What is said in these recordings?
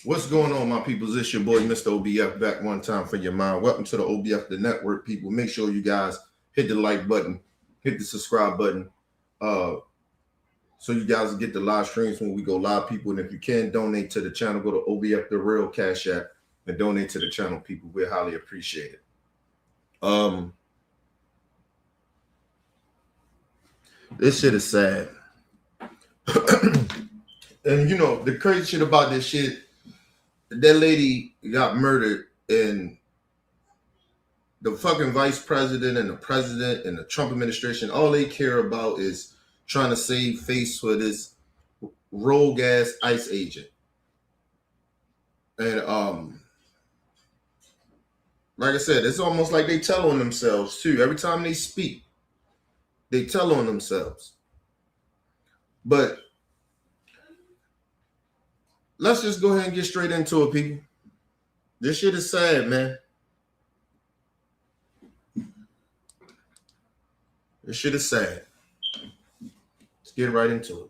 What's going on, my peoples? It's your boy, Mr. OBF, back one time for your mind. Welcome to the OBF, the network, people. Make sure you guys hit the like button, hit the subscribe button, so you guys get the live streams when we go live, people. And if you can, donate to the channel. Go to OBF, the real Cash App, and donate to the channel, people. We highly appreciate it. This shit is sad. And, you know, the crazy shit about this shit, that lady got murdered, and the fucking vice president and the president and the Trump administration, all they care about is trying to save face for this rogue ass ICE agent. And like I said, it's almost like they tell on themselves too. Every time they speak, they tell on themselves. But let's just go ahead and get straight into it, people. This shit is sad, man. This shit is sad. Let's get right into it.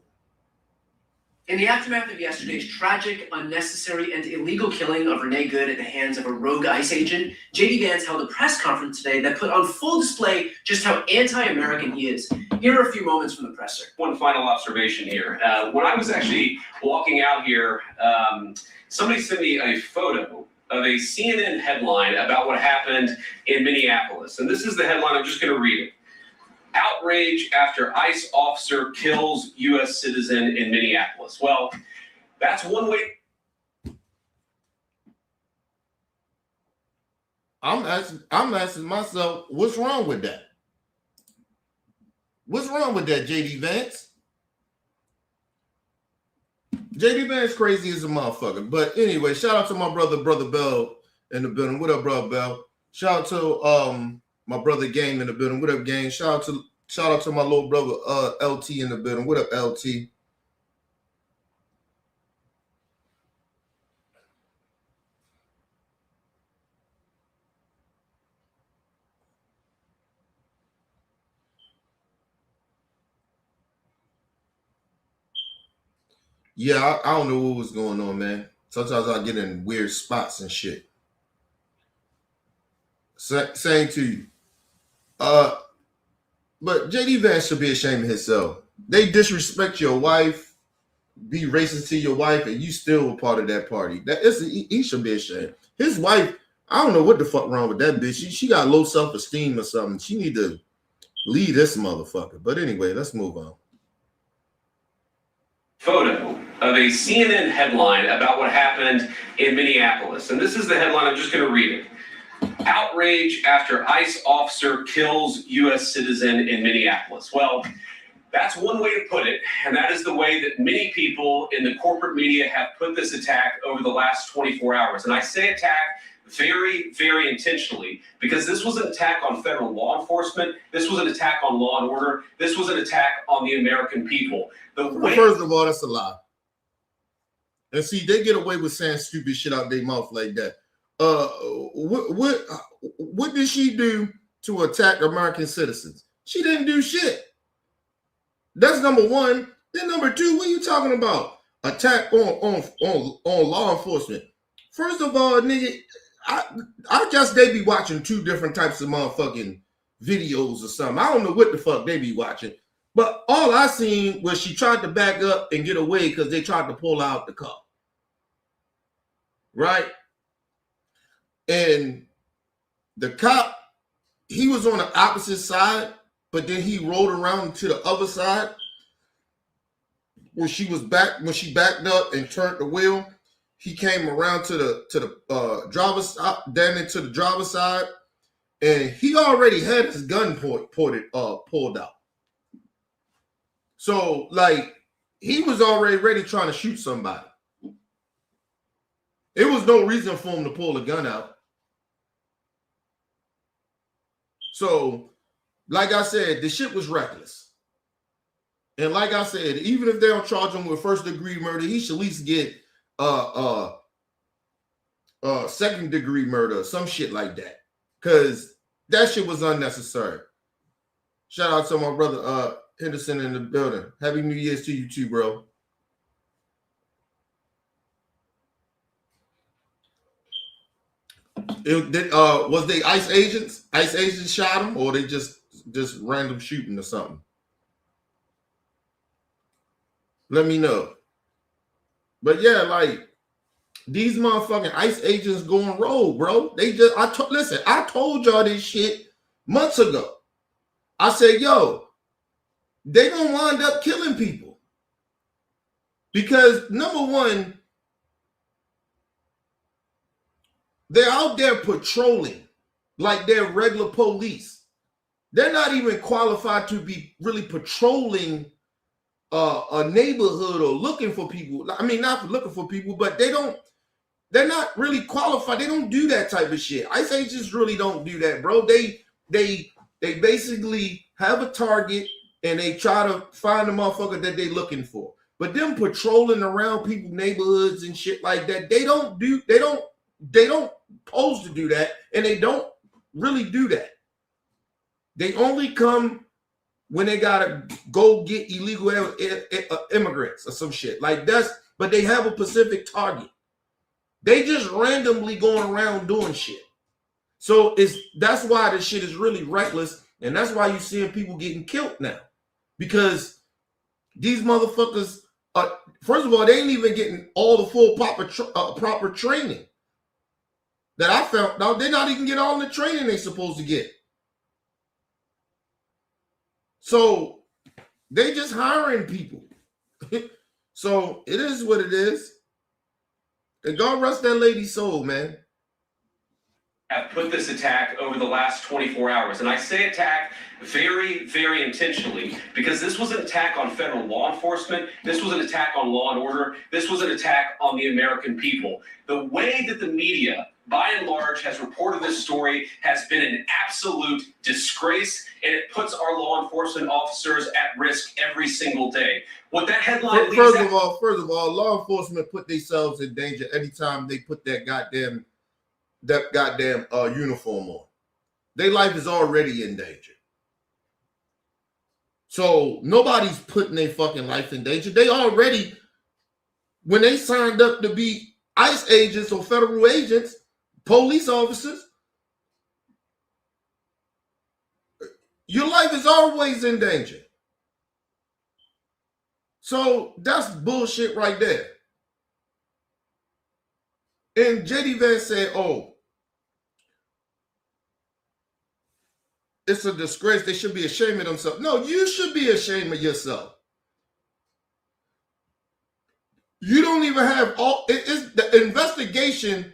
In the aftermath of yesterday's tragic, unnecessary, and illegal killing of Renee Good at the hands of a rogue ICE agent, J.D. Vance held a press conference today that put on full display just how anti-American he is. Here are a few moments from the presser. One final observation here. When I was actually walking out here, somebody sent me a photo of a CNN headline about what happened in Minneapolis. And this is the headline. I'm just going to read it. Outrage after ICE officer kills U.S. citizen in Minneapolis. Well, that's one way. I'm asking myself, what's wrong with that? What's wrong with that, J.D. Vance? J.D. Vance crazy as a motherfucker. But anyway, shout out to my brother Bell in the building. What up, brother Bell? Shout out to my brother Game in the building. What up, Game? Shout out to my little brother LT in the building. What up, LT? Yeah, I don't know what was going on, man. Sometimes I get in weird spots and shit. Same to you. But JD Vance should be ashamed of himself. They disrespect your wife, be racist to your wife, and you still a part of that party. He should be ashamed. His wife, I don't know what the fuck wrong with that bitch. She got low self-esteem or something. She need to leave this motherfucker. But anyway, let's move on. Photo of a CNN headline about what happened in Minneapolis. And this is the headline. I'm just going to read it. Outrage after ICE officer kills U.S. citizen in Minneapolis. Well, that's one way to put it, and that is the way that many people in the corporate media have put this attack over the last 24 hours. And I say attack very, very intentionally, because this was an attack on federal law enforcement. This was an attack on law and order. This was an attack on the American people. First of all, that's a lie. And see, they get away with saying stupid shit out their mouth like that. What did she do to attack American citizens? She didn't do shit. That's number one. Then number two, what are you talking about? Attack on law enforcement. First of all, nigga, I guess they be watching two different types of motherfucking videos or something. I don't know what the fuck they be watching. But all I seen was she tried to back up and get away because they tried to pull out the car. Right? And the cop, he was on the opposite side, but then he rolled around to the other side where she backed up and turned the wheel. He came around to the driver's side, down into the driver's side, and he already had his gun pulled out. So, like, he was already ready trying to shoot somebody. There was no reason for him to pull the gun out. So, like I said, the shit was reckless. And like I said, even if they don't charge him with first-degree murder, he should at least get second-degree murder or some shit like that. Because that shit was unnecessary. Shout out to my brother Henderson in the building. Happy New Year's to you too, bro. Was they ICE agents? ICE agents shot him, or they just random shooting or something? Let me know. But yeah, like these motherfucking ICE agents going rogue, bro. Listen, I told y'all this shit months ago. I said, yo, they gonna wind up killing people. Because number one, they're out there patrolling like they're regular police. They're not even qualified to be really patrolling a neighborhood or looking for people. I mean, not looking for people, but they're not really qualified. They don't do that type of shit. ICE agents really don't do that, bro. They basically have a target and they try to find the motherfucker that they're looking for. But them patrolling around people's neighborhoods and shit like that, they don't pose to do that, and they don't really do that. They only come when they gotta go get illegal immigrants or some shit like that's. But they have a specific target. They just randomly going around doing shit. So that's why this shit is really reckless, and that's why you're seeing people getting killed now, because these motherfuckers are. First of all, they ain't even getting all the full proper training that I found. Now they're not even getting all the training they're supposed to get. So they just hiring people. So it is what it is. And God rest that lady's soul, man. Have put this attack over the last 24 hours. And I say attack very, very intentionally, because this was an attack on federal law enforcement. This was an attack on law and order. This was an attack on the American people. The way that the media, by and large, has reported this story has been an absolute disgrace, and it puts our law enforcement officers at risk every single day. What that headline First of all, law enforcement put themselves in danger anytime they put that goddamn uniform on. Their life is already in danger. So nobody's putting their fucking life in danger. They already, when they signed up to be ICE agents or federal agents, police officers, your life is always in danger. So that's bullshit right there. And JD Vance said, oh, it's a disgrace. They should be ashamed of themselves. No, you should be ashamed of yourself. You don't even have the investigation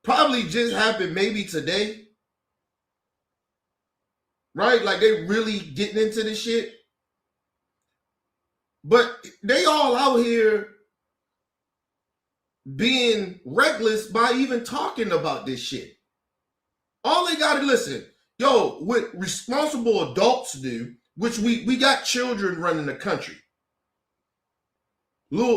probably just happened maybe today. Right? Like they really getting into this shit. But they all out here being reckless by even talking about this shit. All they gotta listen. Yo, what responsible adults do, which we got children running the country, little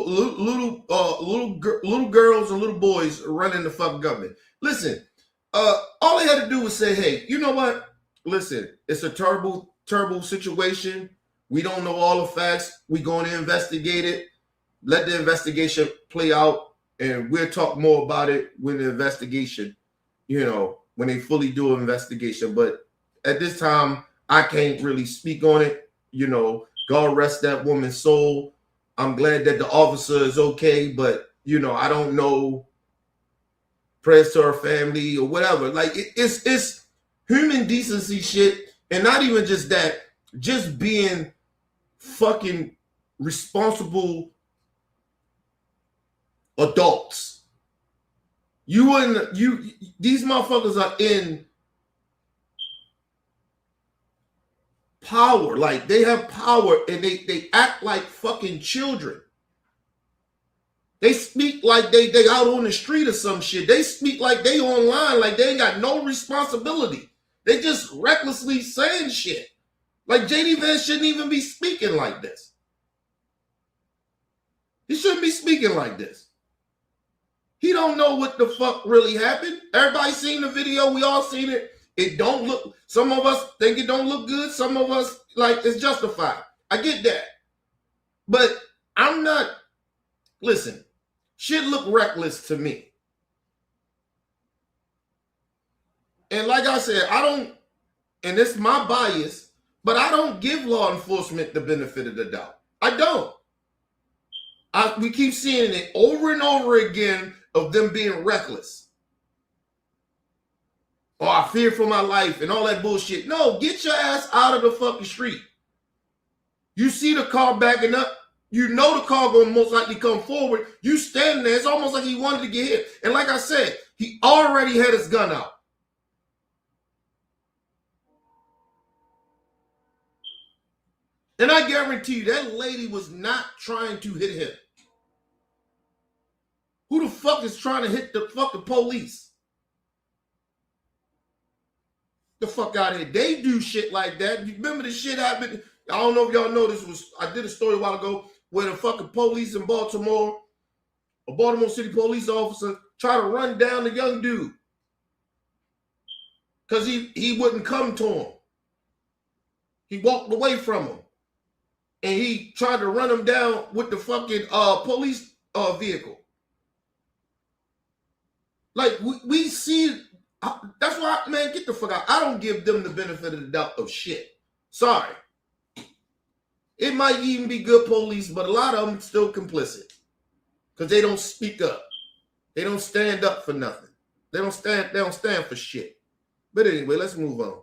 girls and little boys running the fucking government. Listen, all they had to do was say, hey, you know what? Listen, it's a terrible, terrible situation. We don't know all the facts. We're going to investigate it. Let the investigation play out, and we'll talk more about it when the investigation, when they fully do an investigation. But at this time, I can't really speak on it. God rest that woman's soul. I'm glad that the officer is okay, but, I don't know. Prayers to her family or whatever. Like, it's human decency shit. And not even just that, just being fucking responsible adults. These motherfuckers are in power. Like, they have power, and they act like fucking children. They speak like they out on the street or some shit. They speak like they online, like they ain't got no responsibility. They just recklessly saying shit. Like JD Vance shouldn't even be speaking like this. He shouldn't be speaking like this. He don't know what the fuck really happened. Everybody seen the video. We all seen it. It don't look, some of us think it don't look good. Some of us like it's justified. I get that. But I'm not, listen, shit look reckless to me. And like I said, I don't, and it's my bias, but I don't give law enforcement the benefit of the doubt. I don't. We keep seeing it over and over again of them being reckless. Oh, I fear for my life and all that bullshit. No, get your ass out of the fucking street. You see the car backing up. You know the car going to most likely come forward. You standing there. It's almost like he wanted to get hit. And like I said, he already had his gun out. And I guarantee you that lady was not trying to hit him. Who the fuck is trying to hit the fucking police? The fuck out of here. They do shit like that. You remember the shit happened? I don't know if y'all know this was, I did a story a while ago where the fucking police in Baltimore, a Baltimore City police officer, tried to run down the young dude. Because he wouldn't come to him. He walked away from him. And he tried to run him down with the fucking police vehicle. Like, we see, that's why, man, get the fuck out. I don't give them the benefit of the doubt of shit. Sorry. It might even be good police, but a lot of them still complicit. Because they don't speak up. They don't stand up for nothing. They don't stand for shit. But anyway, let's move on.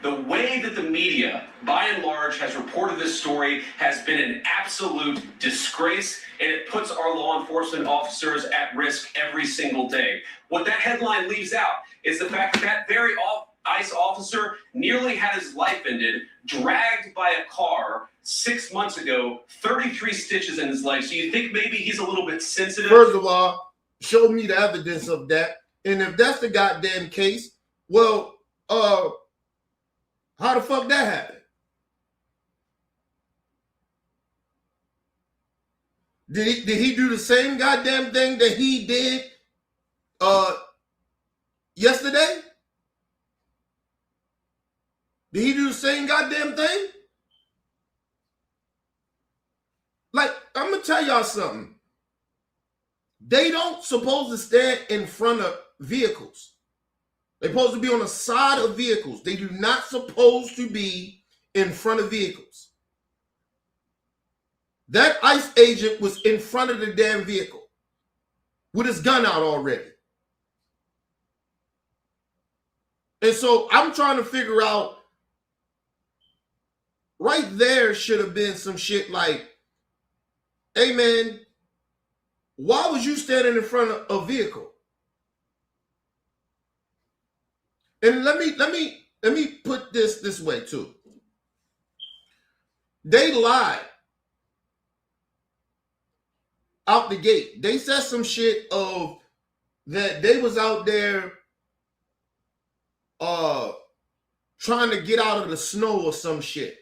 The way that the media, by and large, has reported this story has been an absolute disgrace, and it puts our law enforcement officers at risk every single day. What that headline leaves out is the fact that that very ICE officer nearly had his life ended, dragged by a car 6 months ago, 33 stitches in his leg. So you think maybe he's a little bit sensitive? First of all, show me the evidence of that. And if that's the goddamn case, well, how the fuck that happened? Did he do the same goddamn thing that he did yesterday? Did he do the same goddamn thing? Like, I'm gonna tell y'all something. They don't supposed to stand in front of vehicles. They're supposed to be on the side of vehicles. They do not supposed to be in front of vehicles. That ICE agent was in front of the damn vehicle with his gun out already. And so I'm trying to figure out, right there should have been some shit like, hey man, why was you standing in front of a vehicle? And let me put this way too. They lied out the gate. They said some shit of that they was out there trying to get out of the snow or some shit.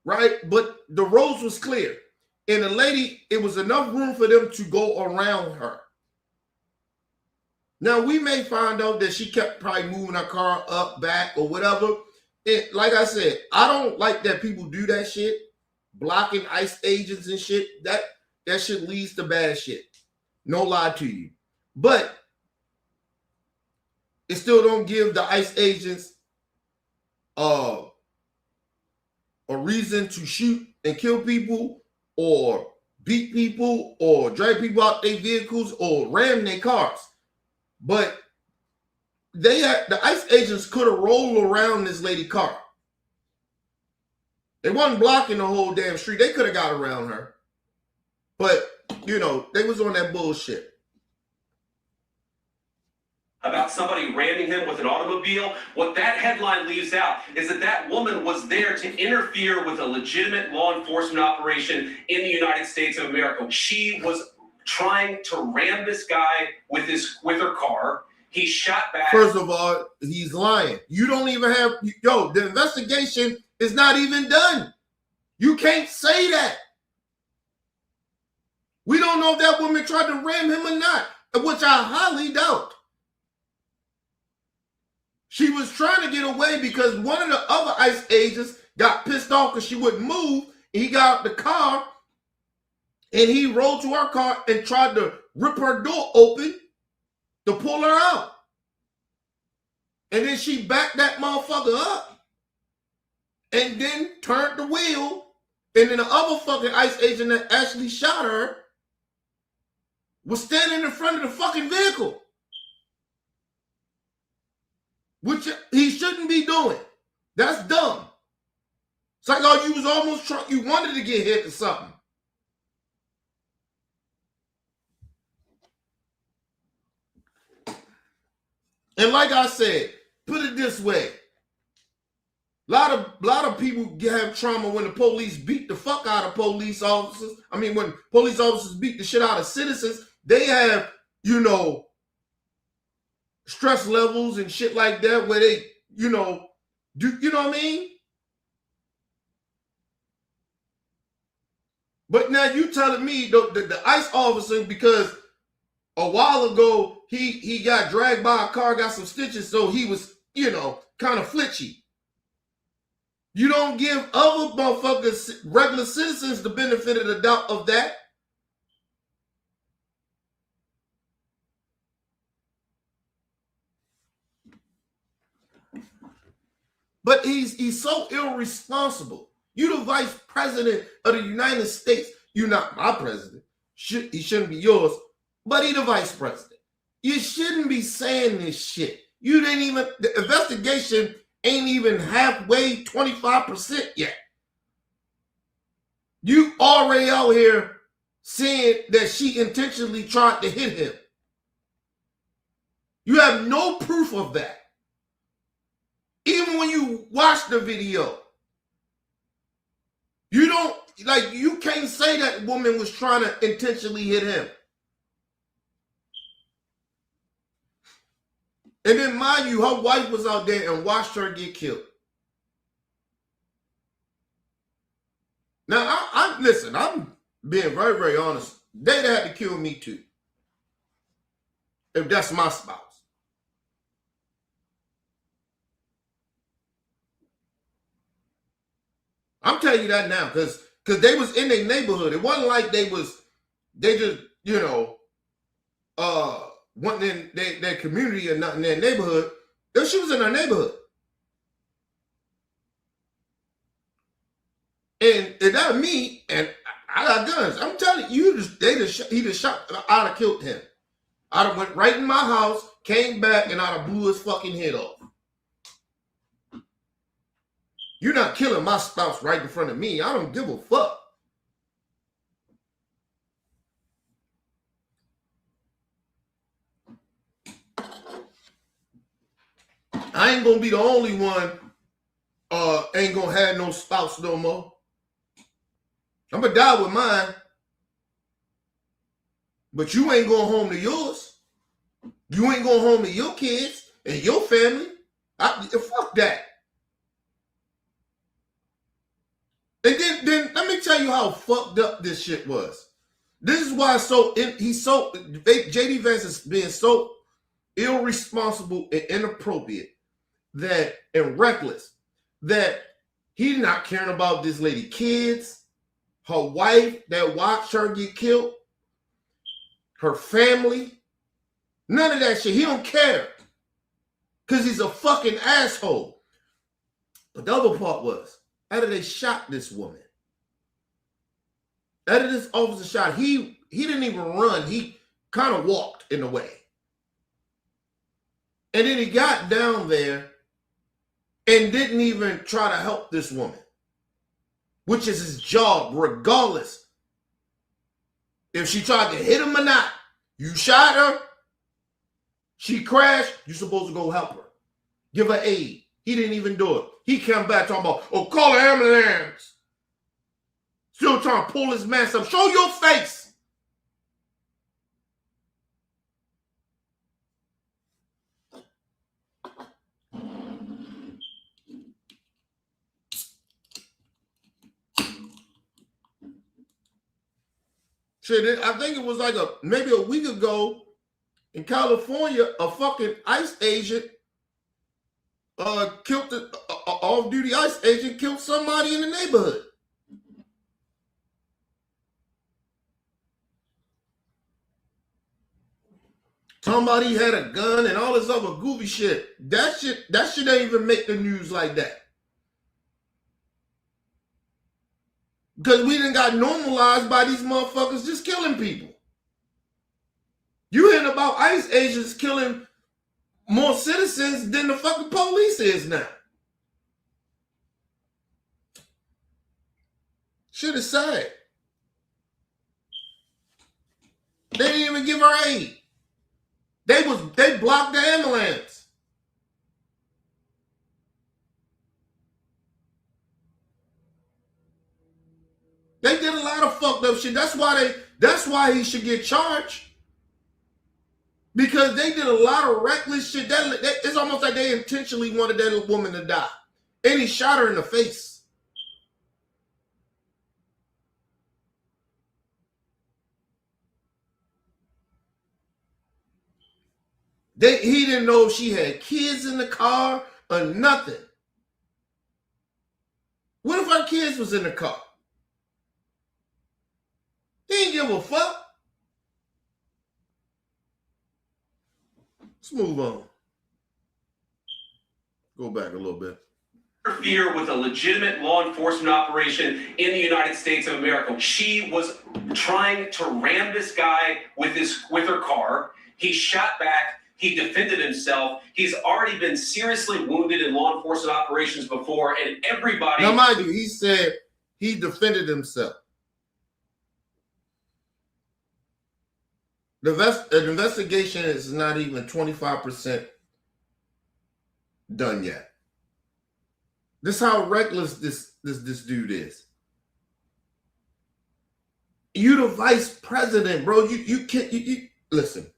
Right? But the roads was clear. And the lady, it was enough room for them to go around her. Now, we may find out that she kept probably moving her car up, back, or whatever. Like I said, I don't like that people do that shit, blocking ICE agents and shit. That shit leads to bad shit. No lie to you. But it still don't give the ICE agents a reason to shoot and kill people or beat people or drag people out their vehicles or ram their cars. But the ICE agents could have rolled around this lady's car. They wasn't blocking the whole damn street. They could have got around her. But, you know, they was on that bullshit. About somebody ramming him with an automobile, what that headline leaves out is that that woman was there to interfere with a legitimate law enforcement operation in the United States of America. She was trying to ram this guy with her car. He shot back. First of all, he's lying. You don't even have, the investigation is not even done. You can't say that. We don't know if that woman tried to ram him or not, which I highly doubt. She was trying to get away because one of the other ICE agents got pissed off because she wouldn't move. And he got out the car And he rolled to her car and tried to rip her door open to pull her out. And then she backed that motherfucker up and then turned the wheel. And then the other fucking ICE agent that actually shot her was standing in front of the fucking vehicle. Which he shouldn't be doing. That's dumb. It's like, oh, you was almost trying, you wanted to get hit or something. And like I said, put it this way. A lot of people have trauma when the police beat the fuck out of police officers. I mean, when police officers beat the shit out of citizens, they have, you know, stress levels and shit like that where they, you know, do, you know what I mean? But now you telling me the ICE officer, because a while ago he got dragged by a car, got some stitches, so he was, you know, kind of flitchy. You don't give other motherfuckers, regular citizens, the benefit of the doubt of that. But he's so irresponsible. You the vice president of the United States. You're not my president. He shouldn't be yours, but he the vice president. You shouldn't be saying this shit. You didn't even, the investigation ain't even halfway, 25% yet. You already out here saying that she intentionally tried to hit him. You have no proof of that. Even when you watch the video, you don't, like, you can't say that woman was trying to intentionally hit him. And then, mind you, her wife was out there and watched her get killed. Now, listen, I'm being very, very honest. They'd have to kill me too, if that's my spouse. I'm telling you that now, because they was in their neighborhood. It wasn't like they just, you know, wasn't in their community or not in their neighborhood. She was in her neighborhood. And that me, and I got guns. I'm telling you, he just shot, I'd have killed him. I'd have went right in my house, came back, and I'd have blew his fucking head off. You're not killing my spouse right in front of me. I don't give a fuck. I ain't gonna be the only one ain't gonna have no spouse no more. I'm gonna die with mine. But you ain't going home to yours. You ain't going home to your kids and your family. Fuck that. And then let me tell you how fucked up this shit was. This is why JD Vance is being so irresponsible and inappropriate and reckless that he's not caring about this lady kids, her wife that watched her get killed, her family, none of that shit. He don't care because he's a fucking asshole. But the other part was, after they shot this woman, after this officer shot, he didn't even run. He kind of walked in a way. And then he got down there and didn't even try to help this woman, which is his job, regardless if she tried to hit him or not. You shot her, she crashed, you're supposed to go help her. Give her aid. He didn't even do it. He came back talking about, oh, call an ambulance. Still trying to pull his mask up. Show your face. Shit, I think it was like maybe a week ago in California, a fucking ICE agent killed off-duty ICE agent killed somebody in the neighborhood. Talking about he had a gun and all this other goofy shit. That shit ain't even make the news like that. Because we done got normalized by these motherfuckers just killing people. You hearing about ICE agents killing more citizens than the fucking police is now. Shit is sad. They didn't even give her aid. They blocked the ambulance. They did a lot of fucked up shit. That's why he should get charged. Because they did a lot of reckless shit. It's almost like they intentionally wanted that woman to die. And he shot her in the face. He didn't know if she had kids in the car or nothing. What if her kids was in the car? He didn't give a fuck. Let's move on. Go back a little bit. Interfere with a legitimate law enforcement operation in the United States of America. She was trying to ram this guy with her car. He shot back. He defended himself. He's already been seriously wounded in law enforcement operations before, and everybody. Now, mind you, he said he defended himself. The investigation is not even 25% done yet. This is how reckless this dude is. You the vice president, bro. You can't listen.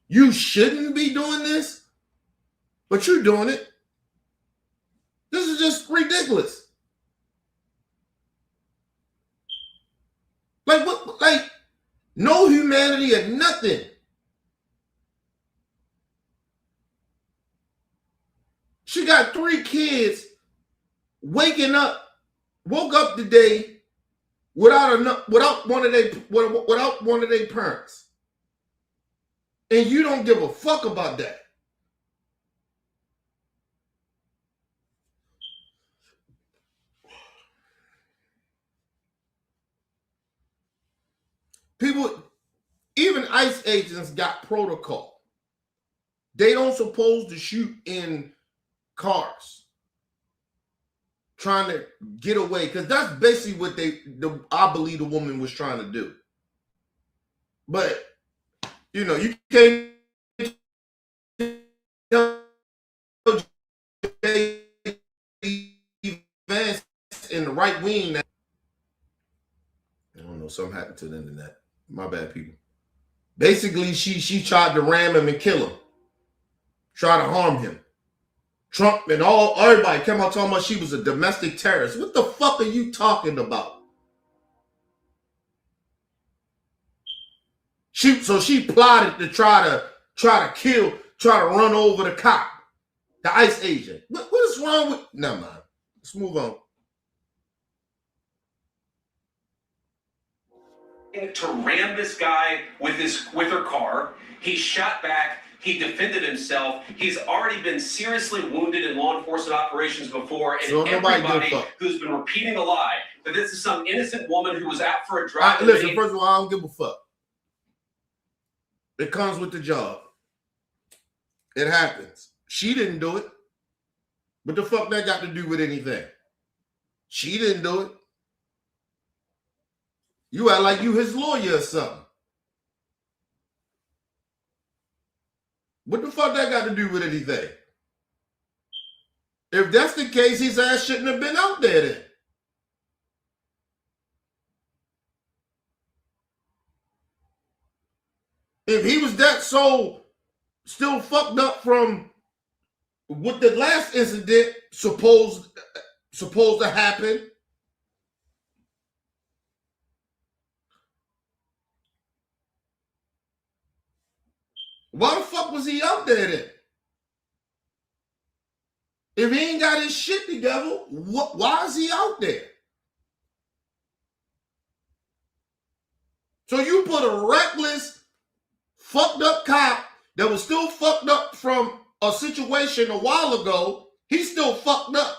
You shouldn't be doing this, but you're doing it. This is just ridiculous. Like what? Like no humanity or nothing. She got 3 kids. Woke up today without one of their parents. And you don't give a fuck about that. People, even ICE agents got protocol. They don't supposed to shoot in cars trying to get away, because that's basically what I believe the woman was trying to do. But you can't tell Vance in the right wing. I don't know, something happened to the internet. My bad, people. Basically, she tried to ram him and kill him. Try to harm him. Trump and everybody came out talking about she was a domestic terrorist. What the fuck are you talking about? She plotted to try to run over the cop, the ICE agent. What is wrong with? Never mind. Let's move on. To ram this guy with her car. He shot back. He defended himself. He's already been seriously wounded in law enforcement operations before, and so everybody who's been repeating a lie that this is some innocent woman who was out for a drive. Listen, first of all, I don't give a fuck. It comes with the job. It happens. She didn't do it. What the fuck that got to do with anything? She didn't do it. You act like you his lawyer or something. What the fuck that got to do with anything? If that's the case, his ass shouldn't have been out there then. If he was that still fucked up from what the last incident supposed to happen, why the fuck was he out there then? If he ain't got his shit together, why is he out there? So you put a reckless fucked up cop that was still fucked up from a situation a while ago. He's still fucked up.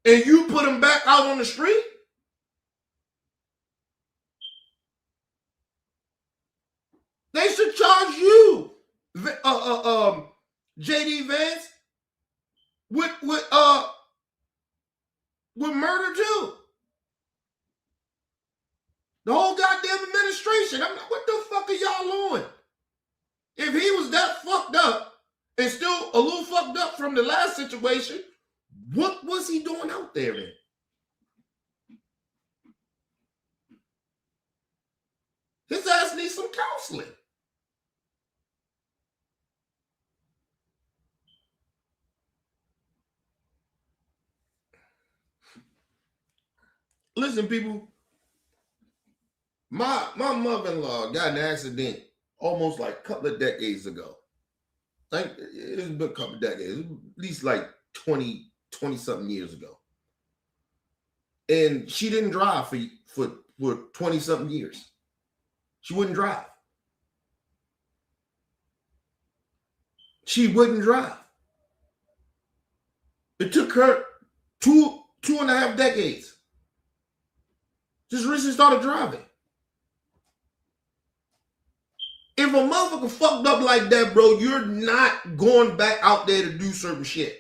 And you put him back out on the street? They should charge you, JD Vance, with murder too. The whole goddamn administration. I'm like, what the fuck are y'all on? If he was that fucked up and still a little fucked up from the last situation, what was he doing out there then? His ass needs some counseling. Listen, people, my mother-in-law got in an accident almost like a couple of decades ago. I think it's been a couple of decades, at least like 20 something years ago. And she didn't drive for 20 something years. She wouldn't drive. She wouldn't drive. It took her two and a half decades. Just recently started driving. If a motherfucker fucked up like that, bro, you're not going back out there to do certain shit.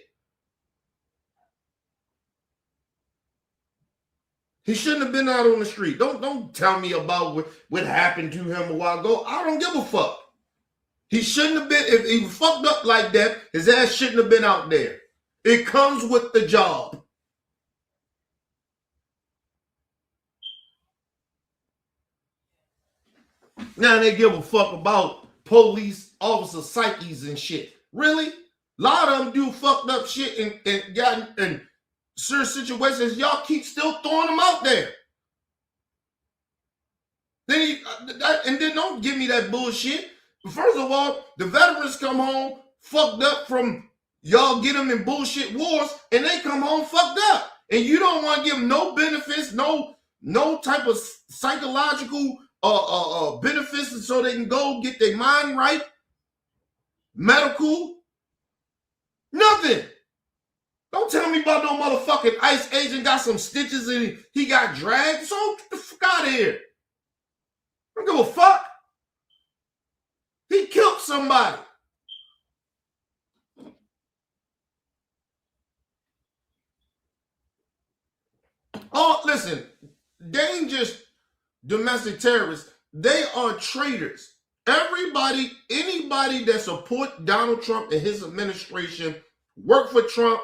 He shouldn't have been out on the street. Don't tell me about what happened to him a while ago. I don't give a fuck. He shouldn't have been, if he fucked up like that, his ass shouldn't have been out there. It comes with the job. Now they give a fuck about police officer psyches and shit. Really? A lot of them do fucked up shit and got in certain situations. Y'all keep still throwing them out there. Then don't give me that bullshit. First of all, the veterans come home fucked up from y'all get them in bullshit wars, and they come home fucked up. And you don't want to give them no benefits, no type of psychological benefits so they can go get their mind right, medical, nothing. Don't tell me about no motherfucking ICE agent got some stitches and he got dragged. So get the fuck out of here. I don't give a fuck. He killed somebody. Oh, listen, they ain't just domestic terrorists. They are traitors. Anybody that support Donald Trump and his administration, work for Trump,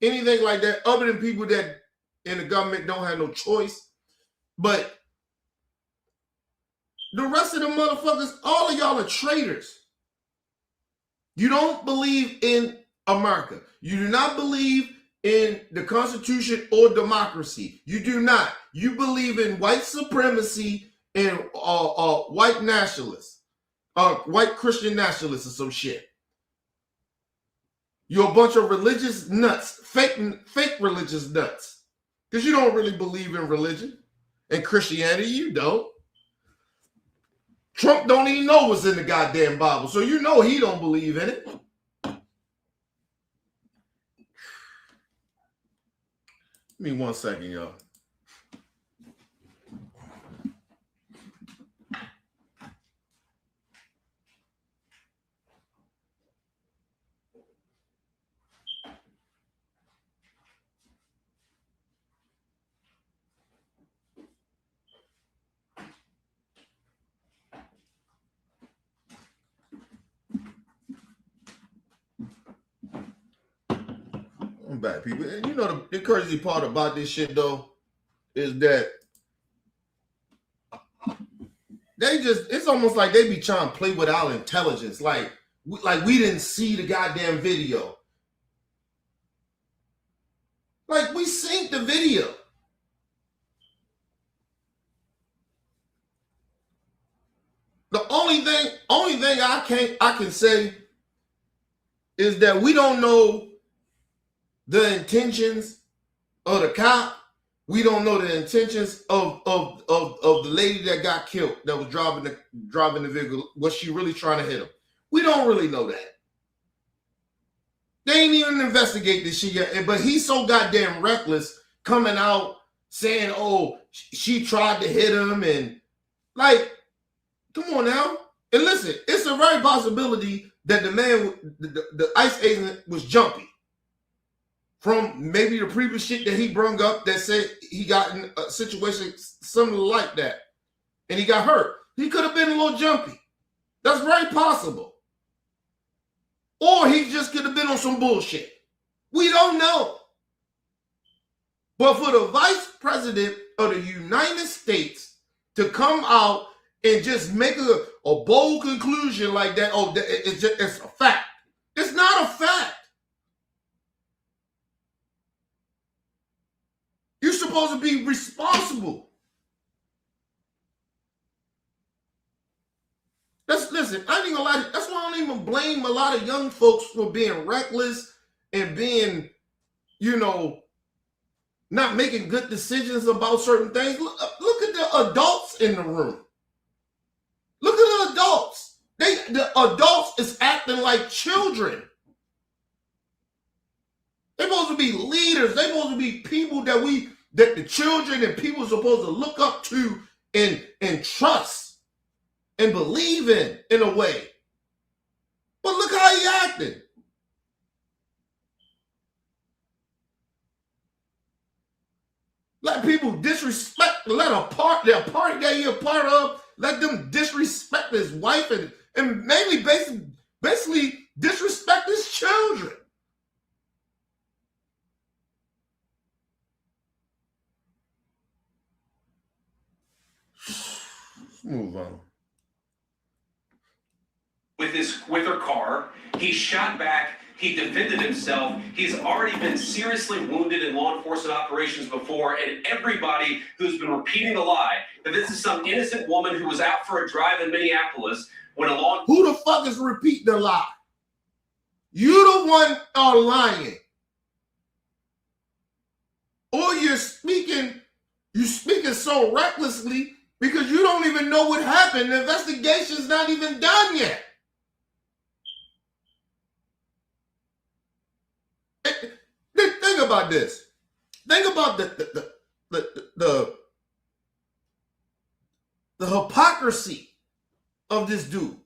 anything like that, other than people that in the government don't have no choice. But the rest of the motherfuckers, all of y'all are traitors. You don't believe in America. You do not believe in the Constitution or democracy. You do not. You believe in white supremacy and white nationalists, white Christian nationalists or some shit. You're a bunch of religious nuts, fake religious nuts. Because you don't really believe in religion and Christianity. You don't. Trump don't even know what's in the goddamn Bible, so you know he don't believe in it. Give me 1 second, y'all. I'm back, people. And you know the crazy part about this shit though is that it's almost like they be trying to play with our intelligence. Like we didn't see the goddamn video. Like we synced the video. The only thing I can say is that we don't know the intentions of the cop. We don't know the intentions of the lady that got killed, that was driving the vehicle. Was she really trying to hit him? We don't really know that. They ain't even investigate this shit yet. But he's so goddamn reckless coming out saying, oh, she tried to hit him, and like, come on now. And listen, it's a very possibility that the man, the ICE agent, was jumpy from maybe the previous shit that he brung up that said he got in a situation similar like that and he got hurt. He could have been a little jumpy. That's very possible. Or he just could have been on some bullshit. We don't know. But for the vice president of the United States to come out and just make a bold conclusion like that, oh, it's a fact. It's not a fact. You're supposed to be responsible. Listen, I ain't gonna lie. That's why I don't even blame a lot of young folks for being reckless and being, not making good decisions about certain things. Look at the adults in the room. Look at the adults. The adults is acting like children. They're supposed to be leaders. They're supposed to be people that the children and people are supposed to look up to and trust and believe in a way. But look how he acted. Let people disrespect, their party that you're a part of, let them disrespect his wife and mainly basically disrespect his children. Let's move on. With her car, he shot back. He defended himself. He's already been seriously wounded in law enforcement operations before, and everybody who's been repeating the lie that this is some innocent woman who was out for a drive in Minneapolis when a law... Who the fuck is repeating the lie? You the one are lying. Or you're speaking so recklessly because you don't even know what happened. The investigation's not even done yet. Think about this. Think about the hypocrisy of this dude.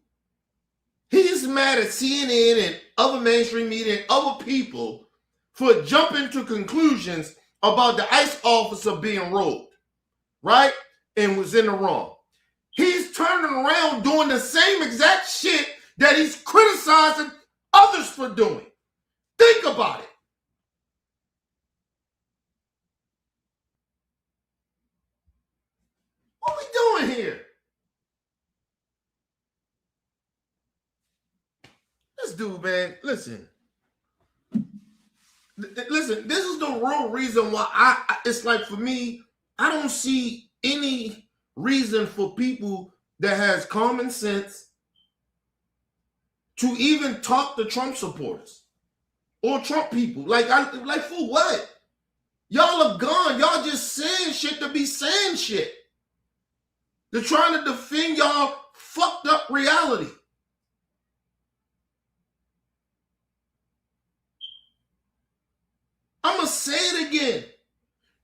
He's mad at CNN and other mainstream media and other people for jumping to conclusions about the ICE officer being robbed, right? And was in the wrong. He's turning around doing the same exact shit that he's criticizing others for doing. Think about it. What are we doing here? This dude, man, listen. Listen, this is the real reason why it's like, for me, I don't see any reason for people that has common sense to even talk to Trump supporters or Trump people. Like for what? Y'all are gone. Y'all just saying shit to be saying shit. They're trying to defend y'all fucked up reality. I'm going to say it again.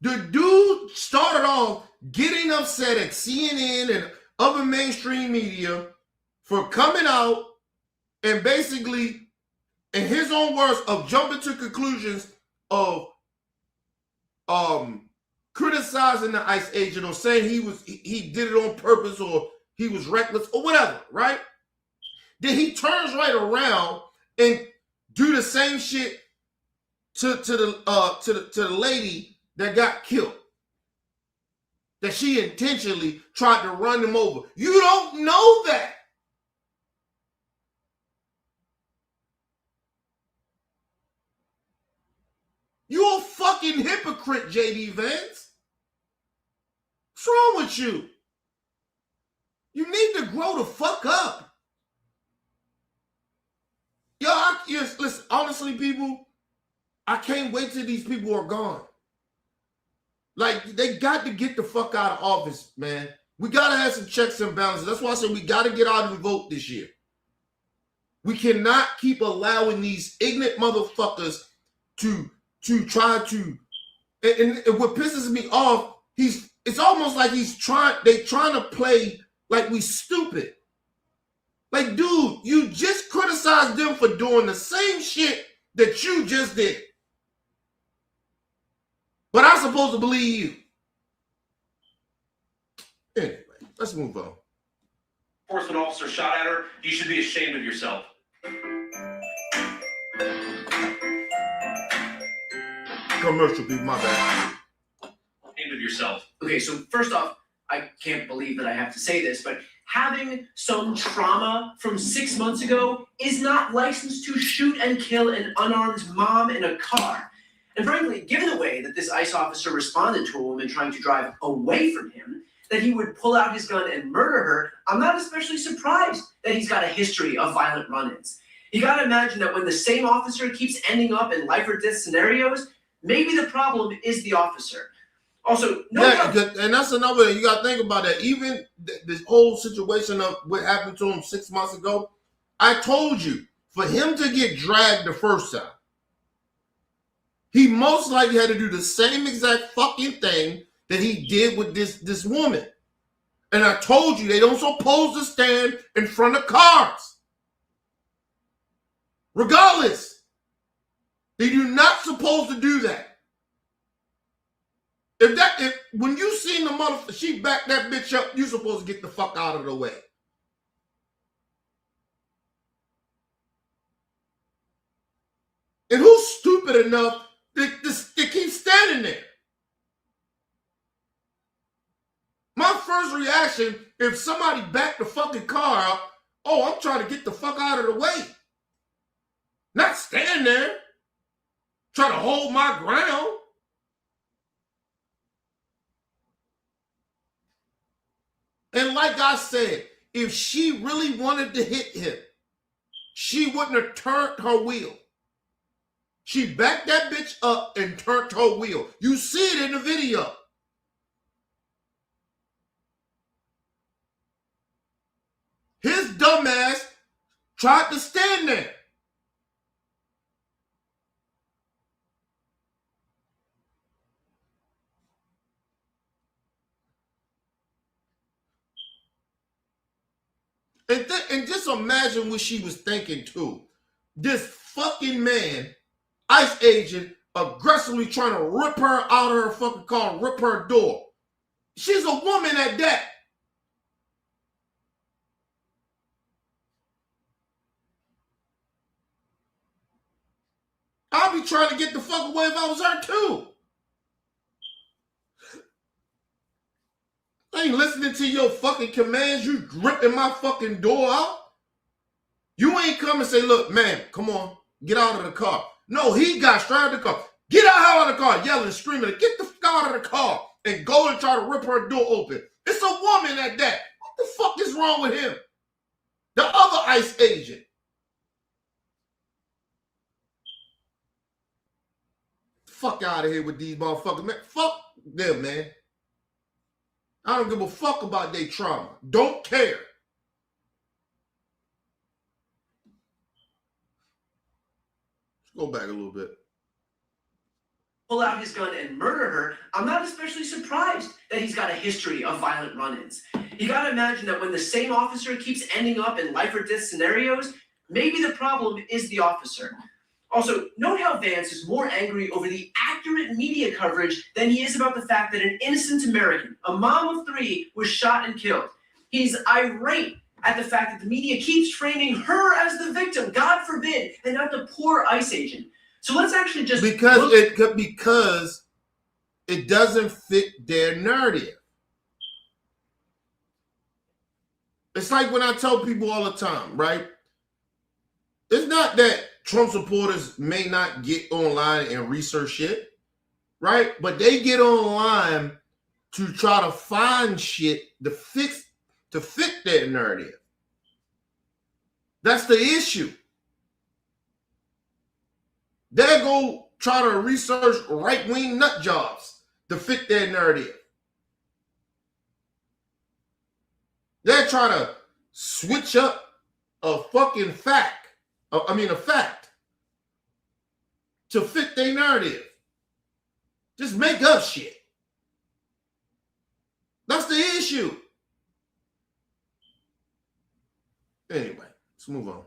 The dude started off getting upset at CNN and other mainstream media for coming out and basically, in his own words, of jumping to conclusions of criticizing the ICE agent or saying he did it on purpose or he was reckless or whatever, right? Then he turns right around and do the same shit to the lady that got killed. That she intentionally tried to run him over. You don't know that. You're a fucking hypocrite, JD Vance. What's wrong with you? You need to grow the fuck up. Listen, honestly, people, I can't wait till these people are gone. Like, they got to get the fuck out of office, man. We got to have some checks and balances. That's why I said we got to get out and vote this year. We cannot keep allowing these ignorant motherfuckers to try to, and what pisses me off, it's almost like they trying to play like we stupid. Like, dude, you just criticized them for doing the same shit that you just did. But I'm supposed to believe you. Anyway, let's move on. Enforcement officer shot at her. You should be ashamed of yourself. Commercial, be my bad. Ashamed of yourself. Okay, so first off, I can't believe that I have to say this, but having some trauma from 6 months ago is not licensed to shoot and kill an unarmed mom in a car. And frankly, given the way that this ICE officer responded to a woman trying to drive away from him, that he would pull out his gun and murder her, I'm not especially surprised that he's got a history of violent run-ins. You gotta imagine that when the same officer keeps ending up in life or death scenarios, maybe the problem is the officer. Also, and that's another thing. You got to think about that. Even this whole situation of what happened to him 6 months ago, I told you, for him to get dragged the first time, he most likely had to do the same exact fucking thing that he did with this woman. And I told you, they don't supposed to stand in front of cars. Regardless, they do not supposed to do that. If when you seen the motherfucker, she backed that bitch up, you supposed to get the fuck out of the way. And who's stupid enough to keep standing there? My first reaction, if somebody backed the fucking car up, I'm trying to get the fuck out of the way. Not stand there, try to hold my ground. And like I said, if she really wanted to hit him, she wouldn't have turned her wheel. She backed that bitch up and turned her wheel. You see it in the video. His dumbass tried to stand there. And just imagine what she was thinking too. This fucking man, ICE agent, aggressively trying to rip her out of her fucking car, rip her door. She's a woman at that. I'll be trying to get the fuck away if I was her too. I ain't listening to your fucking commands. You ripping my fucking door out. You ain't come and say, look, man, come on, get out of the car. No, he got straight out of the car. Get out of the car, yelling, screaming, get the fuck out of the car and go and try to rip her door open. It's a woman at that. What the fuck is wrong with him? The other ICE agent. Fuck out of here with these motherfuckers, man. Fuck them, man. I don't give a fuck about their trauma. Don't care. Let's go back a little bit. Pull out his gun and murder her, I'm not especially surprised that he's got a history of violent run-ins. You gotta imagine that when the same officer keeps ending up in life or death scenarios, maybe the problem is the officer. Also, note how Vance is more angry over the accurate media coverage than he is about the fact that an innocent American, a mom of 3, was shot and killed. He's irate at the fact that the media keeps framing her as the victim, God forbid, and not the poor ICE agent. So let's actually just because it doesn't fit their narrative. It's like when I tell people all the time, right? It's not that Trump supporters may not get online and research shit, right? But they get online to try to find shit to fit their narrative. That's the issue. They go try to research right-wing nut jobs to fit their narrative. They're trying to switch up a fucking fact. A fact to fit their narrative. Just make up shit. That's the issue. Anyway, let's move on. Look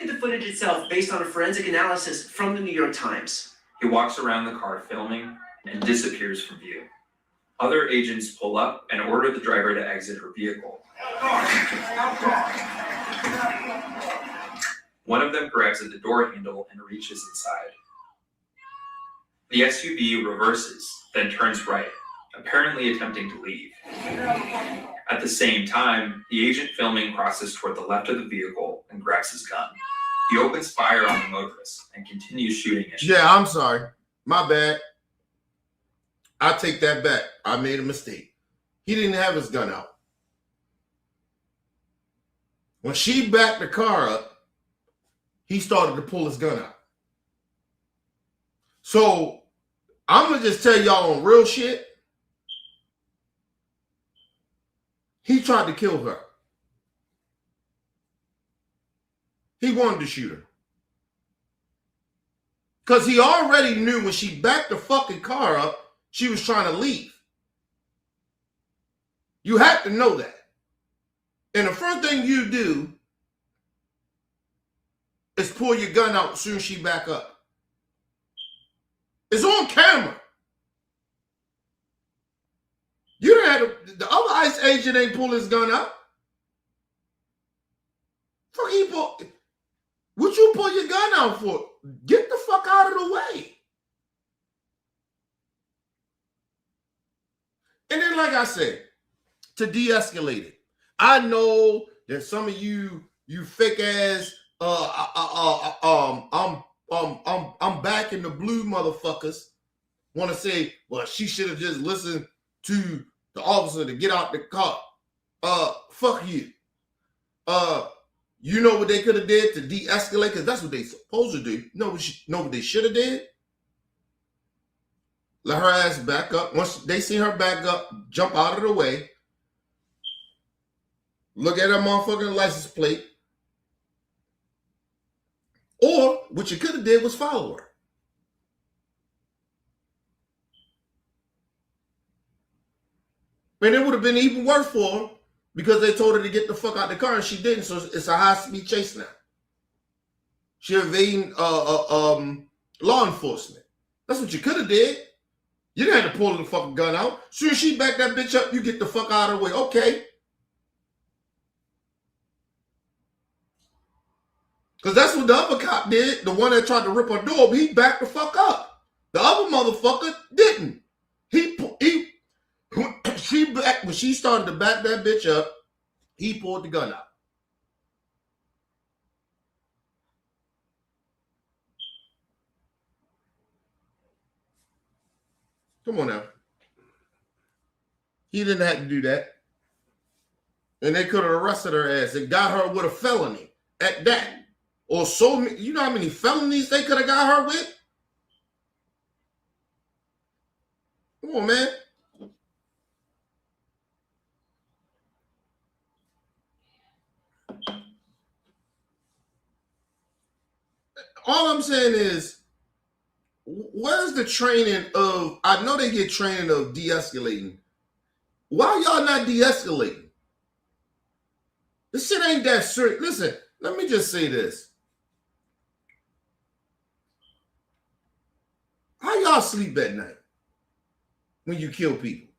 at the footage itself based on a forensic analysis from the New York Times. He walks around the car filming and disappears from view. Other agents pull up and order the driver to exit her vehicle. One of them grabs at the door handle and reaches inside. The SUV reverses, then turns right, apparently attempting to leave. At the same time, the agent filming crosses toward the left of the vehicle and grabs his gun. He opens fire on the motorist and continues shooting at him. Yeah, I'm sorry. My bad. I take that back. I made a mistake. He didn't have his gun out. When she backed the car up, he started to pull his gun out. So I'm going to just tell y'all on real shit. He tried to kill her. He wanted to shoot her. Because he already knew when she backed the fucking car up, she was trying to leave. You have to know that. And the first thing you do is pull your gun out as soon as she back up. It's on camera. You done had the other ICE agent ain't pull his gun out. Fuck he pull. What you pull your gun out for? Get the fuck out of the way. And then, like I said, to de-escalate it. I know that some of you fake ass, I'm back in the blue motherfuckers want to say, well, she should have just listened to the officer to get out the car. Fuck you. You know what they could have did to de-escalate? Because that's what they supposed to do. You know what they should have did? Let her ass back up. Once they see her back up, jump out of the way. Look at her motherfucking license plate. Or what you could have did was follow her. And it would have been even worse for her because they told her to get the fuck out the car and she didn't. So it's a high-speed chase now. She evading law enforcement. That's what you could have did. You didn't have to pull the fucking gun out. Soon as she backed that bitch up, you get the fuck out of the way. Okay. Because that's what the other cop did. The one that tried to rip her door, but he backed the fuck up. The other motherfucker didn't. When she started to back that bitch up, he pulled the gun out. Come on now. He didn't have to do that. And they could have arrested her ass and got her with a felony at that. Or so many, you know how many felonies they could have got her with? Come on, man. All I'm saying is, where's the training of, I know they get training of de-escalating. Why y'all not de-escalating? This shit ain't that serious. Listen, let me just say this. How y'all sleep at night when you kill people?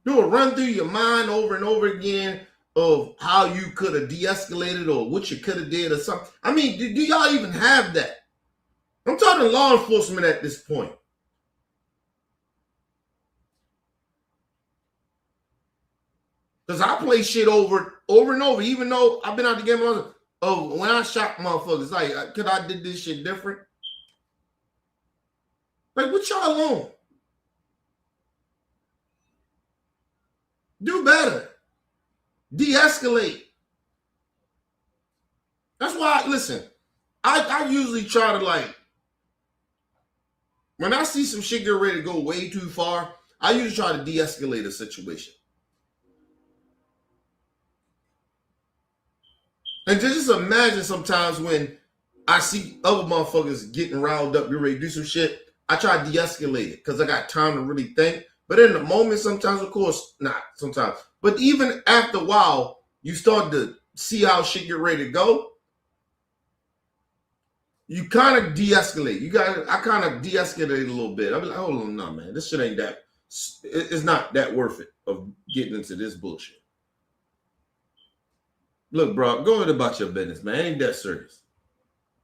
Do it run through your mind over and over again of how you could have de-escalated or what you could have did or something? I mean, do y'all even have that? I'm talking law enforcement at this point. Because I play shit over and over, even though I've been out the game of when I shot motherfuckers, like, could I did this shit different? Like, what y'all on? Do better. De-escalate. That's why, listen, I usually try to, like, when I see some shit get ready to go way too far, I usually try to de-escalate a situation. And just imagine sometimes when I see other motherfuckers getting riled up, get ready to do some shit, I try to de-escalate it because I got time to really think. But in the moment, sometimes, of course, not sometimes. But even after a while, you start to see how shit get ready to go. You kind of de-escalate. I kind of de-escalate a little bit. I'm like, hold on, no, man, this shit ain't that. It's not that worth it of getting into this bullshit. Look, bro, go ahead about your business, man. It ain't that serious.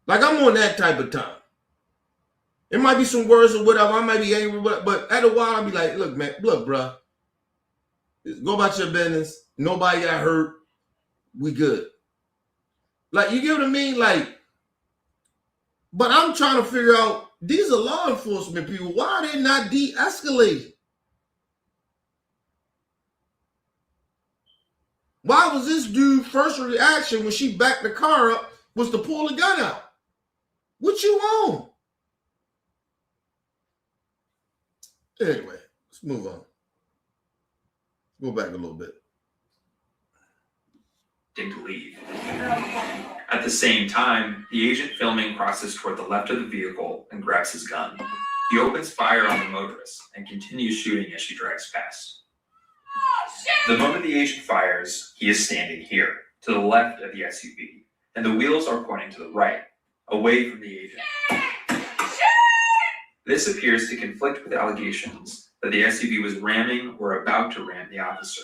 Like, I'm on that type of time. It might be some words or whatever. I might be angry, but at a while, I'll be like, look, man, look, bro. Go about your business. Nobody got hurt. We good. Like, you get what I mean? Like, but I'm trying to figure out, these are law enforcement people. Why are they not de-escalating? Why was this dude's first reaction when she backed the car up was to pull the gun out? What you on? Anyway, let's move on. Go back a little bit. To leave. At the same time, the agent filming crosses toward the left of the vehicle and grabs his gun. He opens fire on the motorist and continues shooting as she drives past. The moment the agent fires, he is standing here, to the left of the SUV, and the wheels are pointing to the right, away from the agent. This appears to conflict with allegations that the SUV was ramming or about to ram the officer.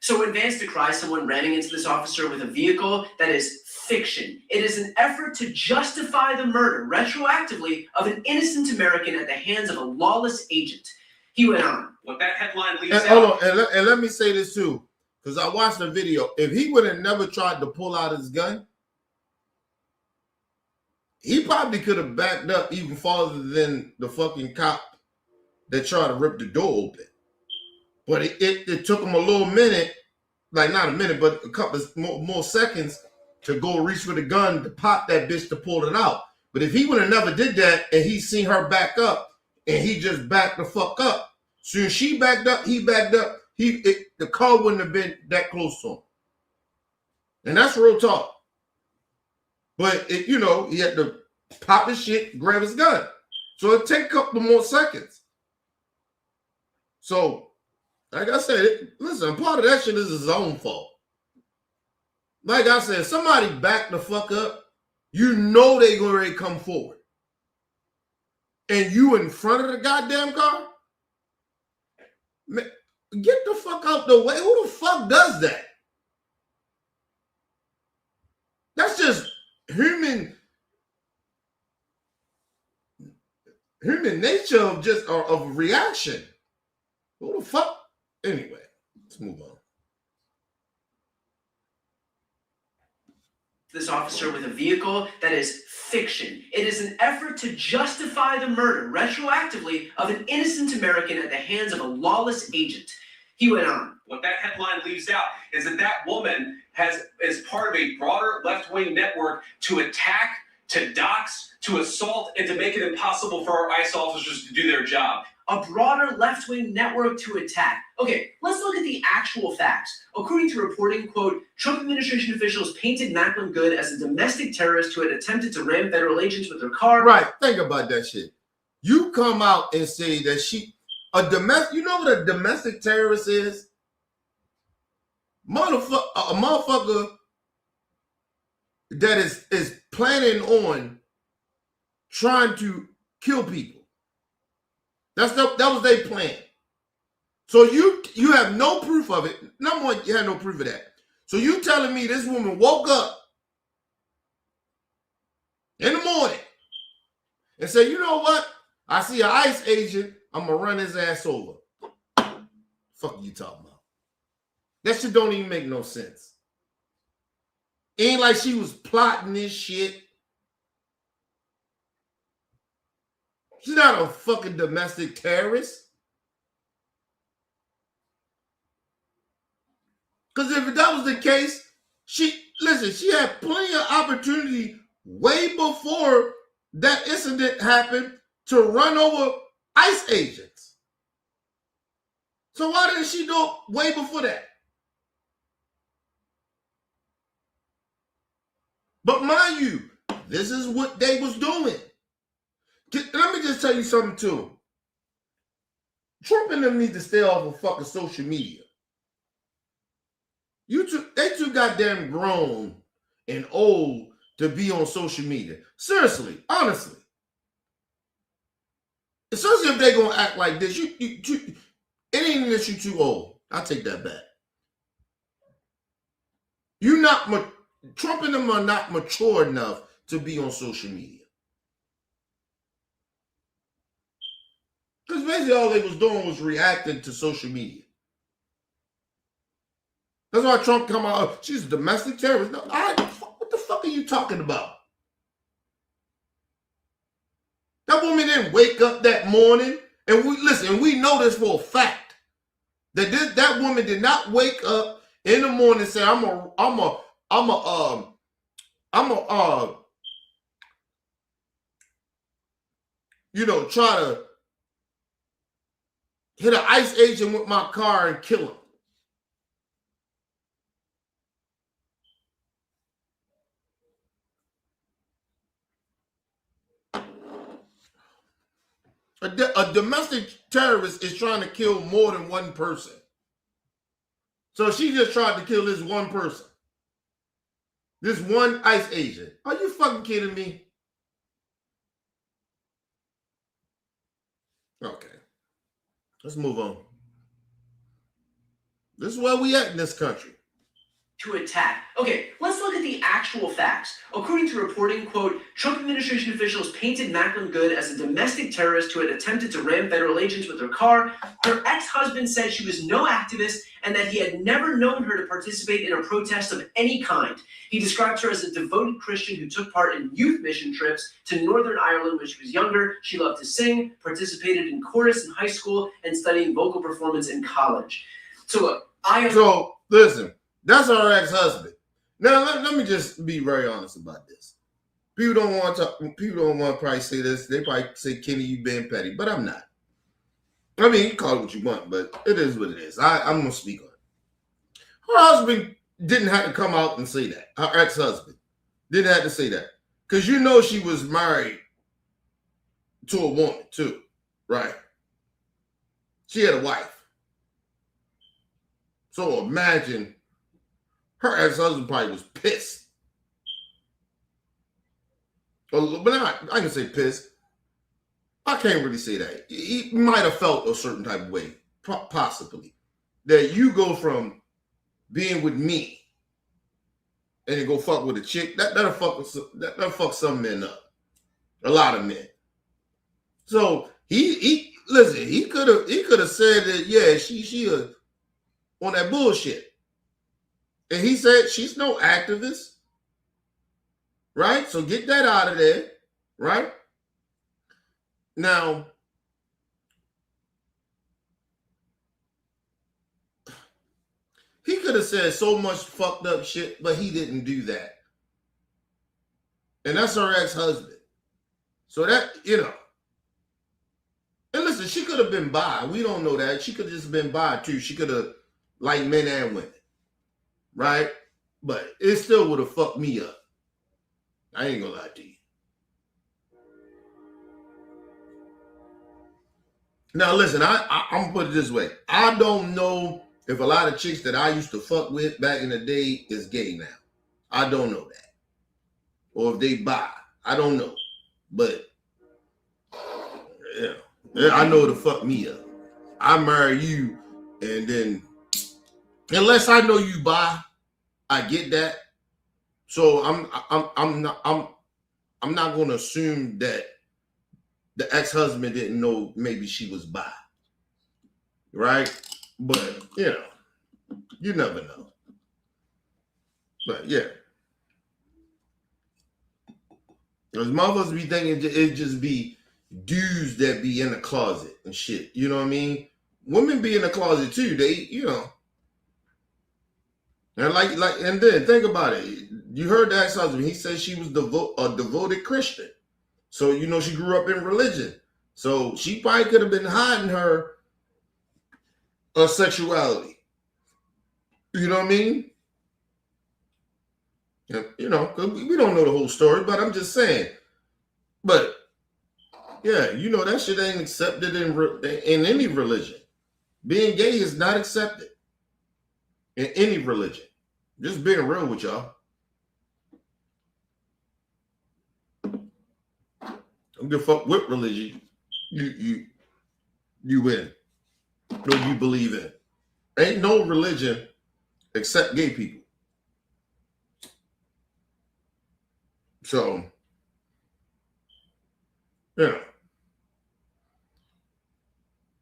So when Vance decries someone ramming into this officer with a vehicle, that is fiction. It is an effort to justify the murder retroactively of an innocent American at the hands of a lawless agent. He went on. What that headline leaves And, out. hold on, and let me say this too, because I watched the video. If he would have never tried to pull out his gun, he probably could have backed up even farther than the fucking cop that tried to rip the door open. But it took him a little minute, like not a minute, but a couple more seconds to go reach for the gun to pop that bitch to pull it out. But if he would have never did that and he seen her back up and he just backed the fuck up, soon as she backed up, he backed up, the car wouldn't have been that close to him. And that's real talk. But, he had to pop his shit, grab his gun. So it take a couple more seconds. So, like I said, listen, part of that shit is his own fault. Like I said, somebody back the fuck up, you know they gonna ready to come forward. And you in front of the goddamn car? Man, get the fuck out the way. Who the fuck does that? That's just human nature of reaction. Who the fuck? Anyway, let's move on. This officer with a vehicle, that is fiction. It is an effort to justify the murder retroactively of an innocent American at the hands of a lawless agent. He went on. What that headline leaves out is that woman is part of a broader left-wing network to attack, to dox, to assault, and to make it impossible for our ICE officers to do their job. A broader left-wing network to attack. Okay, let's look at the actual facts. According to reporting, quote, Trump administration officials painted Macklin Good as a domestic terrorist who had attempted to ram federal agents with their car. Right, think about that shit. You come out and say that you know what a domestic terrorist is? A motherfucker that is planning on trying to kill people. That was their plan. So you have no proof of it. Number one, you had no proof of that. So you telling me this woman woke up in the morning and said, you know what? I see an ICE agent. I'm gonna run his ass over. Fuck you talking about? That shit don't even make no sense. Ain't like she was plotting this shit. She's not a fucking domestic terrorist. Because if that was the case, she had plenty of opportunity way before that incident happened to run over ICE agents. So why didn't she do it way before that? But mind you, this is what they was doing. Let me just tell you something too. Trump and them need to stay off of fucking social media. They too goddamn grown and old to be on social media. Seriously, honestly. Especially if they're gonna act like this. It ain't that you too old. I'll take that back. Trump and them are not mature enough to be on social media. Because basically all they was doing was reacting to social media. That's why Trump come out, she's a domestic terrorist. No, what the fuck are you talking about? That woman didn't wake up that morning, and we know this for a fact. That woman did not wake up in the morning and say, try to hit an ICE agent with my car and kill him. A domestic terrorist is trying to kill more than one person. So she just tried to kill this one person. This one ICE agent. Are you fucking kidding me? Okay. Let's move on. This is where we at in this country. To attack. Okay, let's look at the actual facts. According to reporting, quote, Trump administration officials painted Macklin Good as a domestic terrorist who had attempted to ram federal agents with her car. Her ex-husband said she was no activist and that he had never known her to participate in a protest of any kind. He described her as a devoted Christian who took part in youth mission trips to Northern Ireland when she was younger. She loved to sing, participated in chorus in high school, and studied vocal performance in college. So look, listen. That's our ex-husband. Now, let me just be very honest about this. People don't want to probably say this. They probably say, Kenny, you being petty, but I'm not. I mean, you call it what you want, but it is what it is. I'm going to speak on it. Her husband didn't have to come out and say that. Her ex-husband didn't have to say that. Because you know she was married to a woman, too, right? She had a wife. So imagine... her ex-husband probably was pissed. But I can say pissed. I can't really say that. He might have felt a certain type of way, possibly. That you go from being with me and you go fuck with a chick, that'll fuck some men up. A lot of men. So he could have said that, yeah, she on that bullshit. And he said she's no activist, right? So get that out of there, right? Now, he could have said so much fucked up shit, but he didn't do that. And that's her ex-husband. So that, and listen, she could have been bi. We don't know that. She could have just been bi too. She could have liked men and women. Right? But it still would have fucked me up. I ain't gonna lie to you. Now listen, I'm gonna put it this way. I don't know if a lot of chicks that I used to fuck with back in the day is gay now. I don't know that. Or if they bi. I don't know. But yeah, I know it'll fuck me up. I marry you and then unless I know you bi, I get that. So I'm not going to assume that the ex-husband didn't know maybe she was bi. Right? But, you never know. But yeah. Because motherfuckers be thinking it just be dudes that be in the closet and shit. You know what I mean? Women be in the closet too. They, And and then think about it. You heard that ex-husband. He said she was a devoted Christian. So, she grew up in religion. So she probably could have been hiding her sexuality. You know what I mean? You know, we don't know the whole story, but I'm just saying. But yeah, you know that shit ain't accepted in any religion. Being gay is not accepted in any religion. Just being real with y'all. I don't give a fuck what religion you in or you believe in. Ain't no religion except gay people. So, yeah.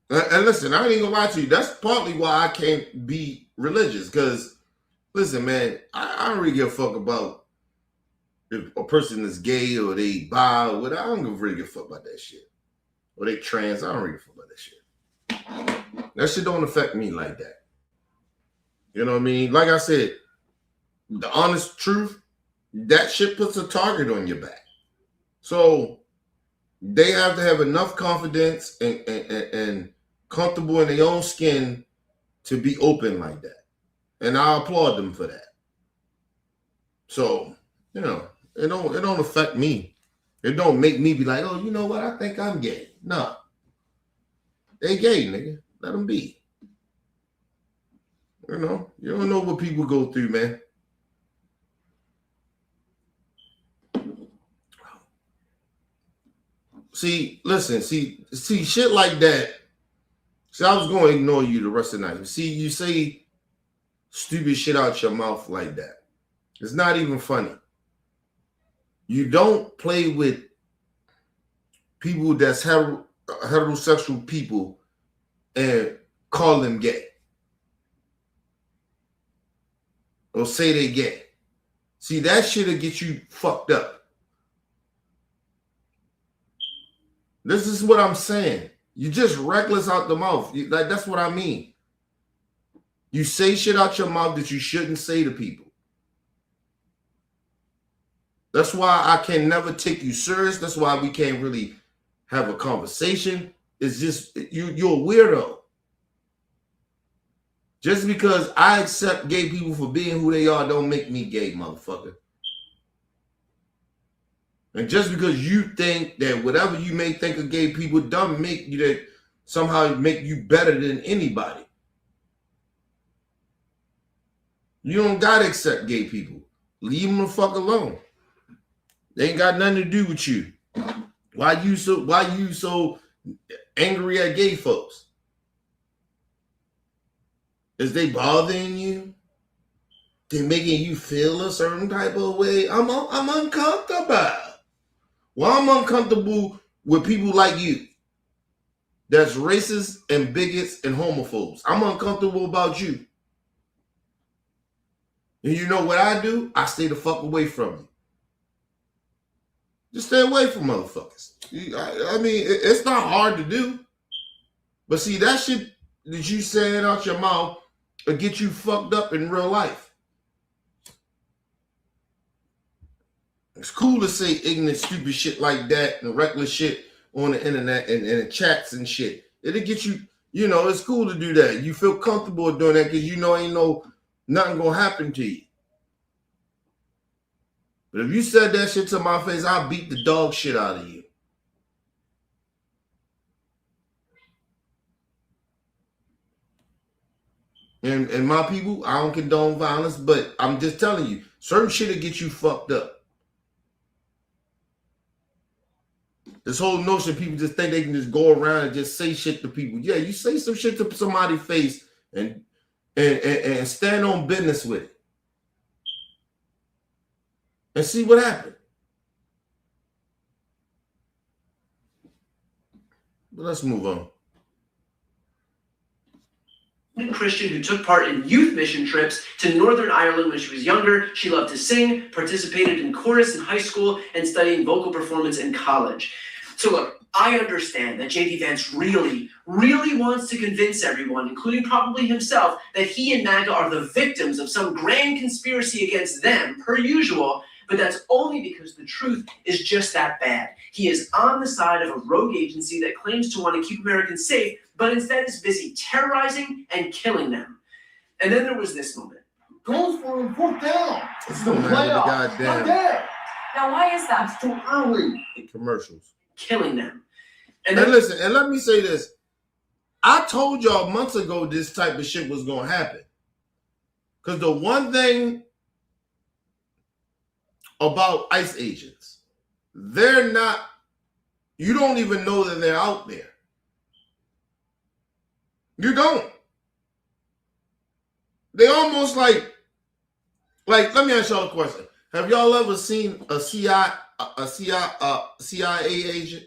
And listen, I ain't gonna lie to you. That's partly why I can't be religious. Because, listen, man, I don't really give a fuck about if a person is gay or they bi or whatever. I don't really give a fuck about that shit. Or they trans. I don't really give a fuck about that shit. That shit don't affect me like that. You know what I mean? Like I said, the honest truth, that shit puts a target on your back. So they have to have enough confidence and comfortable in their own skin to be open like that. And I applaud them for that. So, you know, it don't affect me. It don't make me be like, oh, you know what? I think I'm gay. Nah. They gay, nigga. Let them be. You know, you don't know what people go through, man. See, listen, see, shit like that. See, I was going to ignore you the rest of the night. See, you say stupid shit out your mouth like that. It's not even funny. You don't play with people that's heterosexual people and call them gay. Or say they gay. See, that shit'll get you fucked up. This is what I'm saying. You just reckless out the mouth. Like, that's what I mean. You say shit out your mouth that you shouldn't say to people. That's why I can never take you serious. That's why we can't really have a conversation. It's just, you're a weirdo. Just because I accept gay people for being who they are don't make me gay, motherfucker. And just because you think that whatever you may think of gay people don't make you that somehow make you better than anybody. You don't gotta accept gay people. Leave them the fuck alone. They ain't got nothing to do with you. Why you so angry at gay folks? Is they bothering you? They making you feel a certain type of way? I'm uncomfortable. Well, I'm uncomfortable with people like you. That's racist and bigots and homophobes. I'm uncomfortable about you. And you know what I do? I stay the fuck away from you. Just stay away from motherfuckers. I mean, it's not hard to do. But see, that shit that you saying out your mouth will get you fucked up in real life. It's cool to say ignorant, stupid shit like that and reckless shit on the internet and in chats and shit. It'll get you, you know, it's cool to do that. You feel comfortable doing that because you know ain't nothing gonna happen to you. But if you said that shit to my face, I'll beat the dog shit out of you. And my people, I don't condone violence, but I'm just telling you, certain shit will get you fucked up. This whole notion, people just think they can just go around and just say shit to people. Yeah, you say some shit to somebody's face and stand on business with it. And see what happens. But let's move on. Christian who took part in youth mission trips to Northern Ireland when she was younger. She loved to sing, participated in chorus in high school, and studied vocal performance in college. So look, I understand that JD Vance really wants to convince everyone, including probably himself, that he and MAGA are the victims of some grand conspiracy against them, per usual. But that's only because the truth is just that bad. He is on the side of a rogue agency that claims to want to keep Americans safe, but instead is busy terrorizing and killing them. And then there was this moment. Goes for a fourth down. It's no matter the goddamn there. Now, why is that? It's too early. commercials. Killing them. And listen, and let me say this. I told y'all months ago this type of shit was going to happen. Because the one thing about ICE agents, they're not, you don't even know that they're out there. You don't. They almost like, let me ask y'all a question. Have y'all ever seen a CIA agent?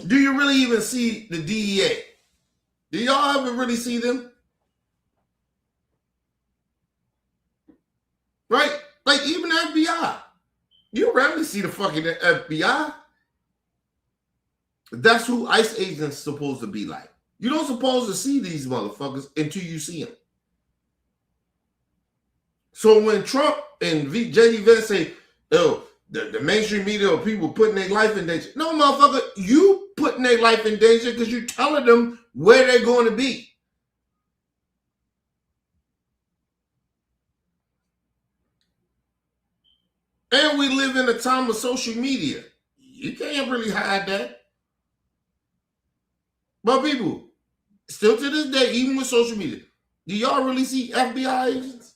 Do you really even see the DEA? Do y'all ever really see them? Right? Like even the FBI. You rarely see the fucking FBI. That's who ICE agents supposed to be like. You don't supposed to see these motherfuckers until you see them. So when Trump and JD Vance say, oh, the mainstream media or people putting their life in danger. No, motherfucker, you putting their life in danger because you're telling them where they're going to be. And we live in a time of social media. You can't really hide that. But people, still to this day, even with social media, do y'all really see FBI agents?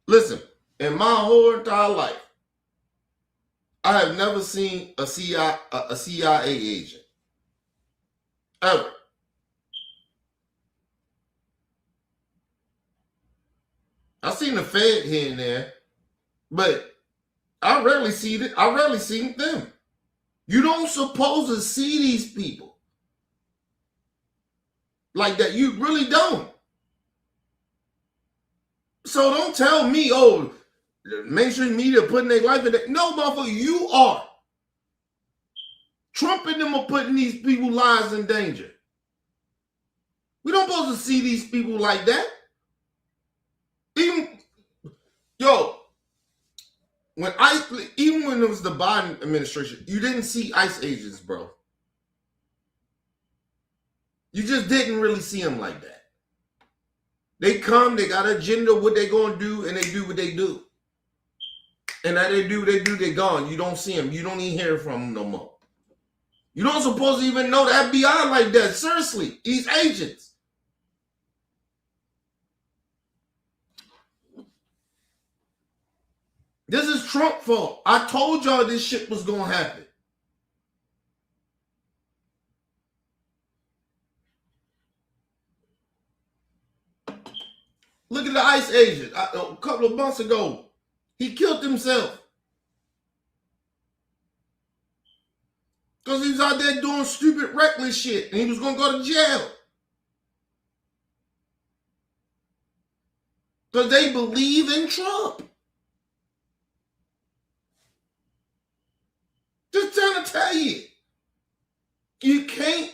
Listen, in my whole entire life, I have never seen a CIA agent. Ever. I've seen the Fed here and there, but I rarely see them. You don't supposed to see these people like that. You really don't. So don't tell me, oh, the mainstream media putting their life in that. No, motherfucker, you are. Trump and them are putting these people's lives in danger. We don't supposed to see these people like that. Even when it was the Biden administration, you didn't see ICE agents, bro. You just didn't really see them like that. They come, they got an agenda, what they gonna do, and they do what they do. And that they do, they're gone. You don't see them. You don't even hear from them no more. You don't supposed to even know the FBI like that. Seriously, these agents. This is Trump's fault. I told y'all this shit was going to happen. Look at the ICE agent. A couple of months ago, he killed himself. Because he was out there doing stupid, reckless shit. And he was going to go to jail. Because they believe in Trump. Just trying to tell you. You can't.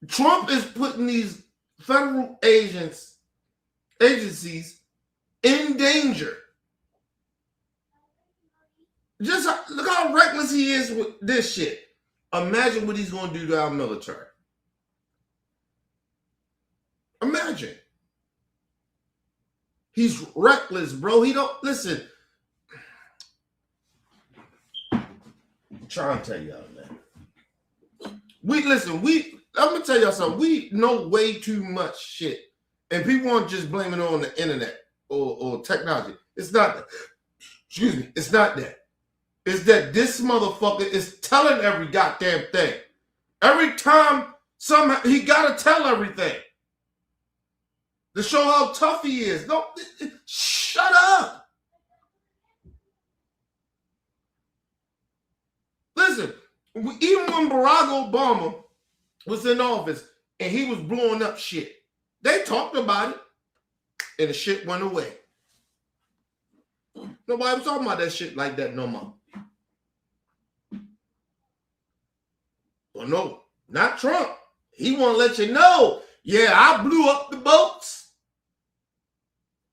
Trump is putting these federal agencies in danger. Just look how reckless he is with this shit. Imagine what he's going to do to our military. Imagine. He's reckless, bro. He don't listen. I'm trying to tell y'all, man. I'm gonna tell y'all something. We know way too much shit. And people aren't just blaming it on the internet or technology. It's not that. Excuse me. It's not that. It's that this motherfucker is telling every goddamn thing. Every time somehow he gotta tell everything. To show how tough he is. No, shut up. Listen, even when Barack Obama was in office and he was blowing up shit, they talked about it and the shit went away. Nobody was talking about that shit like that no more. Well, no, not Trump. He won't let you know. Yeah, I blew up the boats.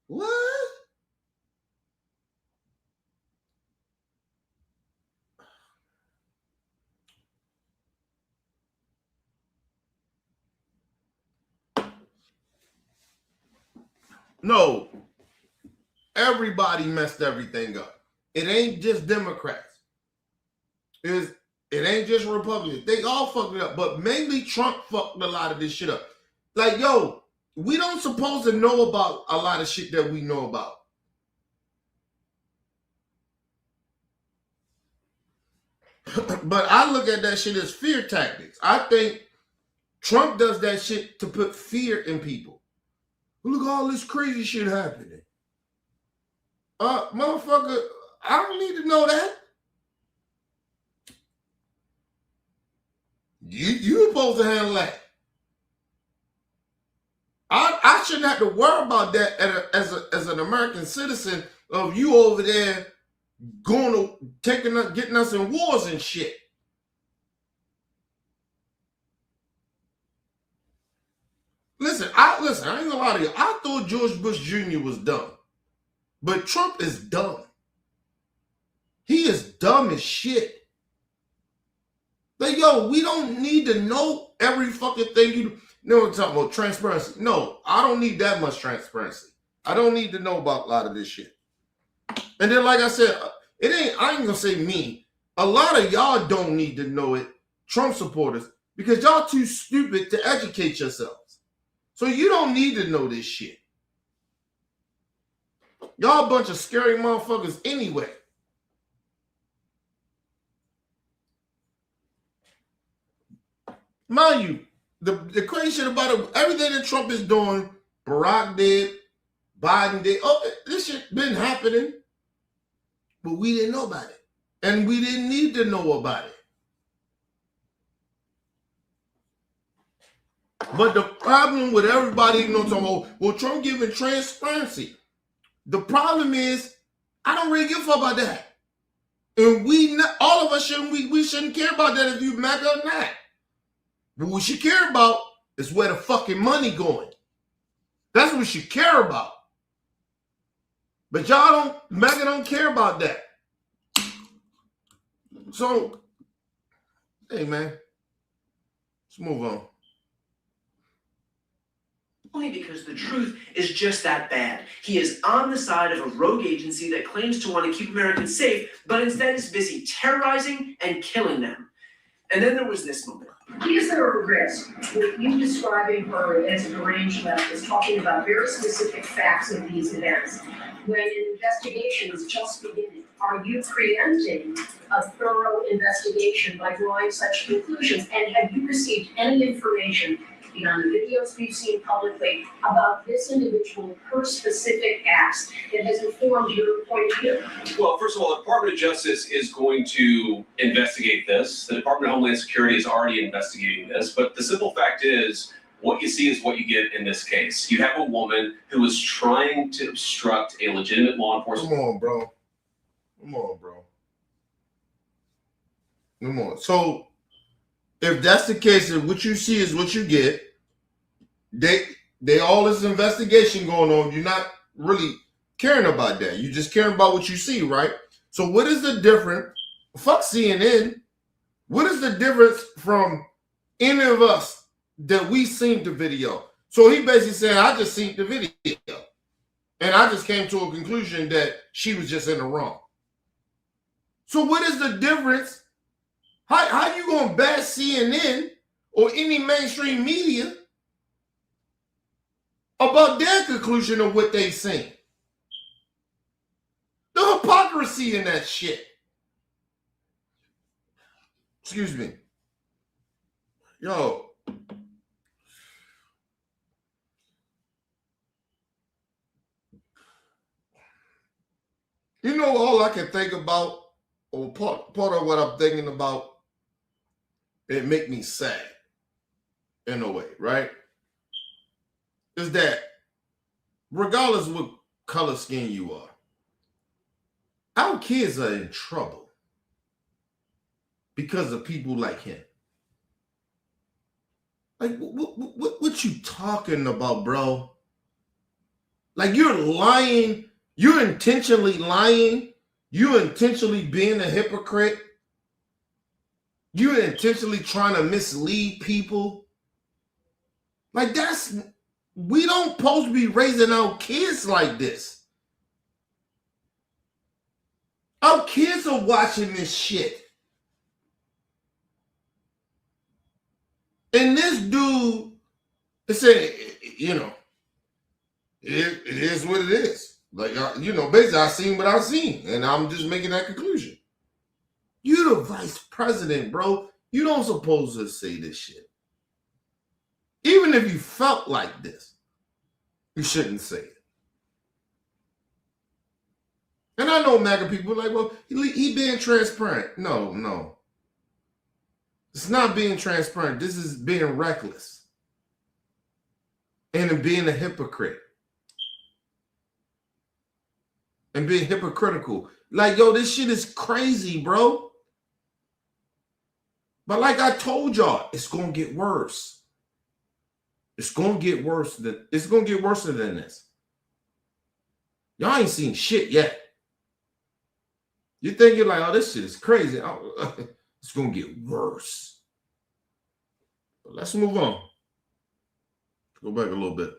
What? No. Everybody messed everything up. It ain't just Democrats. It ain't just Republicans. They all fucked it up. But mainly Trump fucked a lot of this shit up. Like, yo, we don't supposed to know about a lot of shit that we know about. But I look at that shit as fear tactics. I think Trump does that shit to put fear in people. Look at all this crazy shit happening. Motherfucker, I don't need to know that. You supposed to handle that. I shouldn't have to worry about that as an American citizen of you over there getting us in wars and shit. Listen, I ain't gonna lie to you. I thought George Bush Jr. was dumb. But Trump is dumb. He is dumb as shit. Like, yo, we don't need to know every fucking thing you know. We're talking about transparency. No, I don't need that much transparency. I don't need to know about a lot of this shit. And then, like I said, I ain't gonna say me. A lot of y'all don't need to know it, Trump supporters, because y'all too stupid to educate yourselves. So you don't need to know this shit. Y'all a bunch of scary motherfuckers anyway. Mind you, the crazy shit about it, everything that Trump is doing, Barack did, Biden did, this shit been happening, but we didn't know about it. And we didn't need to know about it. But the problem with everybody, talking about, well, Trump giving transparency. The problem is, I don't really give a fuck about that. And all of us shouldn't care about that if you MAGA or not. What we should care about is where the fucking money going. That's what we should care about. But MAGA don't care about that. So, hey man, let's move on. Only because the truth is just that bad. He is on the side of a rogue agency that claims to want to keep Americans safe, but instead is busy terrorizing and killing them. And then there was this moment. Is there a risk with you describing her as an arranged leftist, talking about very specific facts of these events, when an investigation is just beginning? Are you preempting a thorough investigation by drawing such conclusions? And have you received any information beyond the videos we've seen publicly about this individual, her specific acts, that has informed your point of view? Well, first of all, the Department of Justice is going to investigate this. The Department of Homeland Security is already investigating this. But the simple fact is, what you see is what you get in this case. You have a woman who is trying to obstruct a legitimate law enforcement. Come on, bro. Come on, bro. Come on. So, if that's the case, if what you see is what you get, they all this investigation going on, you're not really caring about that. You just caring about what you see, right? So what is the difference? Fuck CNN. What is the difference from any of us that we seen the video? So he basically saying, I just seen the video. And I just came to a conclusion that she was just in the wrong. So what is the difference? How you gonna bash CNN or any mainstream media about their conclusion of what they seen? The hypocrisy in that shit. Excuse me. Yo. You know, all I can think about, or part of what I'm thinking about, it make me sad in a way, right? Is that regardless of what color skin you are, our kids are in trouble because of people like him. Like, what you talking about, bro? Like, you're lying. You're intentionally lying. You're intentionally being a hypocrite. You're intentionally trying to mislead people. Like, we don't supposed to be raising our kids like this. Our kids are watching this shit. And this dude is saying, you know, it is what it is. Like, basically, I seen what I seen, and I'm just making that conclusion. You're the vice president, bro. You don't supposed to say this shit. Even if you felt like this, you shouldn't say it. And I know MAGA people are like, well, he being transparent. No. It's not being transparent. This is being reckless. And being a hypocrite. And being hypocritical. Like, yo, this shit is crazy, bro. But like I told y'all, it's gonna get worse. It's gonna get worse than this. Y'all ain't seen shit yet. You think you're like, oh, this shit is crazy. It's gonna get worse. But let's move on. Go back a little bit.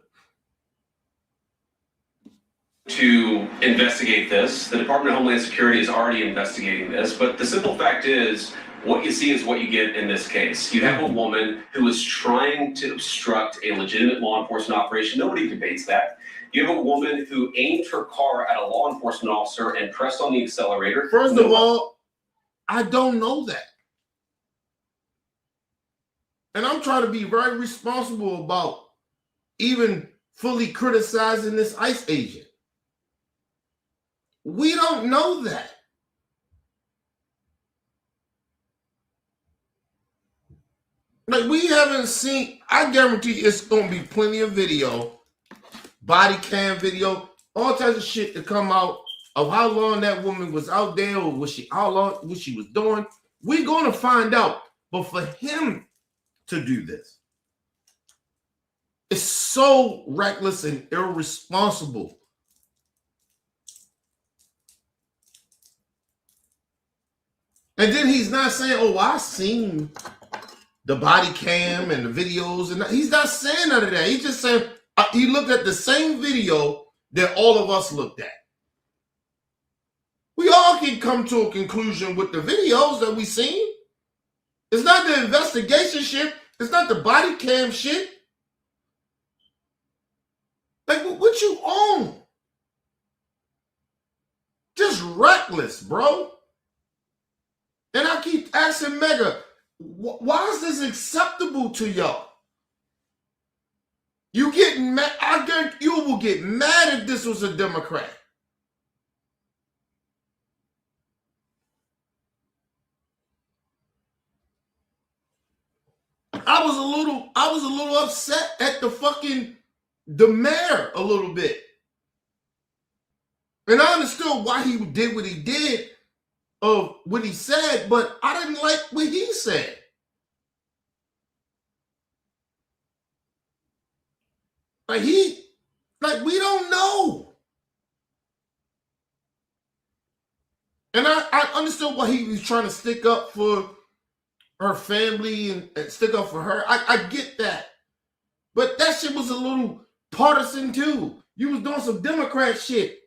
To investigate this. The Department of Homeland Security is already investigating this, but the simple fact is, what you see is what you get in this case. You have a woman who is trying to obstruct a legitimate law enforcement operation. Nobody debates that. You have a woman who aimed her car at a law enforcement officer and pressed on the accelerator. First of all, I don't know that. And I'm trying to be very responsible about even fully criticizing this ICE agent. We don't know that. Like, we haven't seen, I guarantee it's going to be plenty of video, body cam video, all types of shit to come out of how long that woman was out there or how long what she was doing. We're going to find out. But for him to do this, it's so reckless and irresponsible. And then he's not saying, oh, I seen the body cam and the videos. And he's not saying none of that. He's just saying he looked at the same video that all of us looked at. We all can come to a conclusion with the videos that we seen. It's not the investigation shit. It's not the body cam shit. Like, what you own? Just reckless, bro. And I keep asking Mega, why is this acceptable to y'all? You getting mad? I guarantee you will get mad if this was a Democrat. I was a little upset at the mayor a little bit. And I understood why he did what he did of what he said, but I didn't like what he said. Like, we don't know. And I understood why he was trying to stick up for her family and stick up for her. I get that. But that shit was a little partisan too. You was doing some Democrat shit.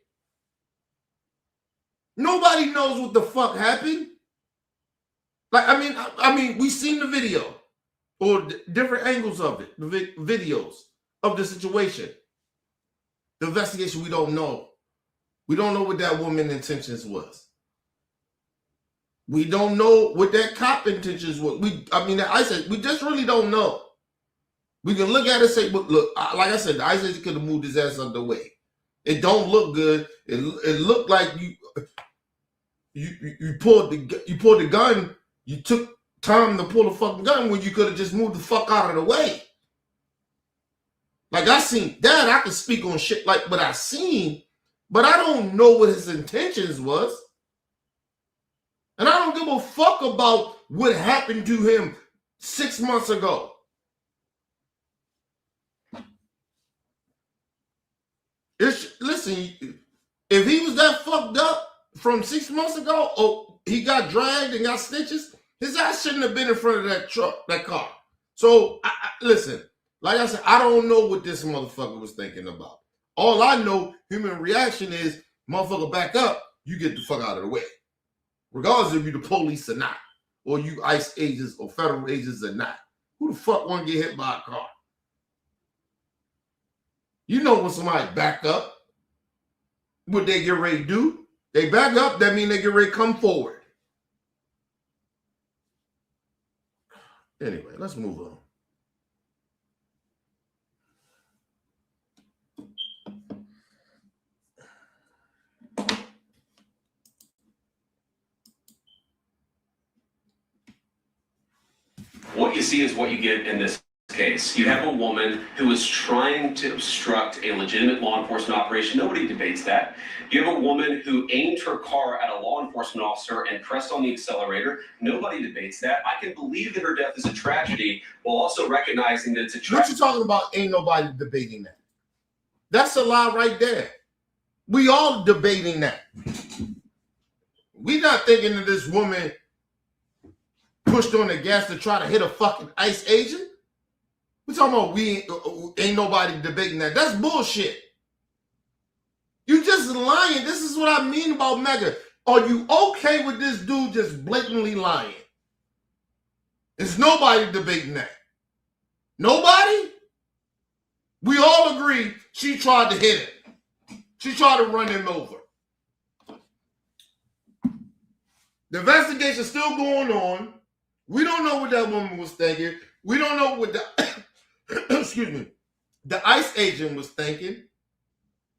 Nobody knows what the fuck happened. Like, I mean, we seen the video or different angles of it, the videos of the situation. The investigation, we don't know. We don't know what that woman's intentions was. We don't know what that cop intentions was. I said, we just really don't know. We can look at it and say, but look, like I said, the ICE agent could have moved his ass out the way. It don't look good. It looked like you pulled the gun. You took time to pull the fucking gun when you could have just moved the fuck out of the way. Like, I seen that. I can speak on shit like what I seen, but I don't know what his intentions was. And I don't give a fuck about what happened to him 6 months ago. listen, if he was that fucked up from 6 months ago, or he got dragged and got stitches, his ass shouldn't have been in front of that truck, that car. So, listen, like I said, I don't know what this motherfucker was thinking about. All I know, human reaction is, motherfucker, back up, you get the fuck out of the way. Regardless if you the police or not, or you ICE agents or federal agents or not. Who the fuck want to get hit by a car? You know when somebody back up, what they get ready to do? They back up, that means they get ready to come forward. Anyway, let's move on. What you see is what you get in this case. You have a woman who is trying to obstruct a legitimate law enforcement operation. Nobody debates that. You have a woman who aimed her car at a law enforcement officer and pressed on the accelerator. Nobody debates that. I can believe that her death is a tragedy while also recognizing that it's a What you talking about? Ain't nobody debating that. That's a lie right there. We all debating that. We not thinking that this woman pushed on the gas to try to hit a fucking ICE agent. We talking about we ain't nobody debating that. That's bullshit. You just lying. This is what I mean about Mega. Are you okay with this dude just blatantly lying? There's nobody debating that. Nobody? We all agree she tried to hit him. She tried to run him over. The investigation's still going on. We don't know what that woman was thinking. We don't know what the excuse me, the ICE agent was thinking.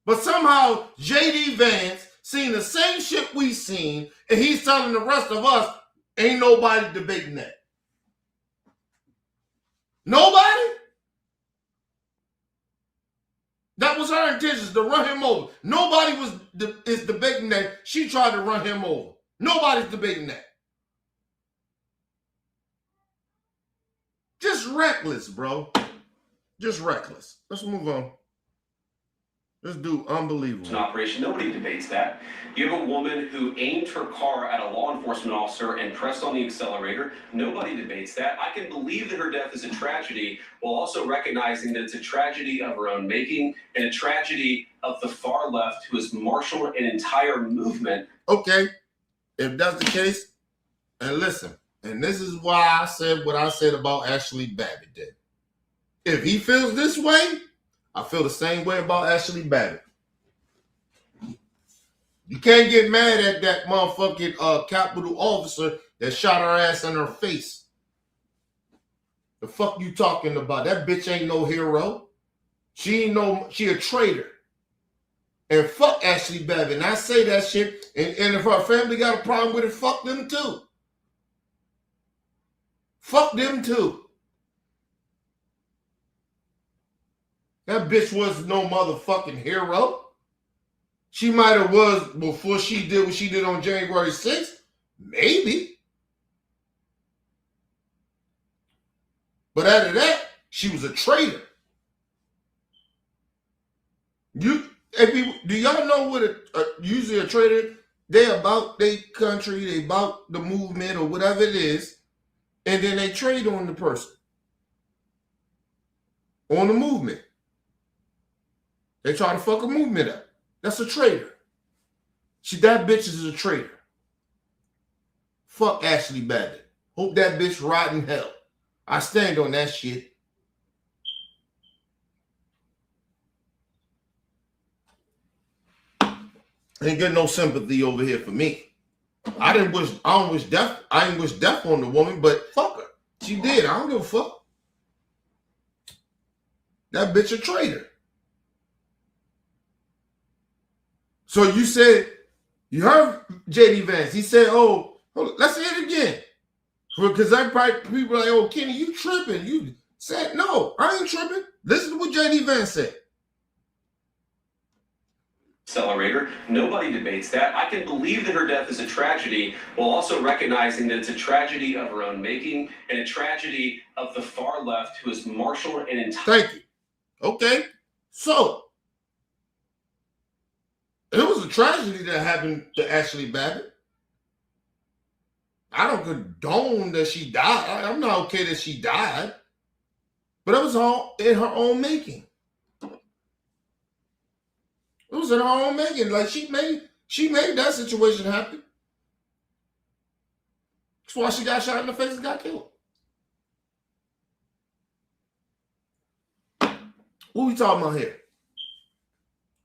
But somehow JD Vance seen the same shit we seen, and he's telling the rest of us ain't nobody debating that. Nobody? That was her intentions, to run him over. Nobody is debating that she tried to run him over. Nobody's debating that. Just reckless, bro. Just reckless. Let's move on. This dude, unbelievable. An operation. Nobody debates that. You have a woman who aimed her car at a law enforcement officer and pressed on the accelerator. Nobody debates that. I can believe that her death is a tragedy while also recognizing that it's a tragedy of her own making and a tragedy of the far left who has marshaled an entire movement. Okay, if that's the case, and listen, and this is why I said what I said about Ashley Babbitt did. If he feels this way, I feel the same way about Ashley Babbitt. You can't get mad at that motherfucking Capitol officer that shot her ass in her face. The fuck you talking about? That bitch ain't no hero. She a traitor. And fuck Ashley Babbitt. And I say that shit, and if her family got a problem with it, fuck them too. Fuck them too. That bitch was no motherfucking hero. She might have was before she did what she did on January 6th. Maybe. But out of that, she was a traitor. Do y'all know what usually a traitor, they about their country, they about the movement or whatever it is, and then they trade on the person. On the movement. They try to fuck a movement up. That's a traitor. That bitch is a traitor. Fuck Ashley Babbitt. Hope that bitch rot in hell. I stand on that shit. Ain't getting no sympathy over here for me. I didn't wish death on the woman, but fuck her. She did. I don't give a fuck. That bitch a traitor. So you said, you heard JD Vance. He said, oh, hold on, let's hear it again. Because people are like, oh, Kenny, you tripping. You said, no, I ain't tripping. Listen to what JD Vance said. Accelerator. Nobody debates that. I can believe that her death is a tragedy while also recognizing that it's a tragedy of her own making and a tragedy of the far left who has marshaled an entire... Thank you. Okay. So, tragedy that happened to Ashley Babbitt. I don't condone that she died. I'm not okay that she died. But it was all in her own making. It was in her own making. Like she made that situation happen. That's why she got shot in the face and got killed. What we talking about here?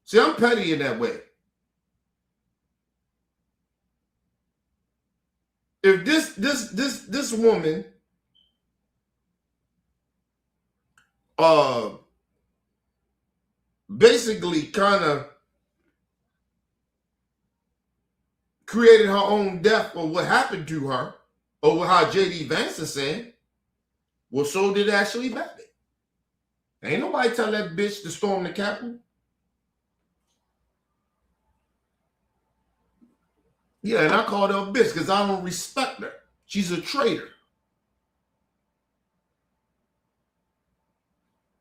See, I'm petty in that way. If this woman basically kind of created her own death or what happened to her, or how J.D. Vance is saying, well, so did Ashley Babbitt. Ain't nobody tell that bitch to storm the Capitol. Yeah, and I called her a bitch because I don't respect her. She's a traitor.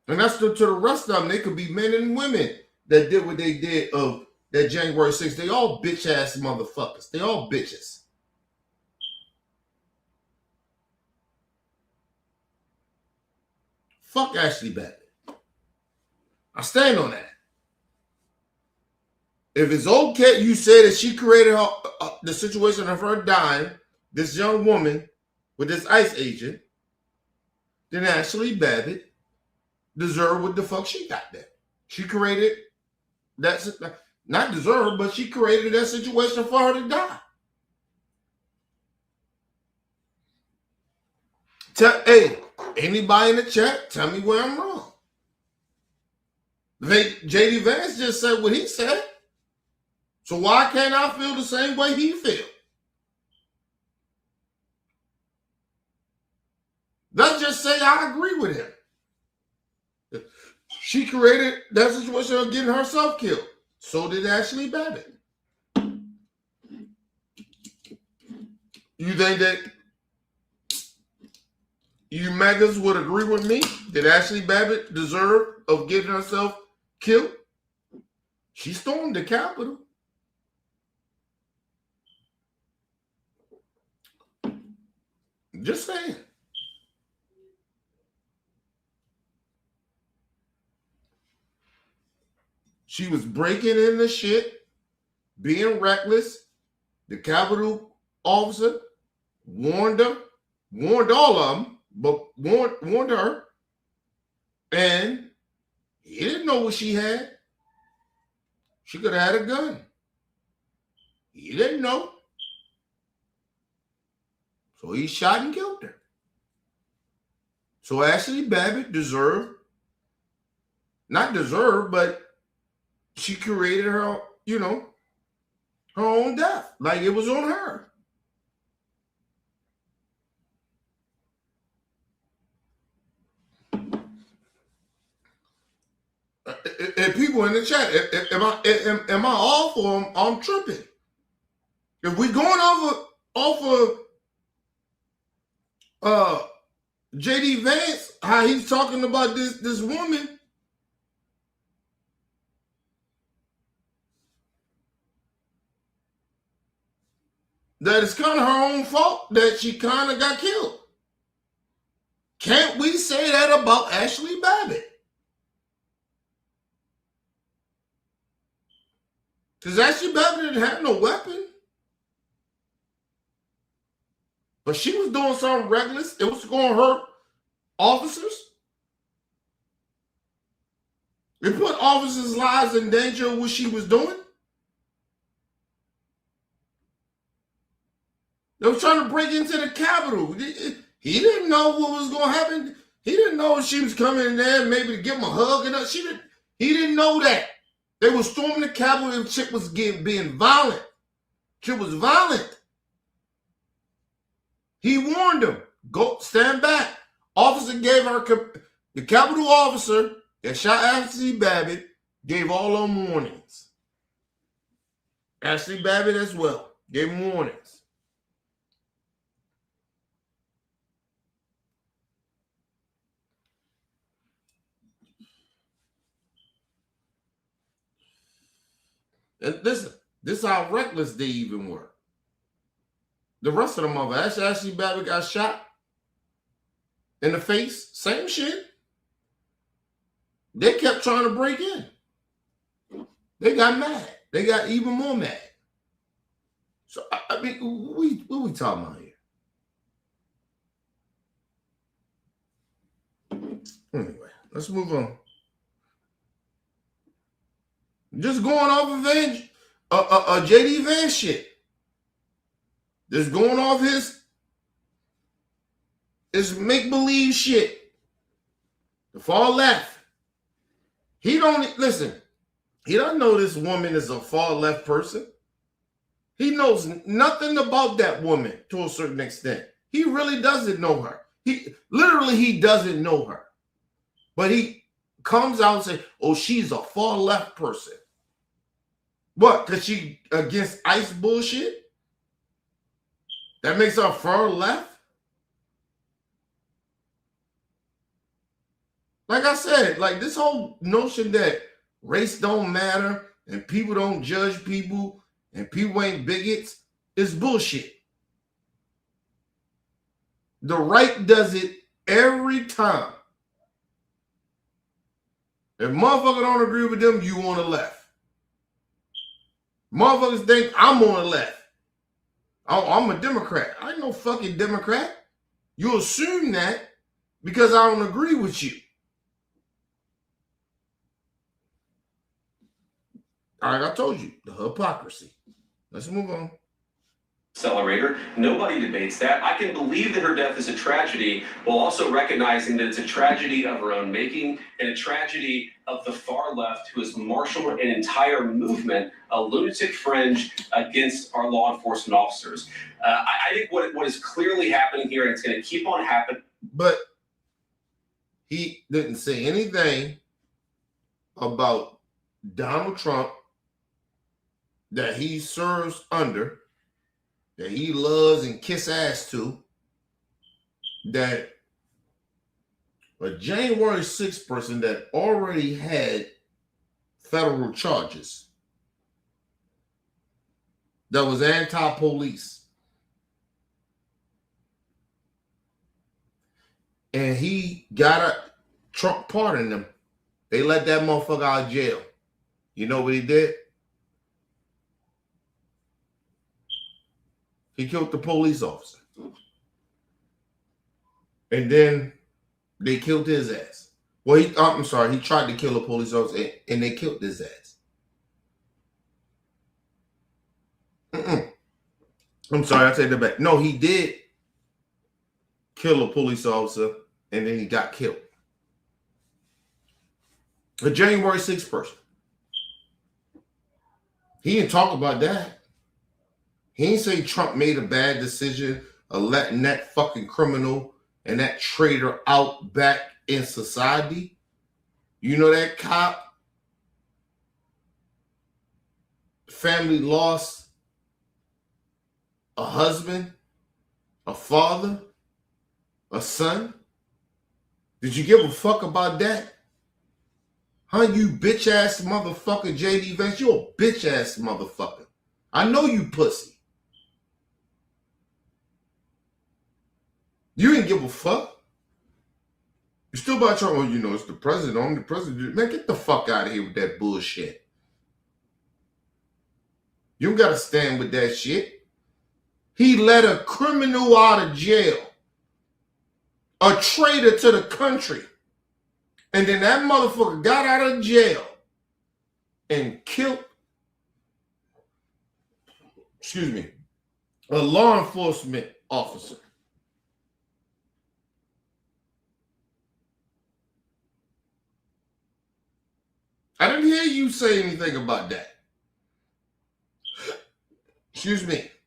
And that's to the rest of them. They could be men and women that did what they did of that January 6th. They all bitch-ass motherfuckers. They all bitches. Fuck Ashley Babbitt. I stand on that. If it's okay, you say that she created her, the situation of her dying, this young woman with this ICE agent, then Ashley Babbitt deserved what the fuck she got there. She created that, not deserved, but she created that situation for her to die. Hey, anybody in the chat, tell me where I'm wrong. J.D. Vance just said what he said. So why can't I feel the same way he feels? Let's just say I agree with him. She created that situation of getting herself killed. So did Ashley Babbitt. You think that you megas would agree with me that Ashley Babbitt deserved of getting herself killed? She stormed the Capitol. Just saying. She was breaking in the shit, being reckless. The Capitol officer warned her, warned all of them, but warned her. And he didn't know what she had. She could have had a gun. He didn't know. So he shot and killed her. So Ashley Babbitt deserved, not deserved, but she created her, her own death. Like it was on her. And people in the chat, am I off or I'm tripping? If we going off of J.D. Vance, how he's talking about this woman, that it's kind of her own fault that she kind of got killed. Can't we say that about Ashley Babbitt? Because Ashley Babbitt didn't have no weapon. But she was doing something reckless. It was going to hurt officers. It put officers' lives in danger of what she was doing. They were trying to break into the Capitol. He didn't know what was going to happen. He didn't know she was coming in there maybe to give him a hug. And he didn't know that. They were storming the Capitol and shit was being violent. Shit was violent. He warned them, go stand back. Officer gave her, the Capitol officer that shot Ashley Babbitt gave all of them warnings. Ashley Babbitt as well gave them warnings. And listen, This is how reckless they even were. The rest of them mother, Ashley Babbitt got shot in the face. Same shit. They kept trying to break in. They got mad. They got even more mad. So, I mean, what we talking about here? Anyway, let's move on. Just going off of JD Vance shit. Just going off his make-believe shit. The far left. He don't listen. He doesn't know this woman is a far left person. He knows nothing about that woman to a certain extent. He really doesn't know her. He doesn't know her. But he comes out and says, oh, she's a far left person. What? Because she against ICE bullshit? That makes her far left? Like I said, like this whole notion that race don't matter and people don't judge people and people ain't bigots is bullshit. The right does it every time. If motherfucker don't agree with them, you on the left. Motherfuckers think I'm on the left. I'm a Democrat. I ain't no fucking Democrat. You assume that because I don't agree with you. All right, I told you, the hypocrisy. Let's move on. Accelerator. Nobody debates that. I can believe that her death is a tragedy while also recognizing that it's a tragedy of her own making and a tragedy of the far left who has marshaled an entire movement, a lunatic fringe against our law enforcement officers. I think what is clearly happening here, and it's going to keep on happening. But he didn't say anything about Donald Trump that he serves under, that he loves and kiss ass to, that a January 6th person that already had federal charges, that was anti-police, and he got a Trump pardoned him. They let that motherfucker out of jail. You know what he did? He killed the police officer. And then they killed his ass. Well, he tried to kill a police officer and they killed his ass. I'm sorry, I take that back. No, he did kill a police officer and then he got killed. A January 6th person. He didn't talk about that. He didn't say Trump made a bad decision of letting that fucking criminal and that traitor out back in society. You know that cop, family lost a husband, a father, a son. Did you give a fuck about that? Huh, you bitch ass motherfucker, JD Vance? You a bitch ass motherfucker. I know you pussy. You didn't give a fuck. You still about Trump? Oh, you know, it's the president. I'm the president. Man, get the fuck out of here with that bullshit. You don't gotta stand with that shit. He let a criminal out of jail, a traitor to the country, and then that motherfucker got out of jail and killed, a law enforcement officer. I didn't hear you say anything about that.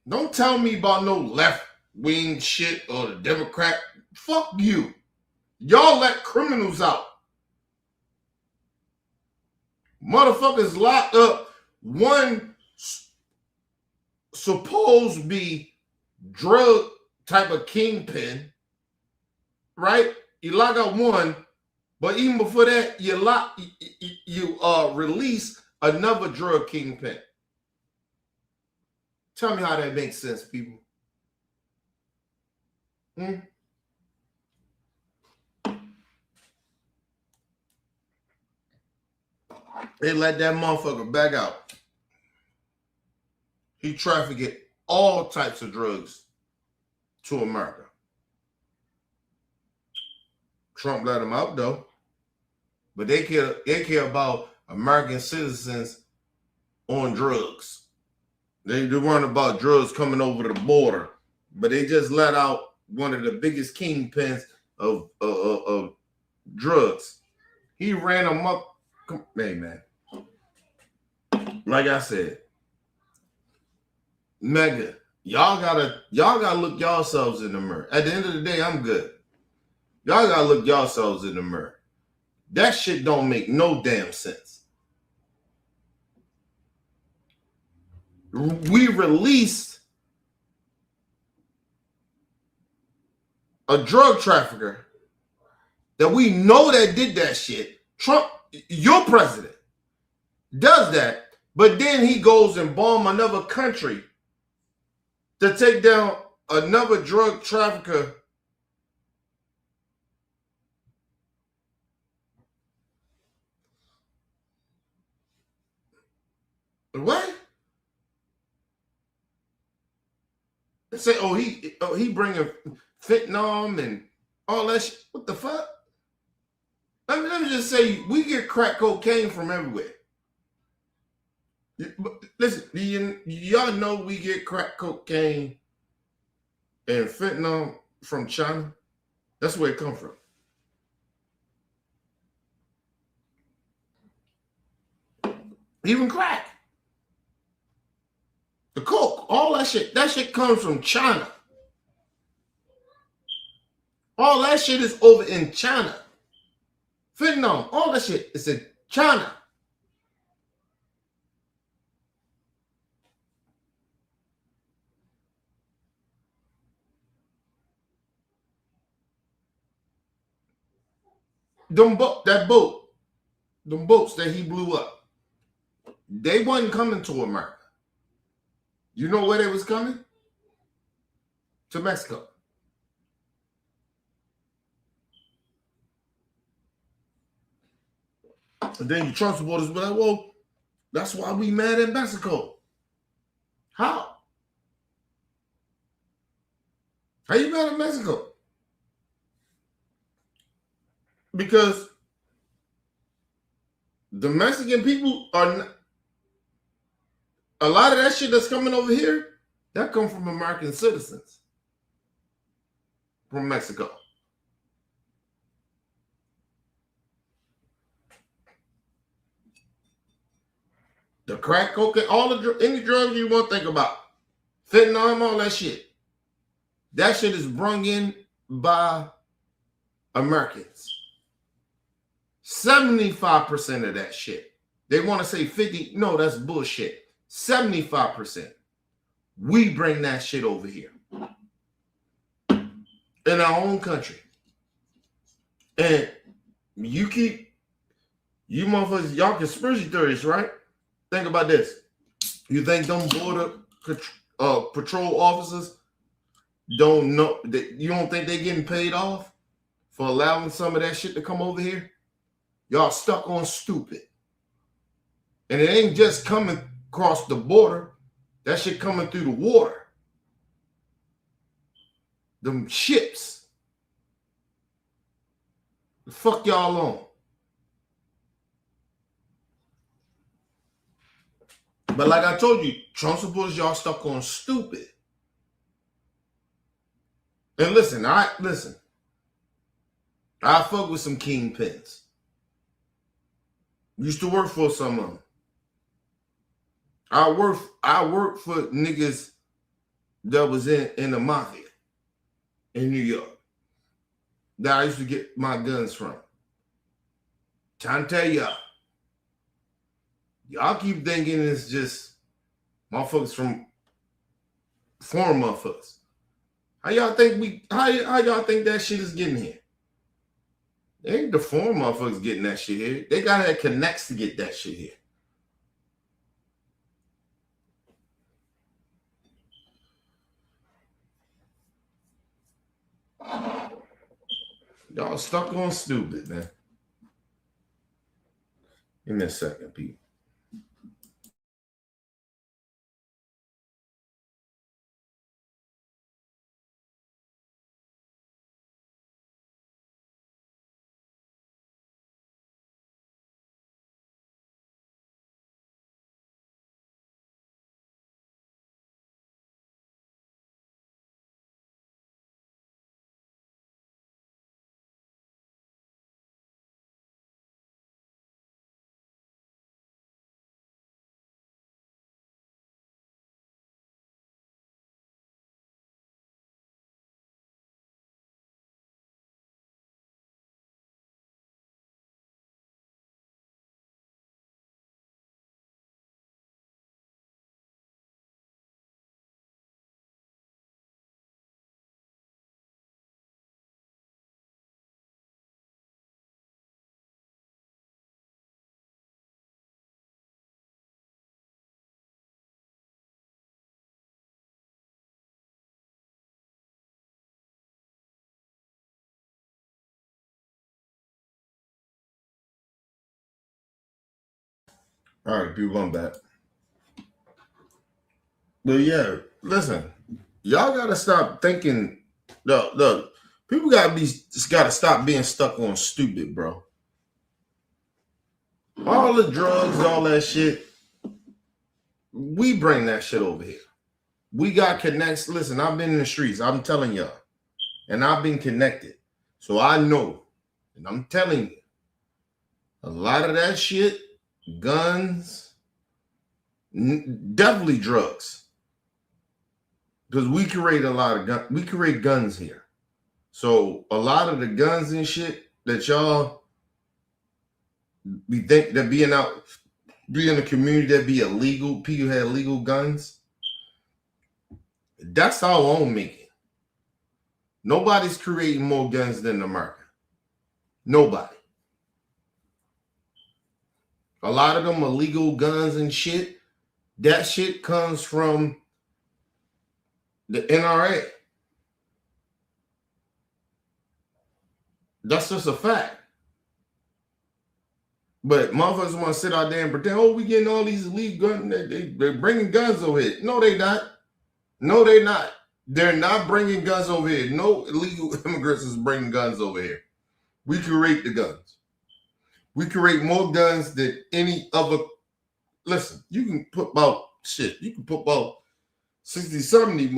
Don't tell me about no left-wing shit or the Democrat. Fuck you. Y'all let criminals out. Motherfuckers locked up one supposed to be drug type of kingpin, right? You lock up one, but even before that, you release another drug kingpin. Tell me how that makes sense, people. They let that motherfucker back out. He trafficked all types of drugs to America. Trump let him out though. But they care about American citizens on drugs. They weren't about drugs coming over the border. But they just let out one of the biggest kingpins of drugs. He ran them up. Hey, man. Like I said, Mega, y'all gotta look yourselves in the mirror. At the end of the day, I'm good. Y'all gotta look yourselves in the mirror. That shit don't make no damn sense. We released a drug trafficker that we know that did that shit. Trump, your president, does that. But then he goes and bomb another country to take down another drug trafficker. What? They say, he bringing fentanyl and all that shit. What the fuck? Let me just say, we get crack cocaine from everywhere. Listen, y'all know we get crack cocaine and fentanyl from China. That's where it comes from. Even crack. The coke, all that shit comes from China. All that shit is over in China. Fentanyl, all that shit is in China. Them boats that he blew up, they wasn't coming to America. You know where they was coming? To Mexico. And then your Trump supporters be like, well, that's why we mad at Mexico. How? How you mad at Mexico? Because the Mexican people are not, a lot of that shit that's coming over here, that come from American citizens from Mexico. The crack cocaine, any drugs you want to think about, fentanyl, all that shit. That shit is brung in by Americans. 75% of that shit. They want to say 50. No, that's bullshit. 75%. We bring that shit over here. In our own country. And you motherfuckers, y'all conspiracy theorists, right? Think about this. You think them border patrol officers don't know, you don't think they're getting paid off for allowing some of that shit to come over here? Y'all stuck on stupid. And it ain't just coming across the border. That shit coming through the water. Them ships. The fuck y'all on? But like I told you, Trump supporters, y'all stuck on stupid. And listen, I fuck with some kingpins. Used to work for some of them. I worked for niggas that was in the mafia in New York that I used to get my guns from. Trying to tell y'all keep thinking it's just motherfuckers from foreign motherfuckers. How y'all think that shit is getting here? They ain't the foreign motherfuckers getting that shit here. They gotta have connects to get that shit here. Y'all stuck on stupid, man. Give me a second, people. All right, people, I'm back. But yeah, listen, y'all gotta stop thinking. Look, people gotta stop being stuck on stupid, bro. All the drugs, all that shit, we bring that shit over here. We got connects. Listen, I've been in the streets. I'm telling y'all, and I've been connected, so I know. And I'm telling you, a lot of that shit, guns, definitely drugs. Because we create a lot of guns. We create guns here. So a lot of the guns and shit that y'all we think that be in the community that be illegal, people had illegal guns. That's our own making. Nobody's creating more guns than America. Nobody. A lot of them illegal guns and shit. That shit comes from the NRA. That's just a fact. But motherfuckers want to sit out there and pretend, oh, we getting all these illegal guns. They're bringing guns over here. No, they not. No, they're not. They're not bringing guns over here. No illegal immigrants is bringing guns over here. We create the guns. We create more guns than any other. Listen, you can put about 60, 70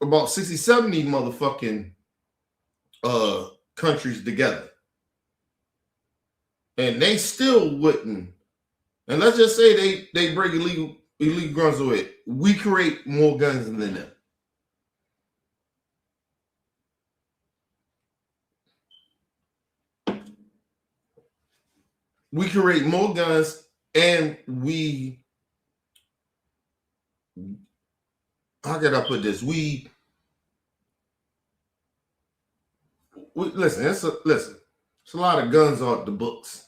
about 60, 70 motherfucking countries together. And they still wouldn't. And let's just say they bring illegal guns away. We create more guns than them. We create more guns, and how can I put this? We listen. It's a lot of guns off the books.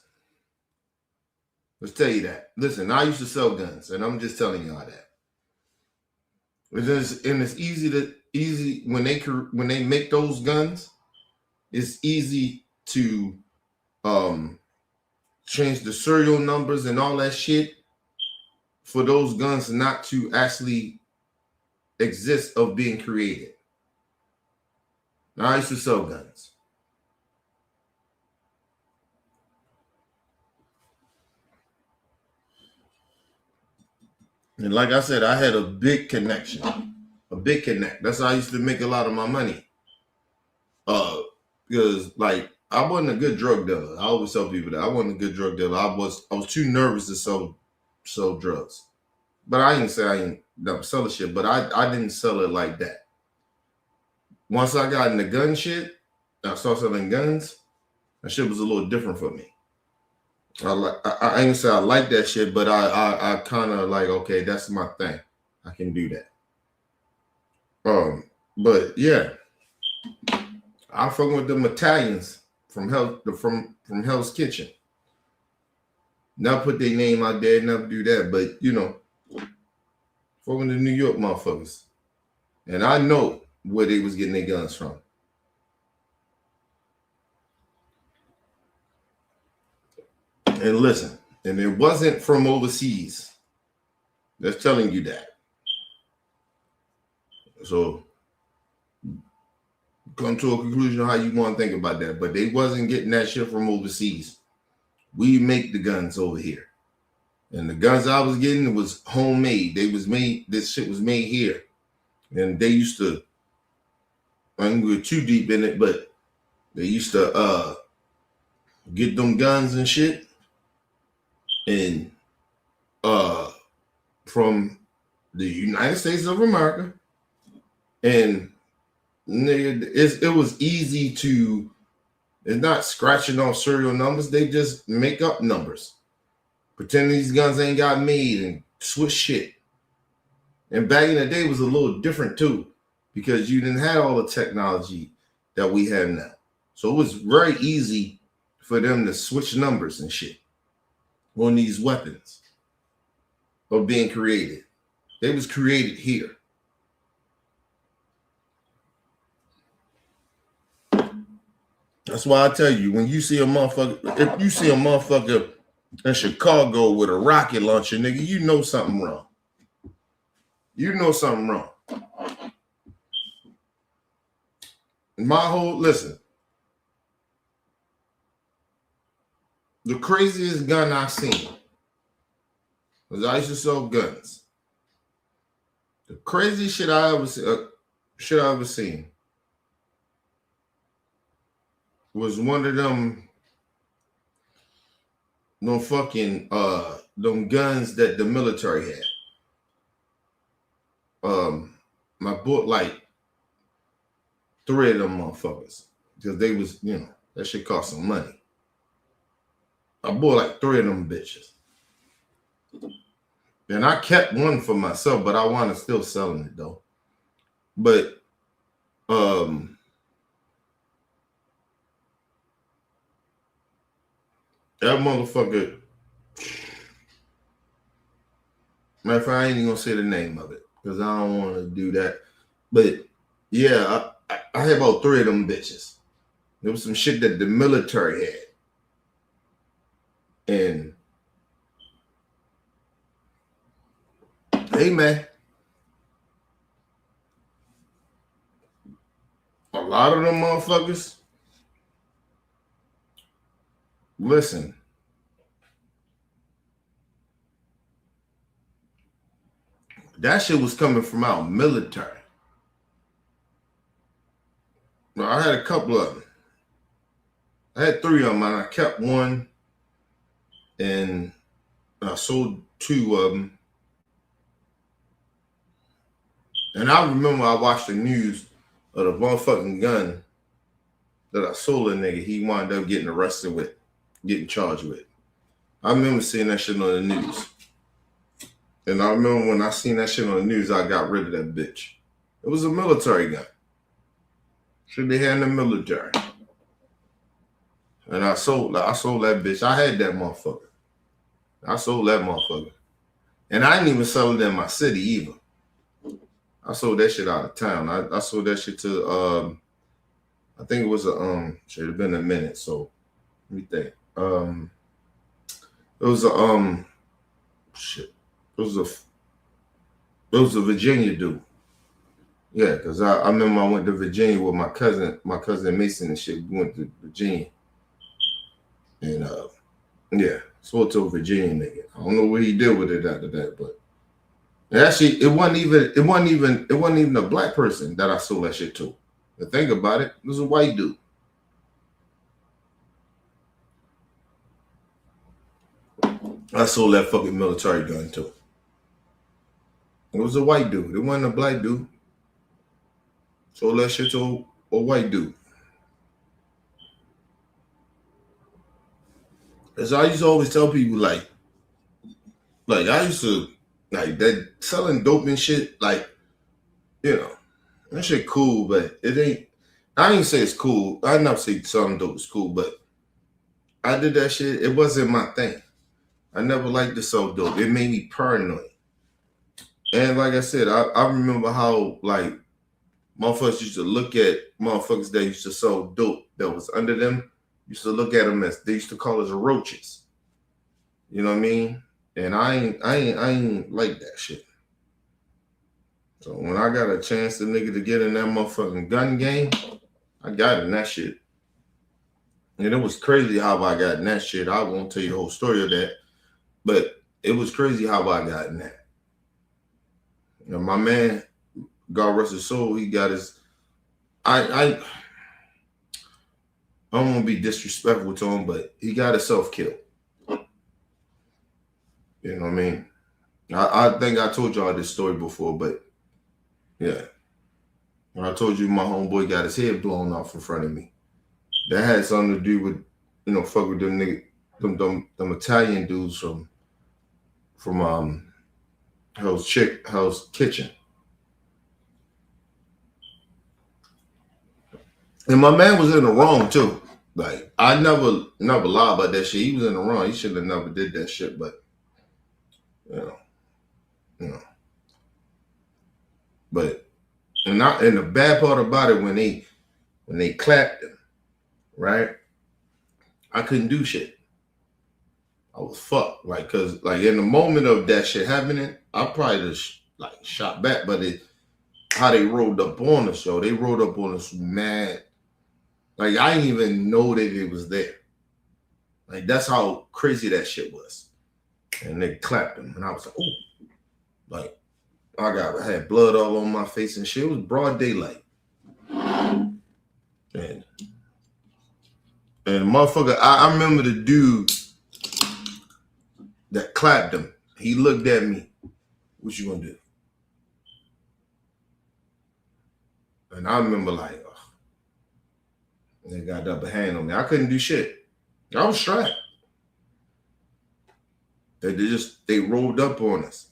Let's tell you that. Listen, I used to sell guns, and I'm just telling y'all that. It's easy when they make those guns. It's easy to change the serial numbers and all that shit for those guns not to actually exist of being created. Now, I used to sell guns. And like I said, I had a big connection, a big connect. That's how I used to make a lot of my money. Because like I wasn't a good drug dealer. I always tell people that I wasn't a good drug dealer. I was too nervous to sell drugs. But I didn't say I ain't never sell shit, but I didn't sell it like that. Once I got in the gun shit, I started selling guns, that shit was a little different for me. I ain't say I like that shit, but I kind of like, okay, that's my thing. I can do that. But yeah, I'm fucking with them Italians from Hell's Kitchen. Never put their name out there, never do that, but you know, fucking the New York motherfuckers. And I know where they was getting their guns from. And listen, and it wasn't from overseas. That's telling you that. So come to a conclusion on how you want to think about that. But they wasn't getting that shit from overseas. We make the guns over here. And the guns I was getting was homemade. They was made, this shit was made here. And they used to, I didn't go too deep in it, but they used to get them guns and shit. And from the United States of America. And it was easy to, it's not scratching off serial numbers. They just make up numbers. Pretend these guns ain't got made and switch shit. And back in the day, it was a little different too, because you didn't have all the technology that we have now. So it was very easy for them to switch numbers and shit on these weapons of being created. They was created here. That's why I tell you, when you see a motherfucker, if you see a motherfucker in Chicago with a rocket launcher, nigga, you know something wrong. You know something wrong. Listen, the craziest gun I seen was I used to sell guns. The craziest shit I ever seen was one of them fucking them guns that the military had. I bought like 3 of them motherfuckers because they was, that shit cost some money. I bought like 3 of them bitches. And I kept one for myself, but I want to still selling it though. But that motherfucker, matter of fact, I ain't even gonna say the name of it because I don't want to do that. But yeah, I had about 3 of them bitches. There was some shit that the military had. And hey man, a lot of them motherfuckers, listen, that shit was coming from our military. Well, I had a couple of them. I had 3 of them, and I kept one, and I sold 2 of them. And I remember I watched the news of the motherfucking gun that I sold a nigga. He wound up getting arrested with, getting charged with. I remember seeing that shit on the news. And I remember when I seen that shit on the news, I got rid of that bitch. It was a military gun. Shit they had in the military. And I sold that bitch. I had that motherfucker. I sold that motherfucker. And I didn't even sell it in my city either. I sold that shit out of town. I sold that shit to I think it was should have been a minute, so let me think. It was a It was a Virginia dude. Yeah, because I remember I went to Virginia with my cousin Mason and shit. We went to Virginia. And yeah, sold to a Virginia nigga. I don't know what he did with it after that, but actually it wasn't even a black person that I sold that shit to. But think about it, it was a white dude. I sold that fucking military gun to. It was a white dude. It wasn't a black dude. Sold that shit to a white dude. As I used to always tell people, like I used to, like, that selling dope and shit, like, that shit cool, but it ain't, I ain't say it's cool. I never say selling dope is cool, but I did that shit. It wasn't my thing. I never liked to sell dope. It made me paranoid. And like I said, I remember how, like, motherfuckers used to look at motherfuckers that used to sell dope that was under them, used to look at them as, they used to call us roaches. You know what I mean? And I ain't like that shit. So when I got a chance to get in that motherfucking gun game, I got in that shit. And it was crazy how I got in that shit. I won't tell you the whole story of that, but it was crazy how I got in that. You know, my man, God rest his soul, he got his. I don't want to be disrespectful to him, but he got himself killed. You know what I mean? I think I told y'all this story before, but yeah. When I told you my homeboy got his head blown off in front of me. That had something to do with, fuck with them niggas, them Italian dudes from Hell's Kitchen. And my man was in the wrong too. Like, I never lie about that shit. He was in the wrong. He should have never did that shit, but you know. But and the bad part about it, when they clapped him, right? I couldn't do shit. I was fucked. Like, cause like in the moment of that shit happening, I probably just like shot back. But how they rolled up on us, yo. They rolled up on us mad. Like, I didn't even know that it was there. Like, that's how crazy that shit was. And they clapped him, and I was like, oh, like I had blood all on my face and shit. It was broad daylight. And motherfucker, I remember the dude that clapped him. He looked at me. What you gonna do? And I remember like, they got the upper hand on me. I couldn't do shit. I was strapped. They rolled up on us.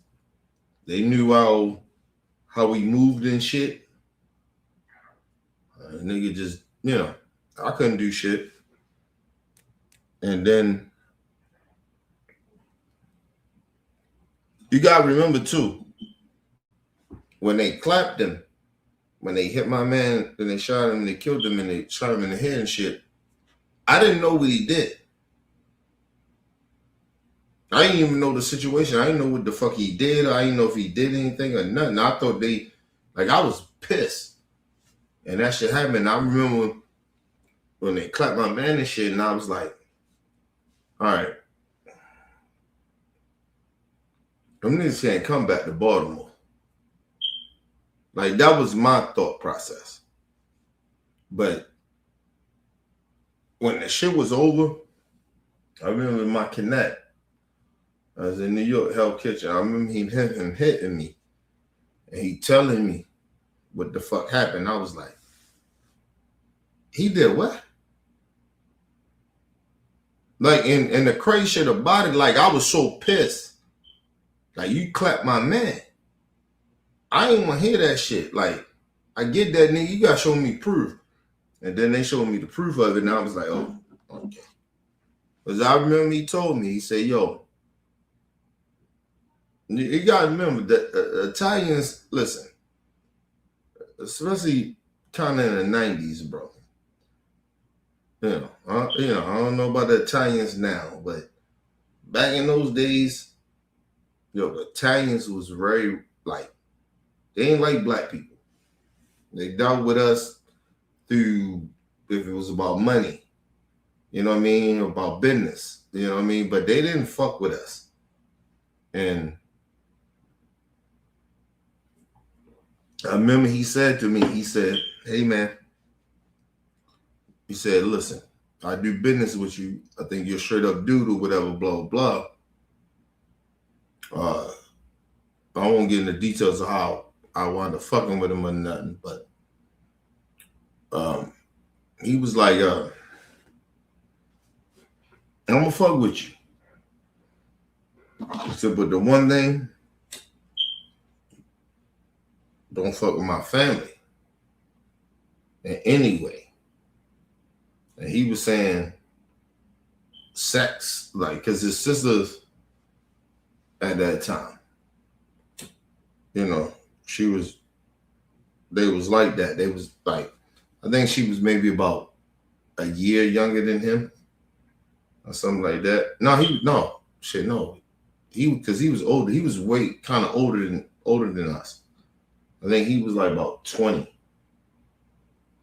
They knew how we moved and shit. Nigga just, I couldn't do shit. And then you gotta remember too, when they clapped him, when they hit my man, then they shot him, they killed him, and they shot him in the head and shit, I didn't know what he did. I didn't even know the situation. I didn't know what the fuck he did. I didn't know if he did anything or nothing. I thought I was pissed. And that shit happened. I remember when they clapped my man and shit, and I was like, all right, them niggas can't come back to Baltimore. Like, that was my thought process. But when the shit was over, I remember my connect. I was in New York, Hell's Kitchen. I remember him hitting me. And he telling me what the fuck happened. I was like, he did what? Like, and the crazy shit about it, like, I was so pissed. Like, you clapped my man. I didn't want to hear that shit. Like, I get that, nigga. You got to show me proof. And then they showed me the proof of it, and I was like, oh, okay. Because I remember he told me, he said, yo, you got to remember that Italians, listen, especially kind of in the 90s, bro. I don't know about the Italians now, but back in those days, the Italians was very, like, they ain't like black people. They dealt with us through, if it was about money, you know what I mean, about business, you know what I mean, but they didn't fuck with us. And I remember he said to me, he said, hey man, he said, listen, I do business with you. I think you're straight up dude or whatever, blah, blah. I won't get into details of how I wound up fucking with him or nothing, but he was like, I'm gonna fuck with you. He said, but the one thing, don't fuck with my family in any way. And he was saying sex, like, because his sisters at that time, they was like that. They was like, I think she was maybe about a year younger than him or something like that. No, shit, no. Because he was older. He was way kind of older than us. I think he was like about 20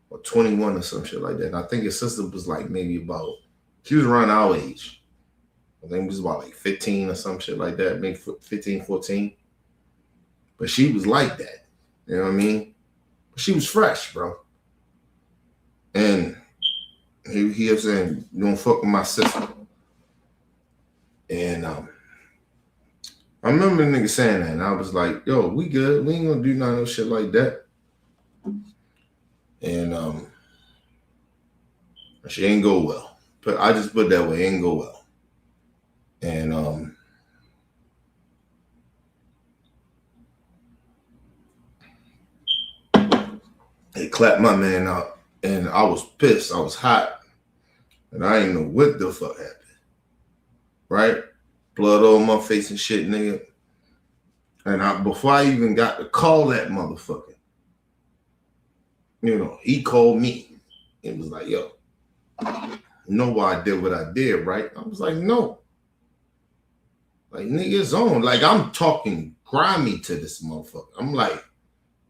or 21 or some shit like that. And I think his sister was like maybe about, she was around our age. I think it was about like 15 or some shit like that, maybe 15, 14. But she was like that. You know what I mean? She was fresh, bro. And he was saying, don't fuck with my sister. And I remember the nigga saying that, and I was like, yo, we good. We ain't gonna do none of no shit like that. And she ain't go well. But I just put it that way, ain't go well. And they clapped my man out, and I was pissed. I was hot, and I didn't know what the fuck happened. Right? Blood all on my face and shit, nigga. And before I even got to call that motherfucker, you know, he called me. It was like, yo, you know why I did what I did, right? I was like, no. Like, nigga, it's on. Like, I'm talking grimy to this motherfucker. I'm like,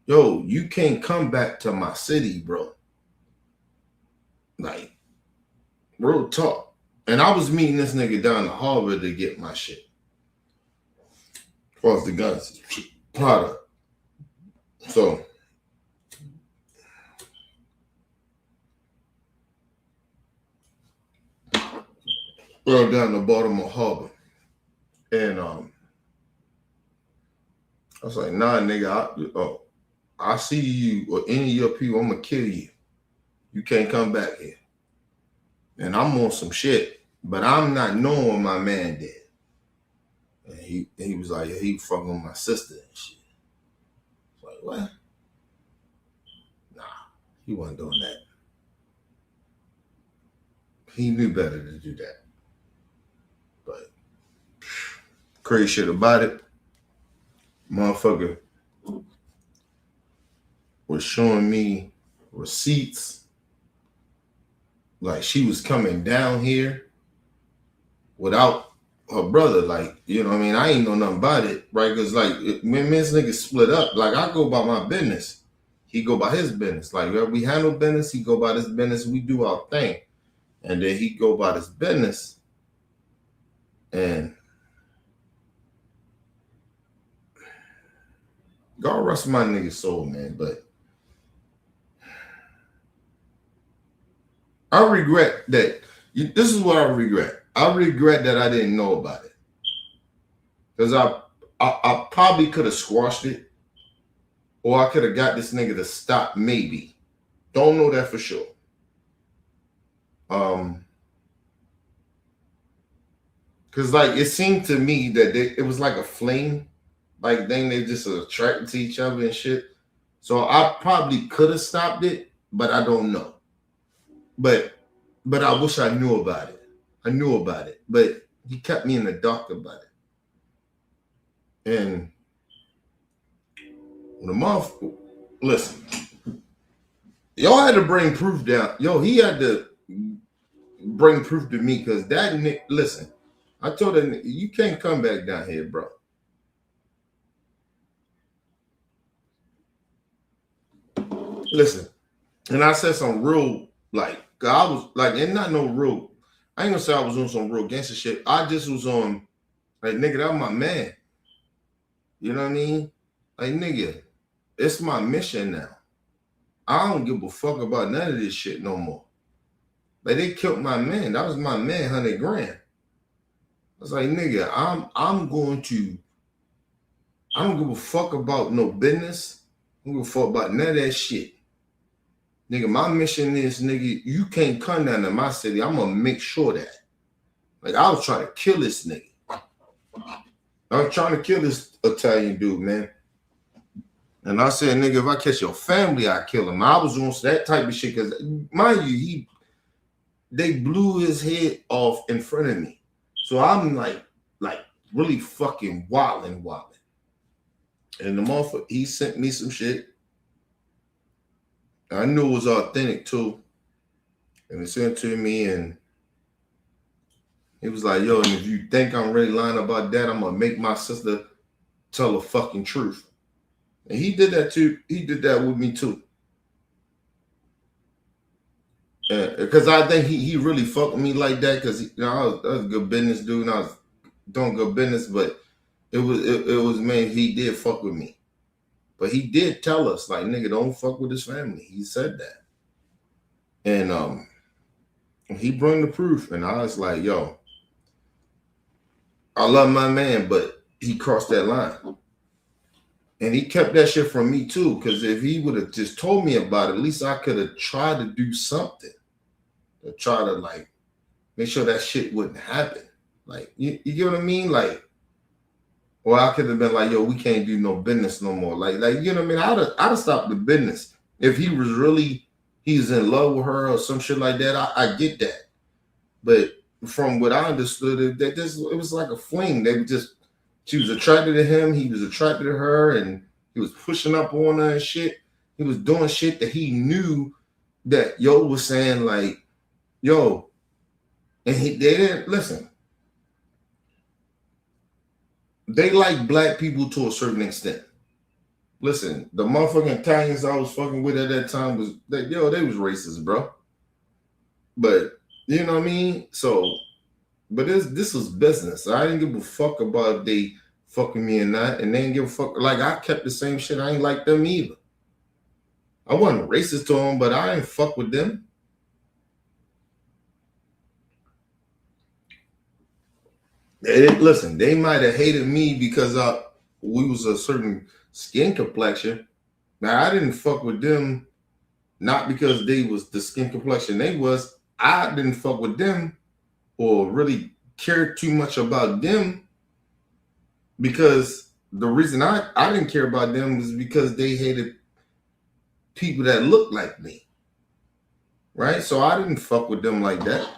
yo, you can't come back to my city, bro. Like, real talk. And I was meeting this nigga down the harbor to get my shit. As far as the guns, product. So, well, down the Baltimore harbor. And I was like, nah, nigga, I see you or any of your people, I'm gonna kill you. You can't come back here. And I'm on some shit, but I'm not knowing my man did. And he was like, yeah, he fucking with my sister and shit. I was like, what? Nah, he wasn't doing that. He knew better to do that. But crazy shit about it, motherfucker was showing me receipts. Like she was coming down here without her brother. Like, you know what I mean? I ain't know nothing about it, right? Because like when this nigga split up, like I go by my business. He go by his business. Like we handle business, he go by his business, we do our thing. And then he go by his business. And God rest my nigga's soul, man. But I regret that. This is what I regret. I regret that I didn't know about it. Because I probably could have squashed it. Or I could have got this nigga to stop, maybe. Don't know that for sure. Because like it seemed to me that it was like a flame. Like then they just attracted to each other and shit. So I probably could have stopped it, but I don't know. But I wish I knew about it. I knew about it, but he kept me in the dark about it. And the motherfucker, listen, y'all had to bring proof down. Yo, he had to bring proof to me because that nigga, listen, I told him, you can't come back down here, bro. Listen, and I said some real, like, I was like, and not no real, I ain't gonna say I was on some real gangster shit. I just was on, like, nigga, that was my man. You know what I mean? Like, nigga, it's my mission now. I don't give a fuck about none of this shit no more. Like, they killed my man. That was my man, 100 grand. I was like, nigga, I don't give a fuck about no business. I don't give a fuck about none of that shit. Nigga, my mission is, nigga, you can't come down to my city. I'm gonna make sure that. Like, I was trying to kill this nigga. I was trying to kill this Italian dude, man. And I said, nigga, if I catch your family, I kill him. I was on that type of shit because, mind you, they blew his head off in front of me. So I'm like really fucking wilding. And the motherfucker, he sent me some shit. I knew it was authentic too. And he sent it to me, and He was like, yo, and if you think I'm really lying about that, I'm gonna make my sister tell the fucking truth. And he did that too. He did that with me too. Because I think he really fucked with me like that, because I was a good business dude and I was doing good business, but it was man, he did fuck with me. But he did tell us, like, nigga, don't fuck with his family. He said that. And he brought the proof, and I was like, yo, I love my man, but he crossed that line. And he kept that shit from me too, because if he would have just told me about it, at least I could have tried to do something to try to, like, make sure that shit wouldn't happen. Like, you get what I mean? Like, or I could have been like, yo, we can't do no business no more. Like, you know what I mean? I'd have stopped the business. If he was really, he's in love with her or some shit like that, I get that. But from what I understood, it was like a fling. She was attracted to him, he was attracted to her, and he was pushing up on her and shit. He was doing shit that he knew that Yo was saying, like, yo, and they didn't listen. They like black people to a certain extent. Listen, the motherfucking Italians I was fucking with at that time they was racist, bro. But you know what I mean? So, but this was business. I didn't give a fuck about if they fucking me or not, and they didn't give a fuck. Like, I kept the same shit. I ain't like them either. I wasn't racist to them, but I ain't fuck with them. Listen, they might have hated me because we was a certain skin complexion. Now, I didn't fuck with them, not because they was the skin complexion they was. I didn't fuck with them or really care too much about them, because the reason I didn't care about them was because they hated people that looked like me. Right? So I didn't fuck with them like that.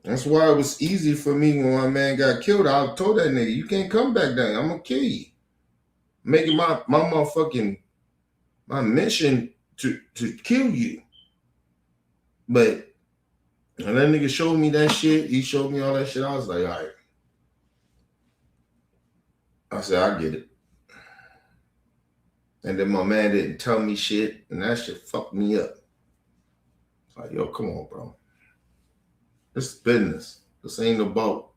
That's why it was easy for me when my man got killed. I told that nigga, you can't come back down. I'm gonna kill you. Making my motherfucking my mission to kill you. But when that nigga showed me that shit, he showed me all that shit, I was like, all right. I said, I get it. And then my man didn't tell me shit, and that shit fucked me up. It's like, yo, come on, bro. This is business. This ain't about.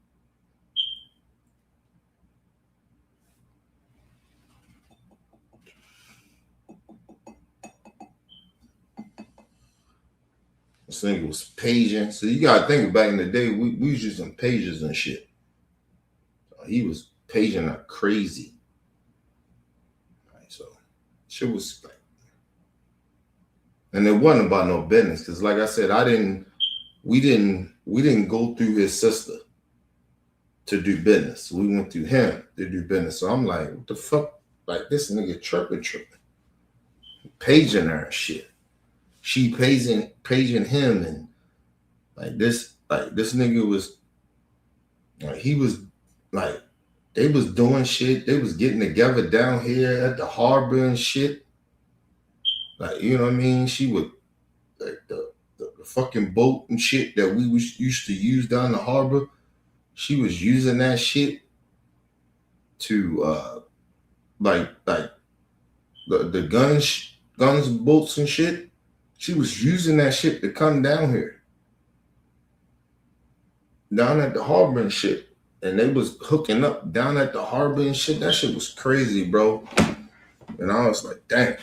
This nigga was paging. So you gotta think, back in the day, we was using pages and shit. He was paging like crazy. Right, so shit was like, and it wasn't about no business, because like I said, we didn't go through his sister to do business. We went through him to do business. So I'm like, what the fuck? Like, this nigga tripping. Paging her and shit. She paging him, and like this nigga was like, he was like, they was doing shit. They was getting together down here at the harbor and shit. Like, you know what I mean? She would, like, the fucking boat and shit that we used to use down the harbor. She was using that shit to like the guns, boats and shit. She was using that shit to come down here, down at the harbor and shit. And they was hooking up down at the harbor and shit. That shit was crazy, bro. And I was like, damn.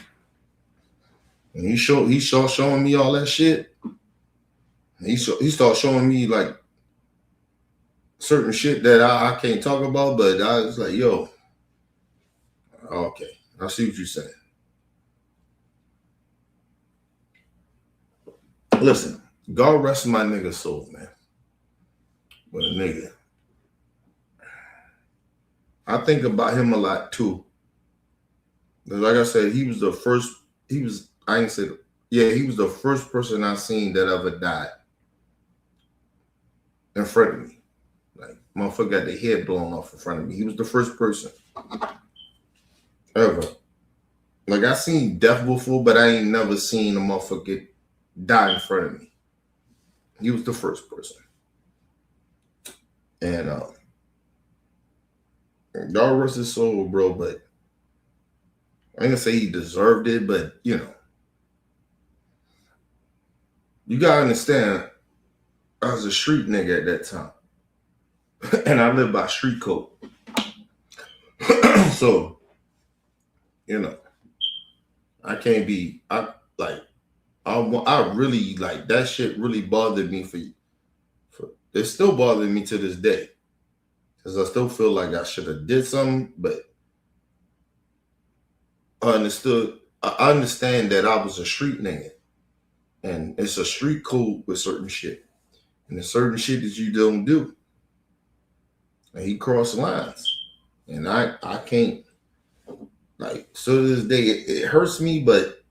And he started showing me all that shit. And he started showing me, like, certain shit that I can't talk about, but I was like, yo, okay, I see what you're saying. Listen, God rest my nigga soul, man. But a nigga, I think about him a lot too. Like I said, he was the first person I seen that ever died in front of me. Like, motherfucker got their head blown off in front of me. He was the first person ever. Like, I seen death before, but I ain't never seen a motherfucker die in front of me. He was the first person. And God rest his soul, bro, but I ain't gonna say he deserved it, but you gotta understand, I was a street nigga at that time. And I lived by street code. So, I can't be, I really, like, that shit really bothered me it still bothers me to this day. Because I still feel like I should have did something, but I understand that I was a street nigga. And it's a street code with certain shit. And there's certain shit that you don't do. And he crossed lines. And I can't, like, so to this day, it hurts me, but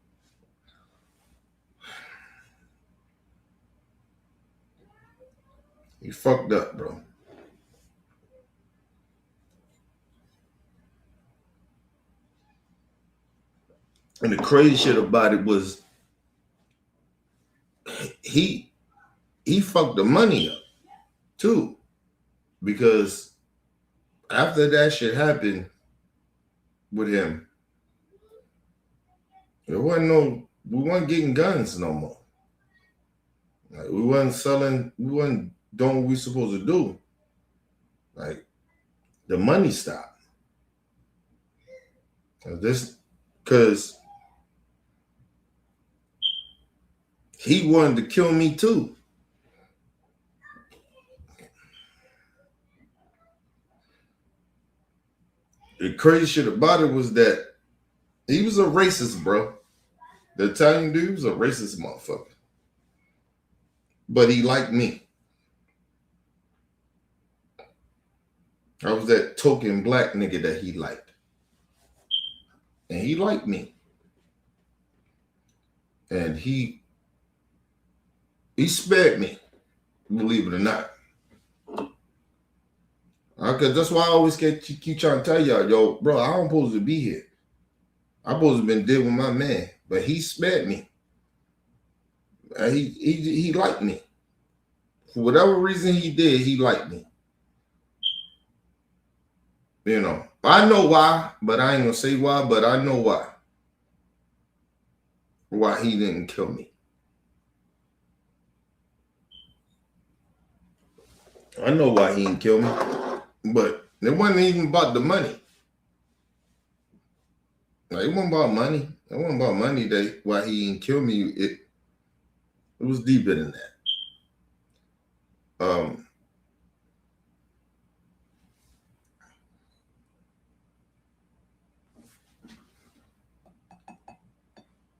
he fucked up, bro. And the crazy shit about it was he fucked the money up too. Because after that shit happened with him, we weren't getting guns no more. Like, we wasn't doing what we supposed to do. Like, the money stopped. Because he wanted to kill me too. The crazy shit about it was that he was a racist, bro. The Italian dude was a racist motherfucker. But he liked me. I was that token black nigga that he liked. And he liked me. And he spared me, believe it or not. Because that's why I always keep trying to tell y'all, yo, bro, I don't supposed to be here. I'm supposed to have been dead with my man. But he spared me. He liked me. For whatever reason he did, he liked me. I know why, but I ain't gonna say why, but I know why. Why he didn't kill me. I know why he didn't kill me, but it wasn't even about the money. Like, it wasn't about money. It wasn't about money that why he didn't kill me. It was deeper than that.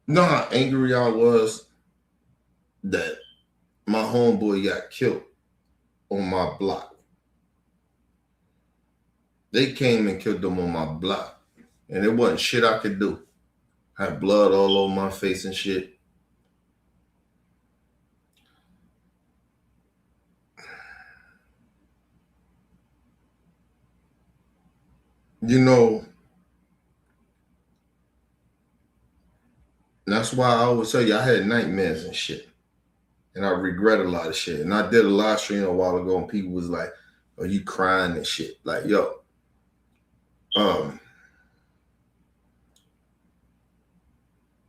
Know how angry I was that my homeboy got killed on my block. They came and killed him on my block. And it wasn't shit I could do. I had blood all over my face and shit. That's why I always tell you I had nightmares and shit. And I regret a lot of shit. And I did a live stream a while ago and people was like, "Are you crying and shit?" Like, yo.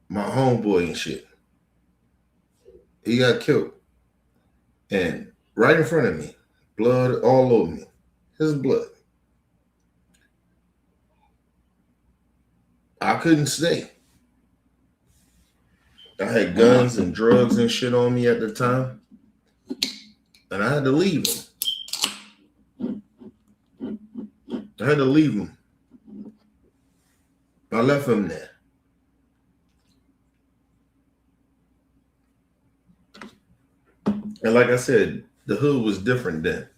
My homeboy and shit. He got killed. And right in front of me. Blood all over me. His blood. I couldn't stay. I had guns and drugs and shit on me at the time. And I had to leave him. I left him there. And like I said, the hood was different then.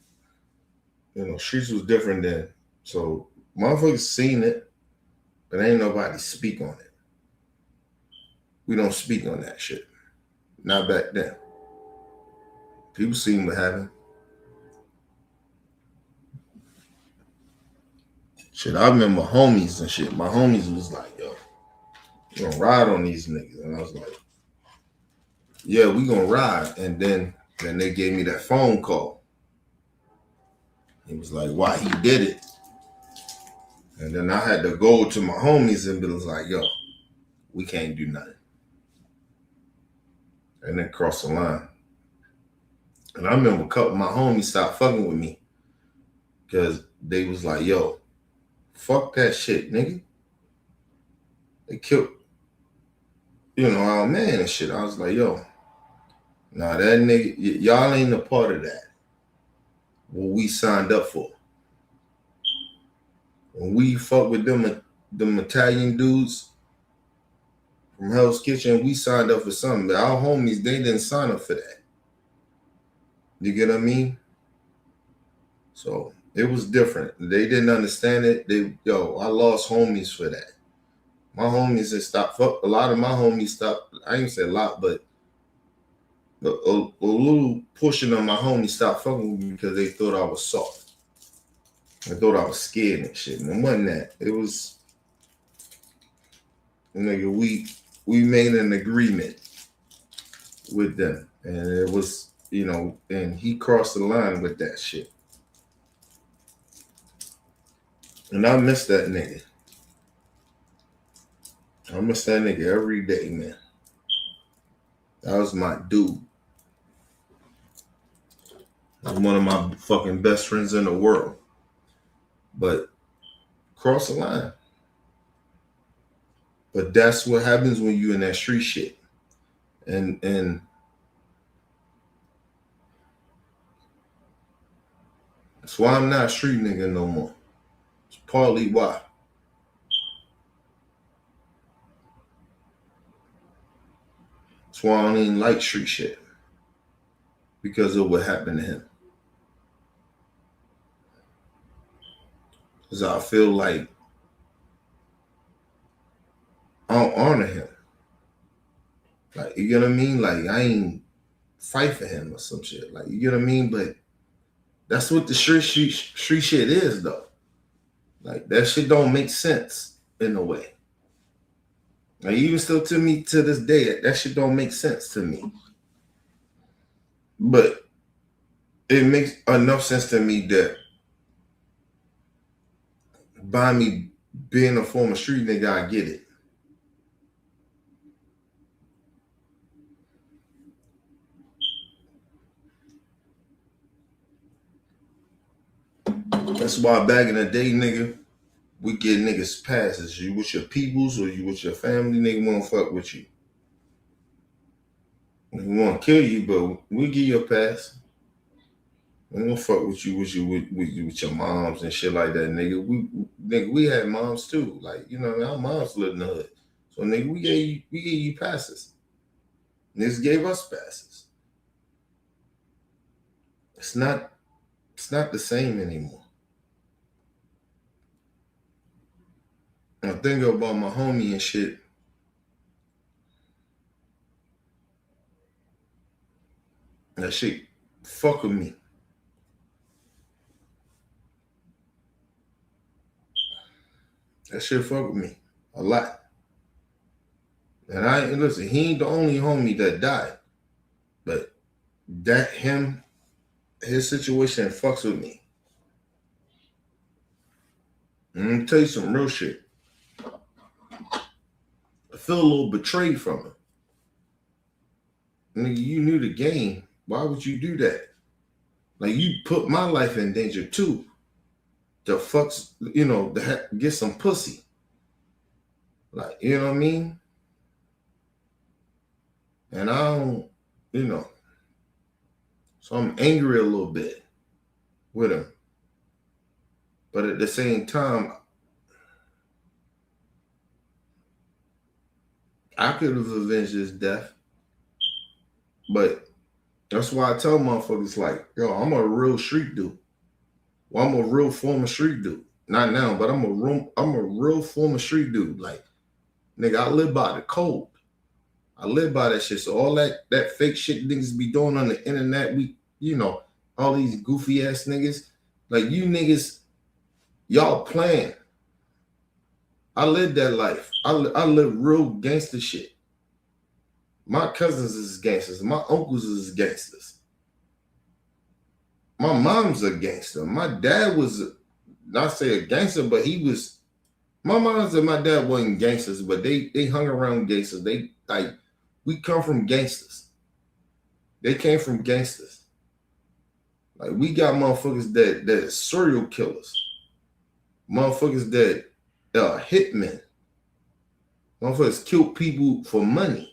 Streets was different then. So motherfuckers seen it, but ain't nobody speak on it. We don't speak on that shit. Not back then. People seen what happened. Shit, I remember homies and shit. My homies was like, yo, we gonna ride on these niggas. And I was like, yeah, we gonna ride. And then they gave me that phone call. He was like, why he did it. And then I had to go to my homies and be like, yo, we can't do nothing. And then cross the line. And I remember a couple of my homies stopped fucking with me because they was like, yo, fuck that shit, nigga. They killed, our man and shit. I was like, yo, nah, that nigga, y'all ain't a part of that. What we signed up for. When we fuck with them Italian dudes from Hell's Kitchen, we signed up for something. But our homies, they didn't sign up for that. You get what I mean? So it was different. They didn't understand it. I lost homies for that. My homies had stopped. A lot of my homies stopped. I ain't say a lot, but a little portion of my homies stopped fucking with me because they thought I was soft. I thought I was scared and shit. And it wasn't that. It was, nigga, we made an agreement with them. And it was, and he crossed the line with that shit. And I miss that nigga. I miss that nigga every day, man. That was my dude. He was one of my fucking best friends in the world. But cross the line. But that's what happens when you in that street shit. And that's why I'm not a street nigga no more. It's partly why. That's why I don't even like street shit. Because of what happened to him. Because I feel like I don't honor him. Like, you get what I mean? Like, I ain't fight for him or some shit. Like, you get what I mean? But that's what the street shit is, though. Like, that shit don't make sense in a way. Like, even still to me to this day, that shit don't make sense to me. But it makes enough sense to me that by me being a former street nigga, I get it. That's why back in the day, nigga, we get niggas passes. You with your peoples or you with your family, nigga won't fuck with you. We want to kill you, but we give you a pass. We don't fuck with you with your moms and shit like that, nigga. We had moms too. Like, our moms lived in the hood. So nigga, we gave you passes. Niggas gave us passes. It's not the same anymore. I think about my homie and shit. That shit fuck with me. That shit fuck with me a lot. And listen, he ain't the only homie that died. But his situation fucks with me. And I'm gonna tell you some real shit. I feel a little betrayed from him. Nigga, you knew the game. Why would you do that? Like, you put my life in danger too. To fucks, to get some pussy. Like, you know what I mean? And I don't, so I'm angry a little bit with him. But at the same time, I could have avenged his death. But that's why I tell motherfuckers, like, yo, I'm a real street dude. Well, I'm a real former street dude. Not now, but I'm a real former street dude. Like, nigga, I live by the code. I live by that shit. So all that fake shit niggas be doing on the internet, all these goofy ass niggas, like, you niggas, y'all playing. I live that life. I live real gangster shit. My cousins is gangsters. My uncles is gangsters. my mom's a gangster. My dad was not say a gangster, but he was. My mom's and my dad wasn't gangsters, but they hung around gangsters. They like we come from gangsters. They came from gangsters. Like we got motherfuckers that serial killers, motherfuckers that hitmen, motherfuckers kill people for money,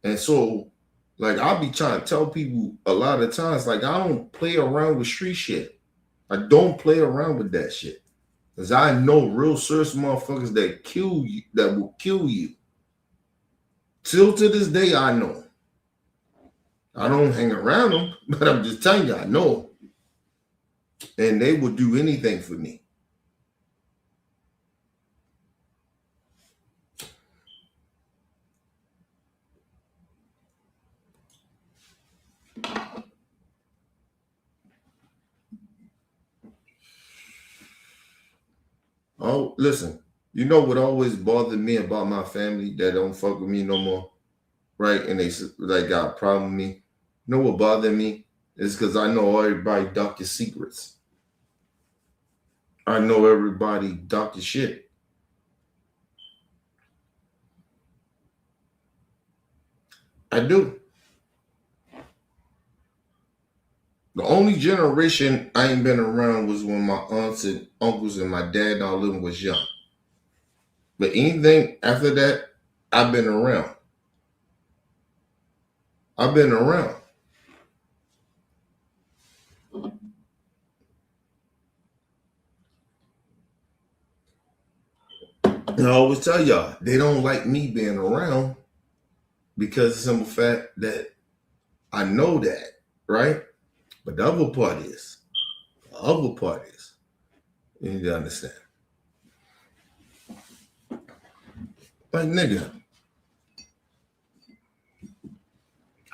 and so like I'll be trying to tell people a lot of times like I don't play around with street shit. I don't play around with that shit. Because I know real serious motherfuckers that kill you, that will kill you. Till to this day, I know. I don't hang around them, but I'm just telling you, I know. And they will do anything for me. Oh, listen, you know what always bothered me about my family that don't fuck with me no more, right? And they like got a problem with me. You know what bothered me is because I know everybody duck your secrets. I know everybody duck your shit. I do. The only generation I ain't been around was when my aunts and uncles and my dad and all of them was young. But anything after that, I've been around. I've been around. And I always tell y'all, they don't like me being around because of the simple fact that I know that, right? But the other part is, you need to understand. Like, nigga,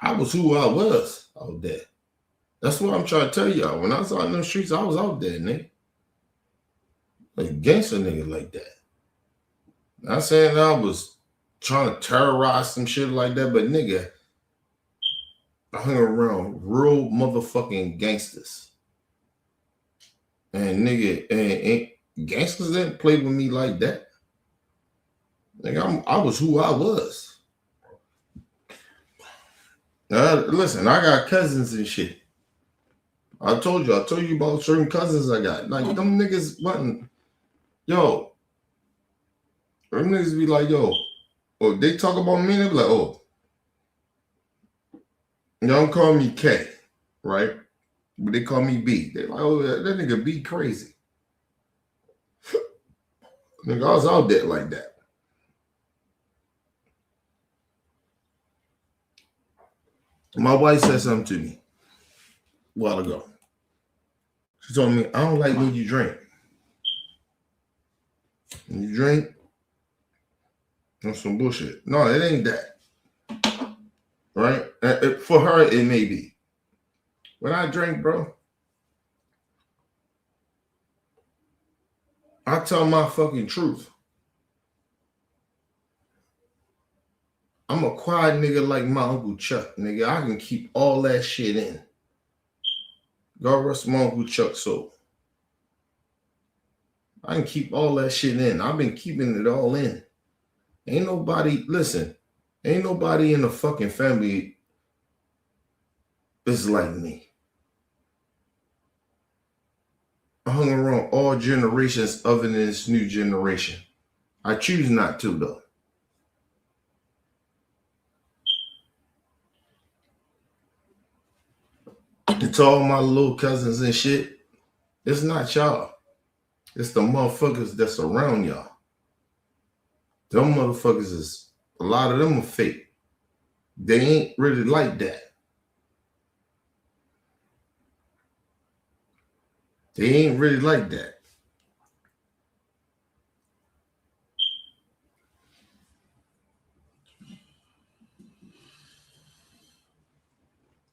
I was who I was out there. That's what I'm trying to tell y'all. When I was out in the streets, I was out there, nigga. Like, gangster nigga like that. Not saying I was trying to terrorize some shit like that, but nigga, I hung around real motherfucking gangsters. And nigga, and gangsters didn't play with me like that. Nigga, I was who I was. Listen, I got cousins and shit. I told you about certain cousins I got. Like, them niggas wasn't, yo, them niggas be like, yo, oh, they talk about me, they be like, oh, y'all don't call me K, right? But they call me B. They like, oh, that nigga B crazy. Nigga, I was out there like that. My wife said something to me a while ago. She told me, I don't like when you drink. When you drink, that's some bullshit. No, it ain't that. Right? For her, it may be. When I drink, bro, I tell my fucking truth. I'm a quiet nigga like my Uncle Chuck, nigga. I can keep all that shit in. God rest my Uncle Chuck's soul. I can keep all that shit in. I've been keeping it all in. Ain't nobody, listen, ain't nobody in the fucking family is like me. I hung around all generations other than this new generation. I choose not to, though. And to all my little cousins and shit, it's not y'all. It's the motherfuckers that's around y'all. Them motherfuckers is, a lot of them are fake. They ain't really like that. They ain't really like that.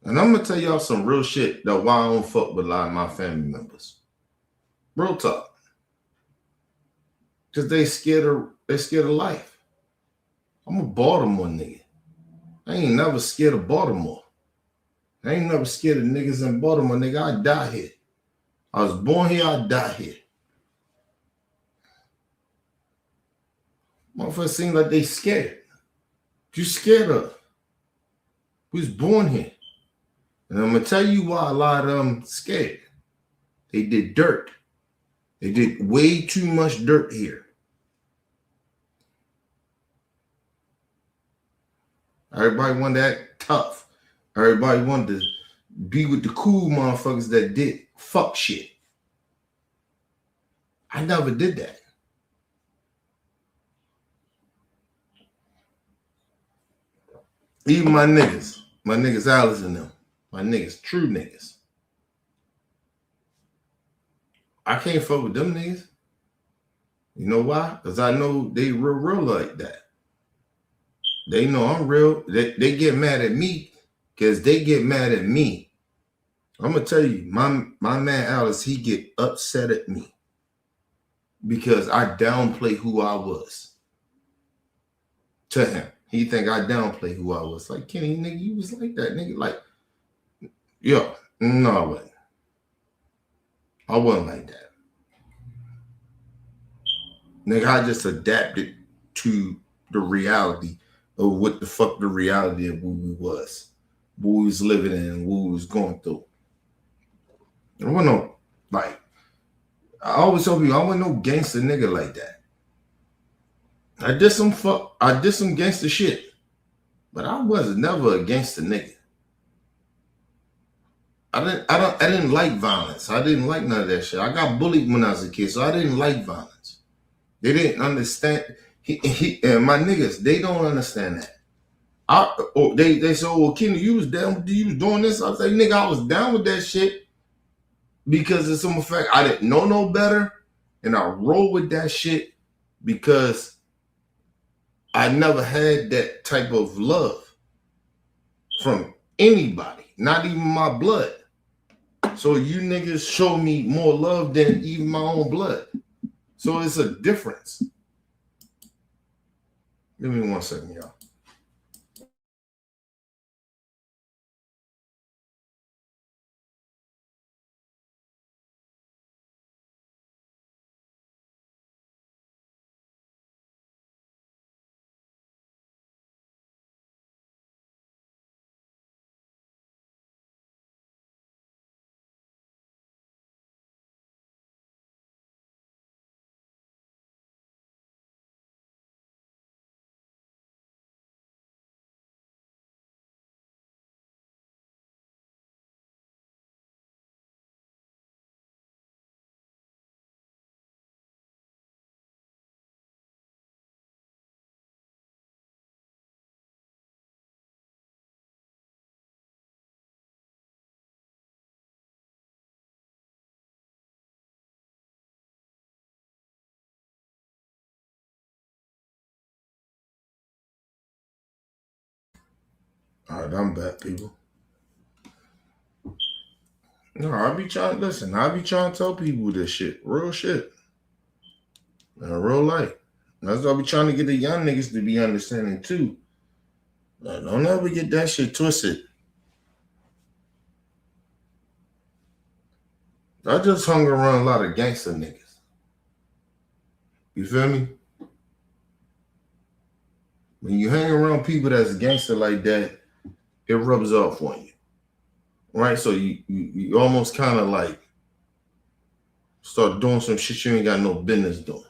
And I'm gonna tell y'all some real shit that why I don't fuck with a lot of my family members. Real talk. Cause they scared of life. I'm a Baltimore nigga. I ain't never scared of Baltimore. I ain't never scared of niggas in Baltimore, nigga. I die here. I was born here, I die here. Motherfuckers seem like they scared. You scared of? We was born here. And I'm gonna tell you why a lot of them scared. They did dirt. They did way too much dirt here. Everybody wanted to act tough. Everybody wanted to be with the cool motherfuckers that did fuck shit. I never did that. Even my niggas Alice and them, my niggas, true niggas. I can't fuck with them niggas. You know why? Because I know they real like that. They know I'm real. They get mad at me because they get mad at me. I'm gonna tell you, my man Alice, he get upset at me because I downplay who I was to him. He think I downplay who I was. Like, Kenny, nigga, you was like that, nigga. Like, yo, no, I wasn't. I wasn't like that. Nigga, I just adapted to the reality of what the fuck the reality of who we was. What we was living in and what we was going through. I wasn't no, like, I always tell people, I wasn't no gangster nigga like that. I did some gangster shit. But I was never a gangster nigga. I didn't like violence. I didn't like none of that shit. I got bullied when I was a kid, so I didn't like violence. They didn't understand. And my niggas, they don't understand that. They say, well, Kenny, you was down, you was doing this. I was like, nigga, I was down with that shit because of some effect. I didn't know no better, and I roll with that shit because I never had that type of love from anybody, not even my blood. So you niggas show me more love than even my own blood. So it's a difference. Give me 1 second, y'all. All right, I'm back, people. No, I be trying to tell people this shit. Real shit. Real life. That's why I be trying to get the young niggas to be understanding too. Don't ever get that shit twisted. I just hung around a lot of gangster niggas. You feel me? When you hang around people that's gangster like that, it rubs off on you. Right? So you almost kind of like start doing some shit you ain't got no business doing.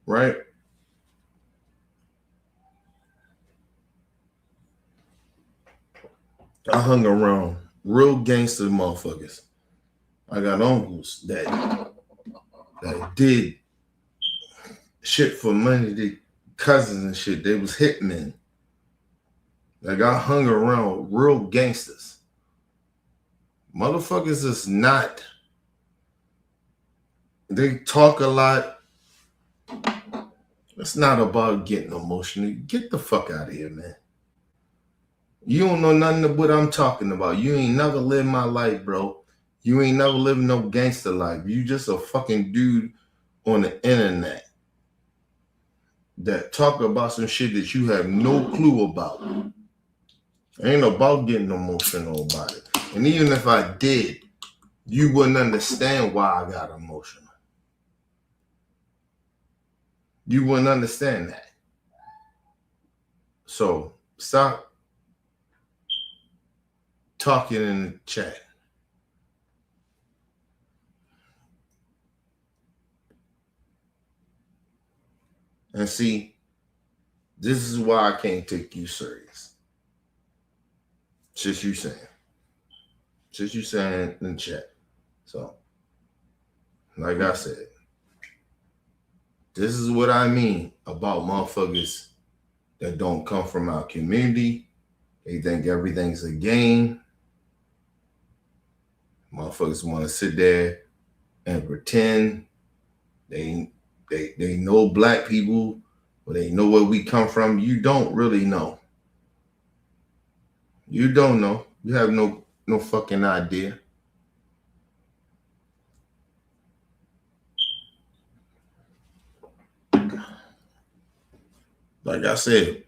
Right? I hung around real gangster motherfuckers. I got uncles that did shit for money, they cousins and shit. They was hitmen. Like, I hung around real gangsters. Motherfuckers is not. They talk a lot. It's not about getting emotional. Get the fuck out of here, man. You don't know nothing of what I'm talking about. You ain't never lived my life, bro. You ain't never lived no gangster life. You just a fucking dude on the internet that talk about some shit that you have no clue about. It ain't about getting emotional about it. And even if I did, you wouldn't understand why I got emotional. You wouldn't understand that. So stop talking in the chat. And see, this is why I can't take you serious. Just you saying in the chat. So, like I said, this is what I mean about motherfuckers that don't come from our community. They think everything's a game. Motherfuckers want to sit there and pretend they know black people, or they know where we come from. You don't really know. You don't know. You have no fucking idea. Like I said,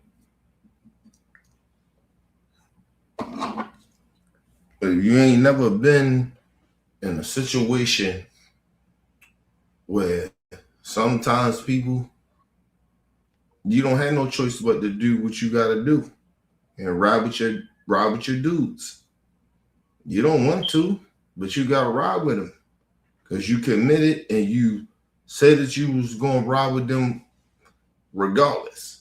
if you ain't never been in a situation where sometimes people, you don't have no choice but to do what you gotta do and ride with your dudes. You don't want to, but you gotta ride with them because you committed and you said that you was gonna ride with them regardless.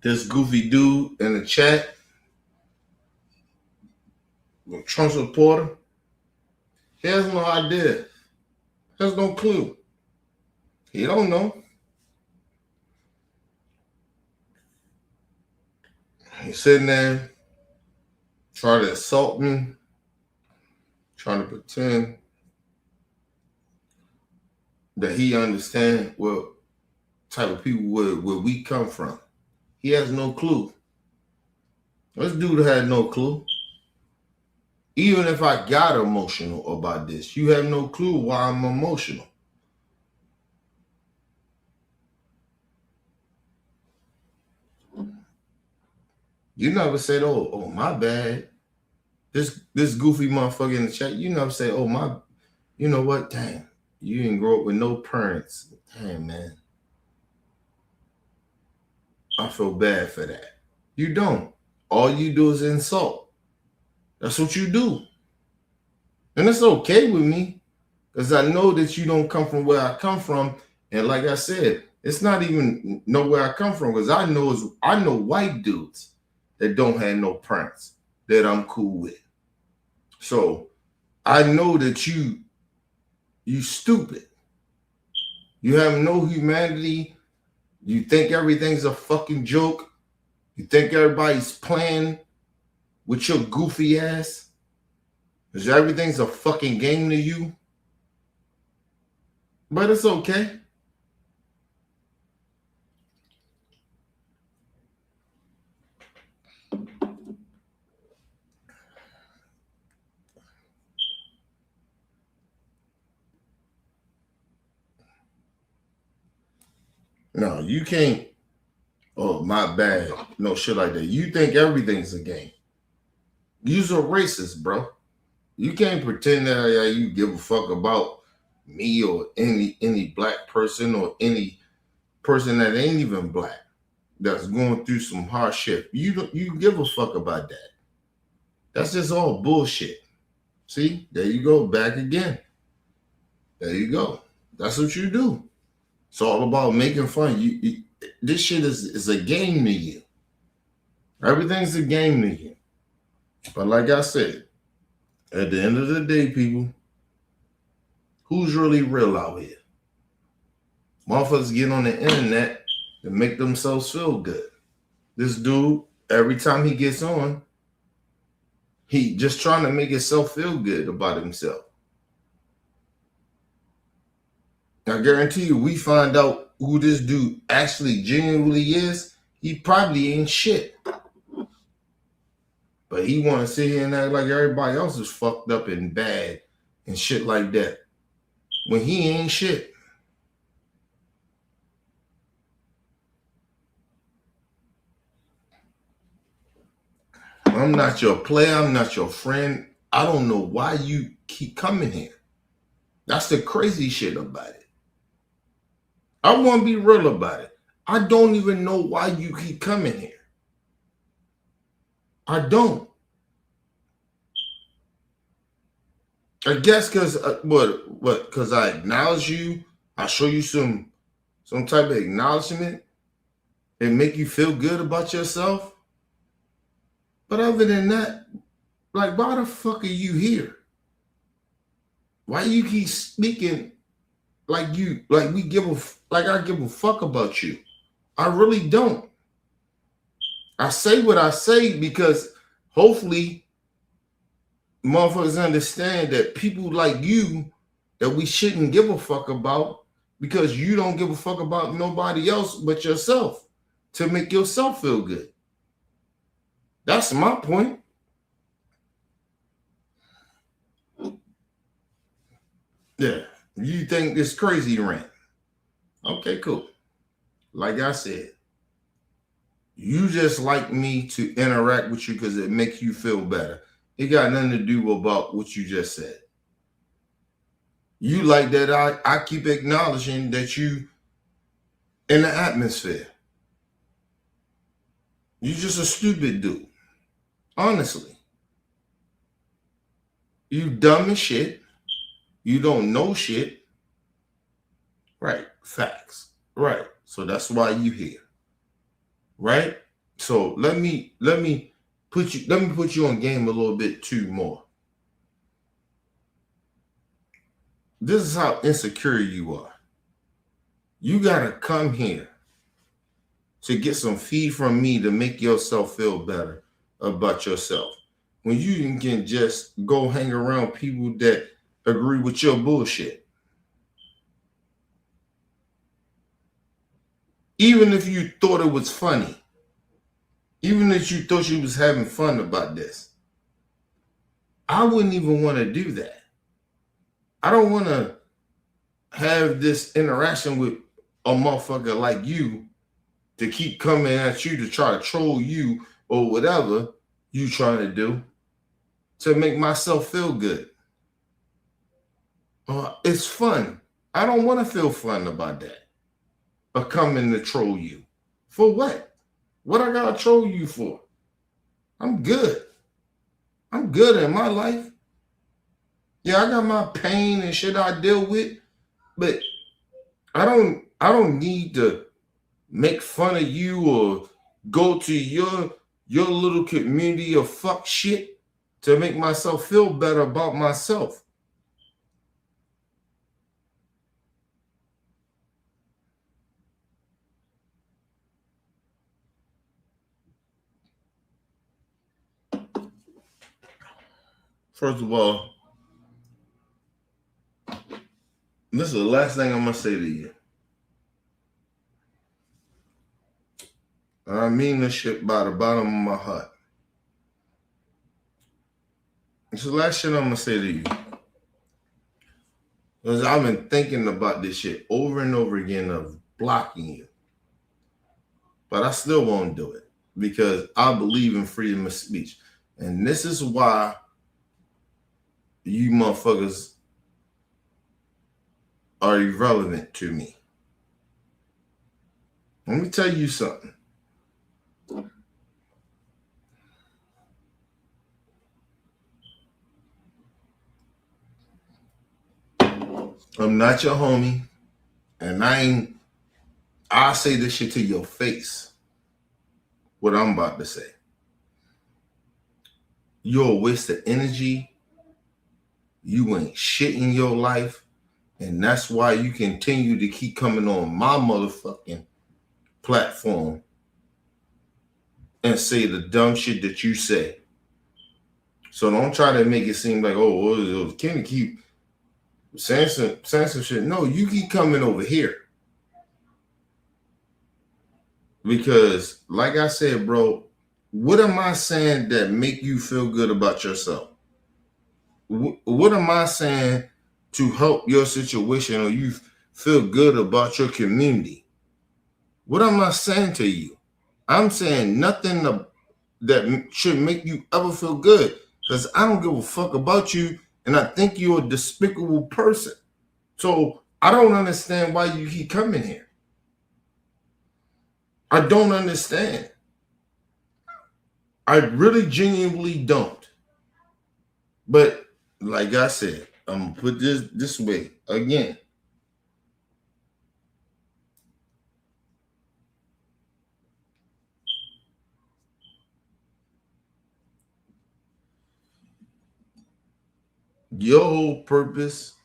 This goofy dude in the chat, the Trump supporter, he has no idea. Has no clue. He don't know. He's sitting there trying to assault me, trying to pretend that he understands what type of people where we come from. He has no clue. This dude had no clue. Even if I got emotional about this, you have no clue why I'm emotional. You never said, oh, my bad. This goofy motherfucker in the chat, you never say, oh, my, you know what? Damn, you didn't grow up with no parents. Damn, man. I feel bad for that. You don't. All you do is insult. That's what you do. And it's okay with me because I know that you don't come from where I come from. And like I said, it's not even know where I come from because I know white dudes that don't have no parents that I'm cool with. So I know that you stupid. You have no humanity. You think everything's a fucking joke. You think everybody's playing with your goofy ass. Because everything's a fucking game to you. But it's okay. No, you can't. Oh, my bad. No shit like that. You think everything's a game. You're a racist, bro. You can't pretend that you give a fuck about me or any black person or any person that ain't even black that's going through some hardship. You give a fuck about that. That's just all bullshit. See, there you go, back again. There you go. That's what you do. It's all about making fun. This shit is a game to you. Everything's a game to you. But like I said, at the end of the day, people, who's really real out here? Motherfuckers get on the internet to make themselves feel good. This dude, every time he gets on, he just trying to make himself feel good about himself. I guarantee you, we find out who this dude actually genuinely is, he probably ain't shit. But he want to sit here and act like everybody else is fucked up and bad and shit like that. when he ain't shit. I'm not your player. I'm not your friend. I don't know why you keep coming here. That's the crazy shit about it. I want to be real about it. I don't even know why you keep coming here. I don't. I guess because Because I acknowledge you. I show you some type of acknowledgement and make you feel good about yourself. But other than that, like, why the fuck are you here? Why you keep speaking like I give a fuck about you? I really don't. I say what I say because hopefully motherfuckers understand that people like you that we shouldn't give a fuck about because you don't give a fuck about nobody else but yourself to make yourself feel good. That's my point. Yeah. You think it's crazy rant. Okay, cool. Like I said, you just like me to interact with you because it makes you feel better. It got nothing to do about what you just said. You like that I keep acknowledging that you in the atmosphere. You just a stupid dude. Honestly. You dumb as shit. You don't know shit. Right. Facts. Right. So that's why you here. Right? So let me put you on game a little bit too more. This is how insecure you are. You gotta come here to get some feed from me to make yourself feel better about yourself. When you can just go hang around people that agree with your bullshit. Even if you thought it was funny. Even if you thought you was having fun about this. I wouldn't even want to do that. I don't want to have this interaction with a motherfucker like you to keep coming at you to try to troll you or whatever you trying to do to make myself feel good. It's fun. I don't want to feel fun about that. Or coming to troll you. For what? What I gotta troll you for? I'm good. I'm good in my life. Yeah, I got my pain and shit I deal with, but I don't need to make fun of you or go to your little community of fuck shit to make myself feel better about myself. First of all, this is the last thing I'm gonna say to you. I mean this shit by the bottom of my heart. It's the last shit I'm gonna say to you. Because I've been thinking about this shit over and over again of blocking you. But I still won't do it because I believe in freedom of speech. And this is why you motherfuckers are irrelevant to me. Let me tell you something. I'm not your homie, and I'll say this shit to your face. What I'm about to say. You're a waste of energy. You ain't shit in your life. And that's why you continue to keep coming on my motherfucking platform and say the dumb shit that you say. So don't try to make it seem like, oh, Kenny keep saying some shit. No, you keep coming over here. Because, like I said, bro, what am I saying that make you feel good about yourself? What am I saying to help your situation or you feel good about your community. What am I saying to you? I'm saying nothing that should make you ever feel good, because I don't give a fuck about you, and I think you're a despicable person. So I don't understand why you keep coming here. I don't understand. I really genuinely don't. But like I said, I'm gonna put this way again. Your whole purpose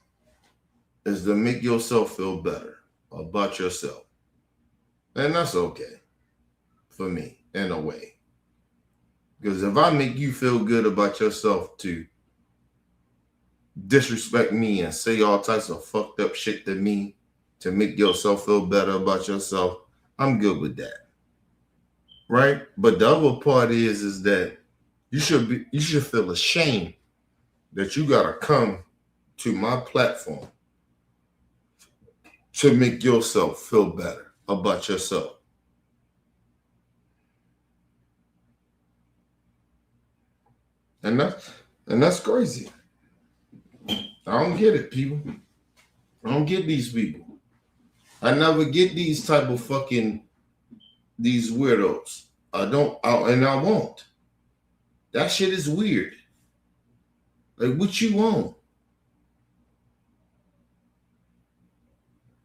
is to make yourself feel better about yourself. And that's okay for me in a way. Because if I make you feel good about yourself to disrespect me and say all types of fucked up shit to me to make yourself feel better about yourself, I'm good with that. Right? But the other part is that you should feel ashamed that you gotta come to my platform to make yourself feel better about yourself. And that's crazy. I don't get it, people. I don't get these people. I never get these type of these weirdos. I won't. That shit is weird. Like, what you want?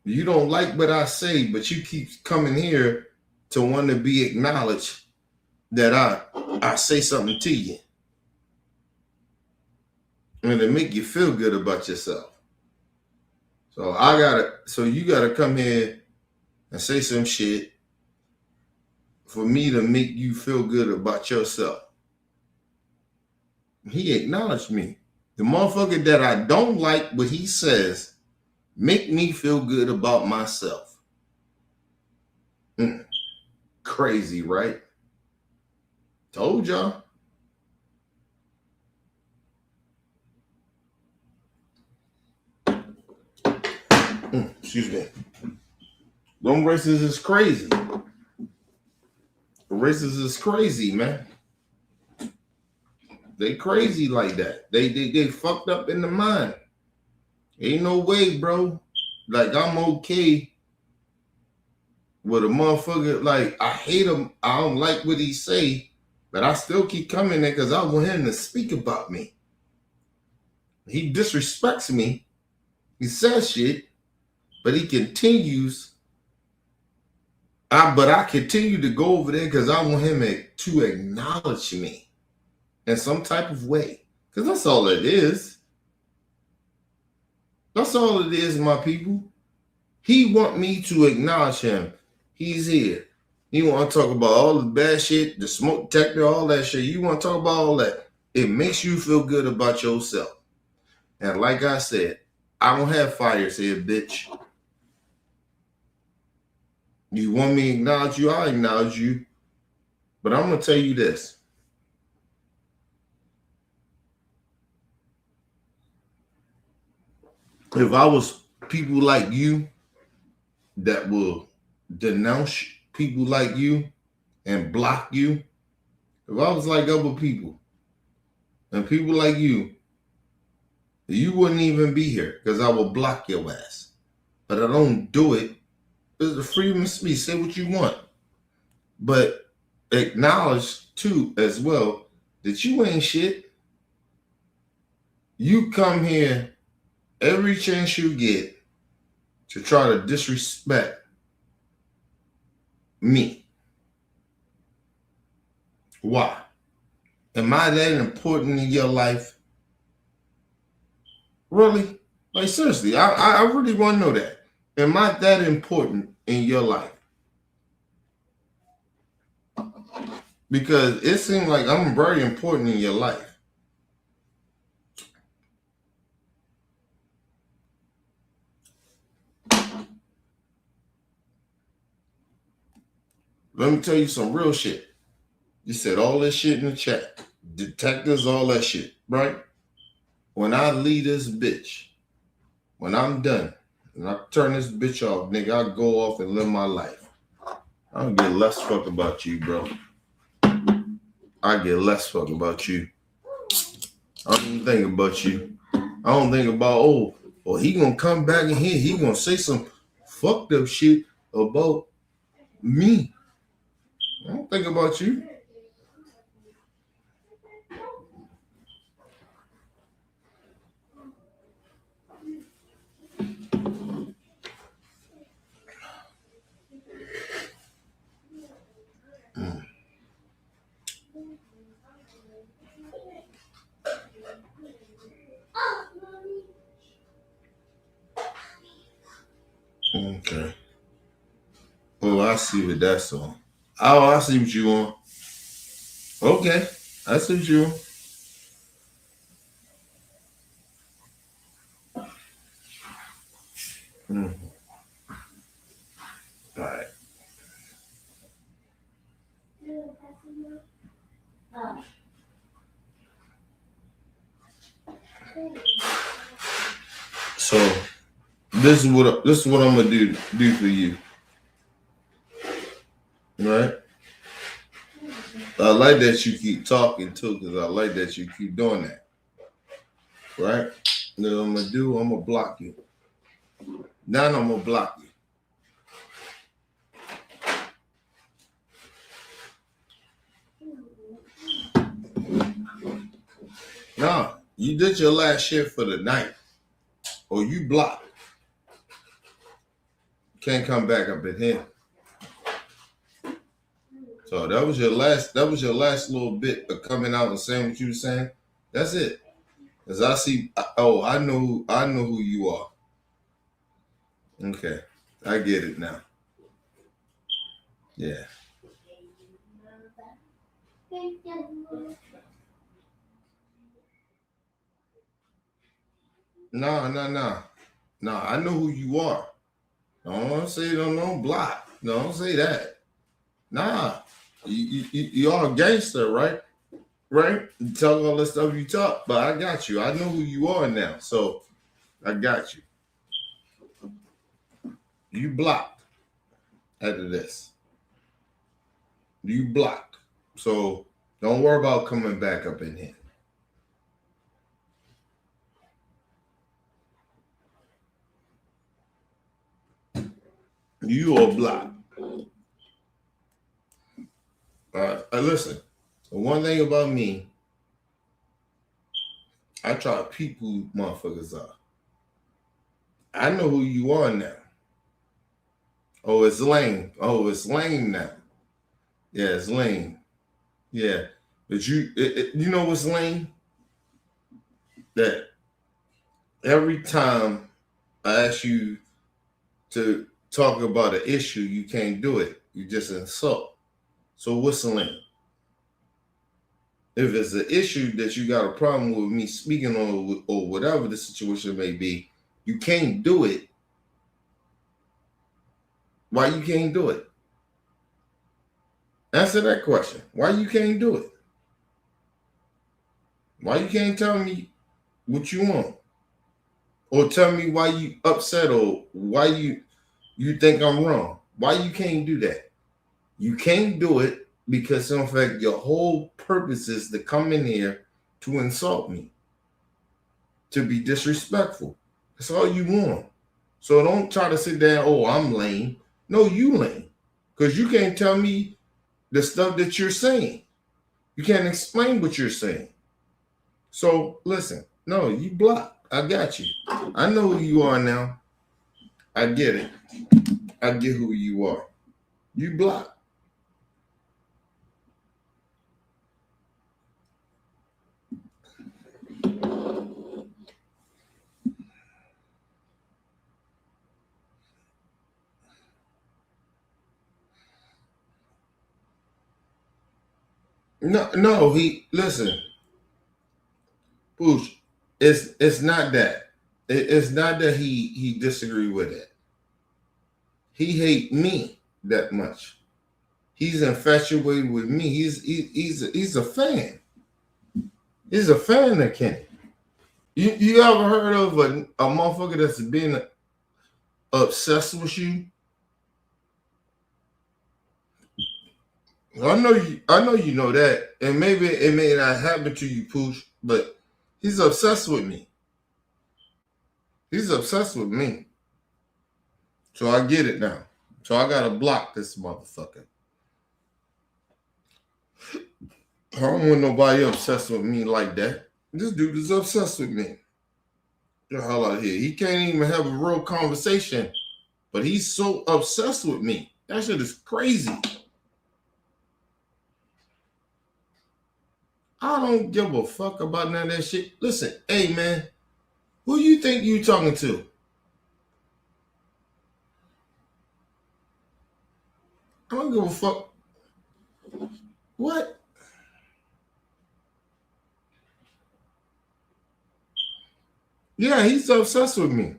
You don't like what I say, but you keep coming here to want to be acknowledged that I say something to you. And to make you feel good about yourself. So you gotta come here and say some shit for me to make you feel good about yourself. He acknowledged me. The motherfucker that I don't like what he says make me feel good about myself. Crazy, right? Told y'all. Excuse me. Them racists is crazy. Racists is crazy, man. They crazy like that. They fucked up in the mind. Ain't no way, bro. Like, I'm okay with a motherfucker. Like, I hate him. I don't like what he say, but I still keep coming there because I want him to speak about me. He disrespects me. He says shit, but he continues. But I continue to go over there because I want him to acknowledge me in some type of way. Because that's all it is. That's all it is, my people. He want me to acknowledge him. He's here. He want to talk about all the bad shit, the smoke detector, all that shit. You want to talk about all that. It makes you feel good about yourself. And like I said, I don't have fires here, bitch. You want me to acknowledge you, I'll acknowledge you. But I'm going to tell you this. If I was people like you that will denounce people like you and block you, if I was like other people and people like you wouldn't even be here because I will block your ass. But I don't do it. It's the freedom of speech. Say what you want. But acknowledge, too, as well, that you ain't shit. You come here every chance you get to try to disrespect me. Why? Am I that important in your life? Really? Like, seriously, I really want to know that. Am I that important in your life? Because it seems like I'm very important in your life. Let me tell you some real shit. You said all this shit in the chat. Detectives, all that shit, right? When I leave this bitch, when I'm done and I turn this bitch off, nigga, I'll go off and live my life. I don't give less fuck about you, bro. I give less fuck about you. I don't even think about you. I don't think about, he gonna come back in here. He gonna say some fucked up shit about me. I don't think about you. Okay. Oh, I see what that's on. Oh, I see what you on. Okay. I see what you on. All right. So this is what I'm gonna do for you. Right? I like that you keep talking too, because I like that you keep doing that. Right? Then what I'm gonna do, I'm gonna block you. Now I'm gonna block you. Nah, you did your last shit for the night. Or you blocked. Can't come back up in here. So that was your last little bit of coming out and saying what you were saying. That's it. As I see, I know who you are. Okay. I get it now. Yeah. No. No, I know who you are. Don't say don't block. No, don't say that. Nah. You are a gangster, right? Right? You talk all the stuff you talk, but I got you. I know who you are now. So I got you. You blocked after this. You blocked. So don't worry about coming back up in here. You are blocked. Listen, the one thing about me, I try to peep who motherfuckers are. I know who you are now. Oh, it's lame. Oh, it's lame now. Yeah, it's lame. Yeah. But you know what's lame? That every time I ask you to talk about an issue, you can't do it. You just insult. So what's lame? If it's an issue that you got a problem with me speaking on or whatever the situation may be, you can't do it. Why you can't do it? Answer that question. Why you can't do it? Why you can't tell me what you want? Or tell me why you upset or why you think I'm wrong? Why you can't do that? You can't do it because in fact your whole purpose is to come in here to insult me, to be disrespectful. That's all you want. So don't try to sit there, I'm lame. No, you lame. Because you can't tell me the stuff that you're saying. You can't explain what you're saying. So listen, no, you blocked. I got you. I know who you are now. I get it. I get who you are. You blocked. No, listen, Pooch, it's not that. It's not that he disagree with it. He hate me that much. He's infatuated with me. He's a fan. He's a fan of Kenny. You ever heard of a motherfucker that's been obsessed with you? I know you know that, and maybe it may not happen to you, Pooch, but he's obsessed with me. He's obsessed with me. So I get it now. So I gotta block this motherfucker. I don't want nobody obsessed with me like that. This dude is obsessed with me. The hell out of here. He can't even have a real conversation, but he's so obsessed with me. That shit is crazy. I don't give a fuck about none of that shit. Listen, hey man, who you think you talking to? I don't give a fuck. What? Yeah, he's obsessed with me.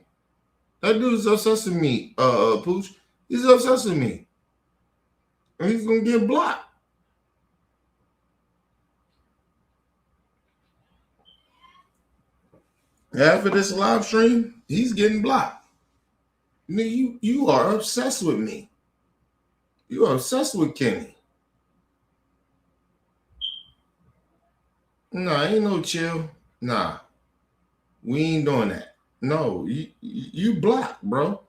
That dude's obsessed with me, Pooch. He's obsessed with me. And he's gonna get blocked. After this live stream, he's getting blocked. Nigga, you are obsessed with me. You are obsessed with Kenny. Nah, ain't no chill. Nah, we ain't doing that. No, you blocked, bro.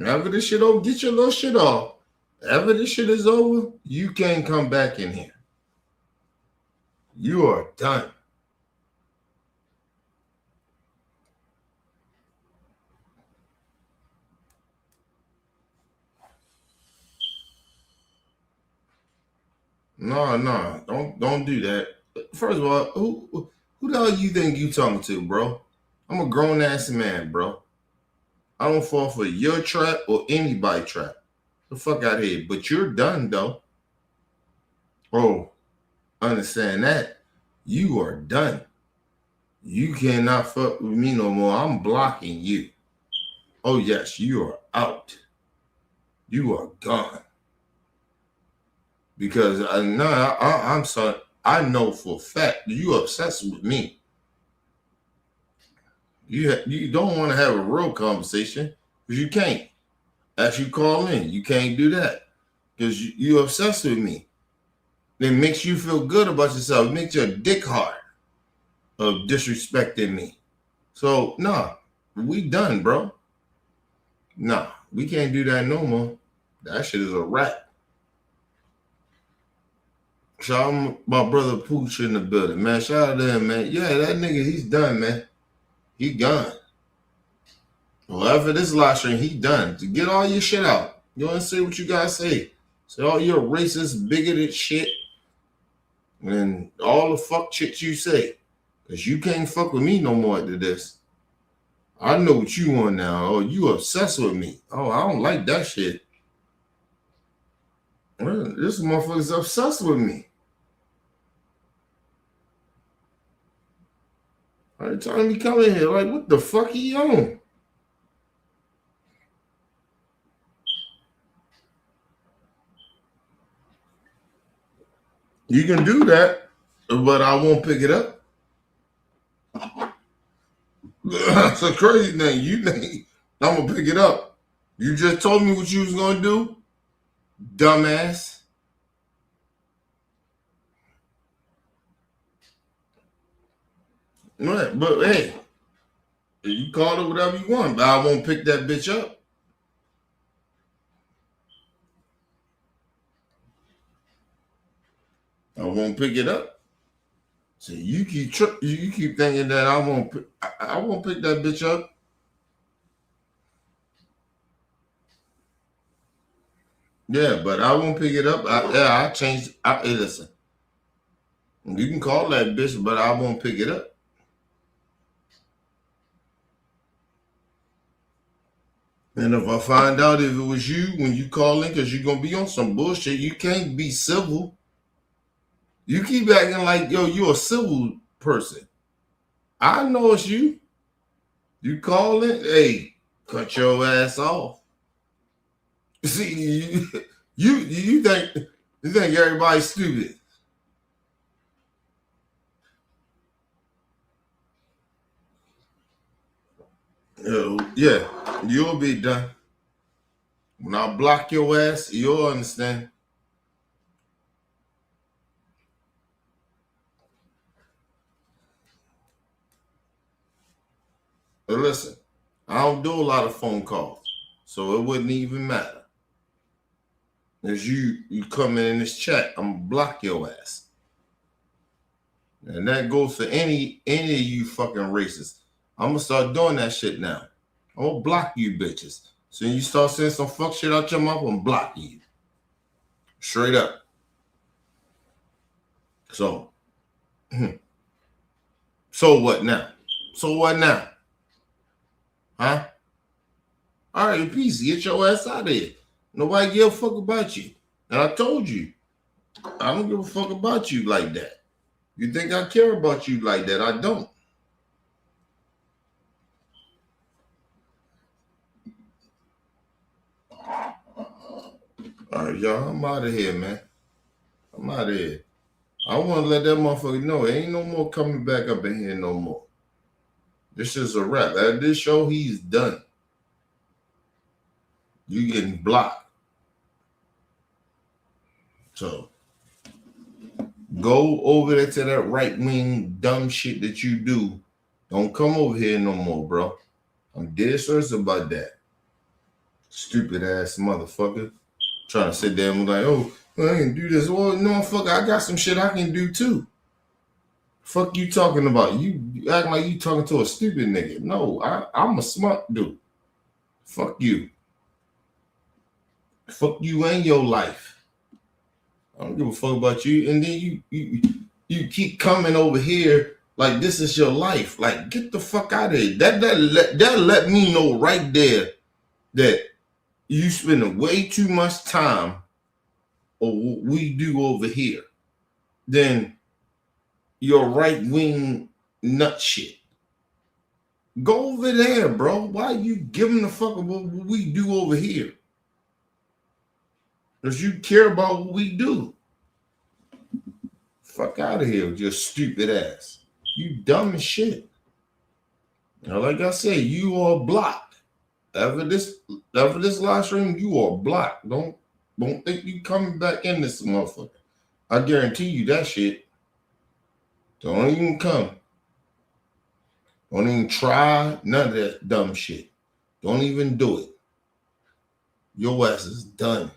After this shit over, get your little shit off. After this shit is over, you can't come back in here. You are done. No, don't do that. First of all, who the hell you think you talking to, bro? I'm a grown ass man, bro. I don't fall for your trap or anybody trap. The fuck out of here. But you're done though. Oh, understand that. You are done. You cannot fuck with me no more. I'm blocking you. Oh yes, you are out. You are gone. Because I'm sorry. I know for a fact you obsessed with me. You don't want to have a real conversation because you can't. As you call in, you can't do that because you're obsessed with me. It makes you feel good about yourself. It makes your dick hard of disrespecting me. So, nah, we done, bro. Nah, we can't do that no more. That shit is a wrap. Shout out my brother Pooch in the building, man. Shout out to him, man. Yeah, that nigga, he's done, man. He gone. Well, after this live stream, he done. To get all your shit out. You want to say what you guys say. Say all your racist, bigoted shit. And all the fuck shit you say. Because you can't fuck with me no more after this. I know what you want now. Oh, you obsessed with me. Oh, I don't like that shit. Well, this motherfucker's obsessed with me. Every time he come in here, like, what the fuck he on? You can do that, but I won't pick it up. That's a crazy thing. You think I'm gonna pick it up? You just told me what you was gonna do, dumbass. Right, but hey, you call it whatever you want, but I won't pick that bitch up. I won't pick it up. So you keep thinking that I won't pick that bitch up. Yeah, but I won't pick it up. I changed. Listen, you can call that bitch, but I won't pick it up. And if I find out if it was you when you call in, because you're gonna be on some bullshit, you can't be civil. You keep acting like you're a civil person. I know it's you. You call in, hey, cut your ass off. See, you think everybody's stupid. Yeah, you'll be done. When I block your ass, you'll understand. But listen, I don't do a lot of phone calls, so it wouldn't even matter. As you come in this chat, I'm gonna block your ass. And that goes for any of you fucking racists. I'm gonna start doing that shit now. I'm gonna block you bitches. So you start saying some fuck shit out your mouth, I'm gonna block you. Straight up. So, so what now? So what now? Huh? All right, peace. Get your ass out of here. Nobody give a fuck about you. And I told you, I don't give a fuck about you like that. You think I care about you like that? I don't. All right, y'all, I'm out of here, man. I'm out of here. I want to let that motherfucker know ain't no more coming back up in here no more. This is a wrap. At this show, he's done. You getting blocked. So go over there to that right wing dumb shit that you do. Don't come over here no more, bro. I'm dead serious about that. Stupid ass motherfucker. Trying to sit there and be like, oh, I can do this. Well, no, fuck, I got some shit I can do too. Fuck you talking about? You act like you talking to a stupid nigga. No, I'm a smart dude. Fuck you. Fuck you and your life. I don't give a fuck about you. And then you keep coming over here like this is your life. Like, get the fuck out of here. That let me know right there that you spending way too much time on what we do over here than your right wing nut shit. Go over there, bro. Why are you giving a fuck about what we do over here? Because you care about what we do. Fuck out of here with your stupid ass. You dumb as shit. Now, like I said, you are blocked. After this live stream, you are blocked. Don't think you coming back in this motherfucker. I guarantee you that shit. Don't even come. Don't even try none of that dumb shit. Don't even do it. Your ass is done.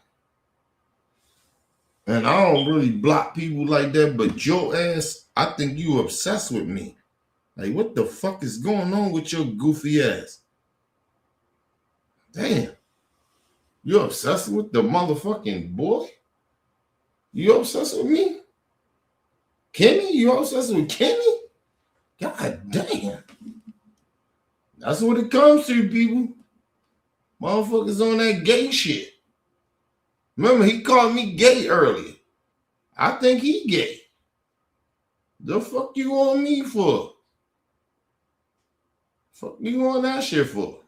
And I don't really block people like that, but your ass, I think you obsessed with me. Like, what the fuck is going on with your goofy ass? Damn. You obsessed with the motherfucking boy? You obsessed with me? Kenny? You obsessed with Kenny? God damn. That's what it comes to, people. Motherfuckers on that gay shit. Remember, he called me gay earlier. I think he gay. The fuck you on me for? Fuck you on that shit for?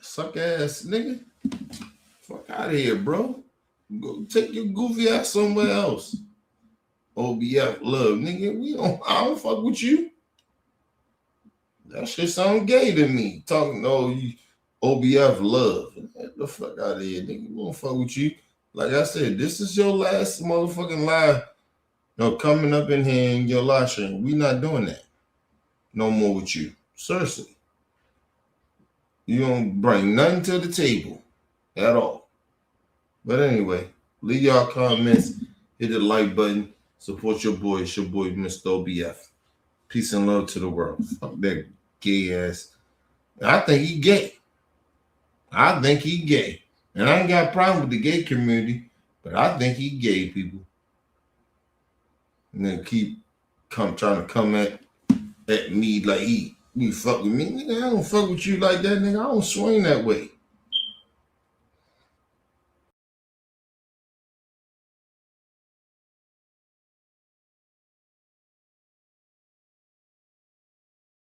Suck ass nigga. Fuck out of here, bro. Go take your goofy ass somewhere else. OBF love, nigga. I don't fuck with you. That shit sound gay to me. Talking, you OBF love. Get the fuck out of here, nigga. We don't fuck with you. Like I said, this is your last motherfucking live. Coming up in here in your live stream. We not doing that. No more with you. Seriously. You don't bring nothing to the table at all. But anyway, leave y'all comments. Hit the like button. Support your boy. It's your boy, Mr. OBF. Peace and love to the world. Fuck that gay ass. I think he gay. And I ain't got a problem with the gay community, but I think he gay, people. And then keep trying to come at me like you fuck with me. Nigga, I don't fuck with you like that, nigga. I don't swing that way.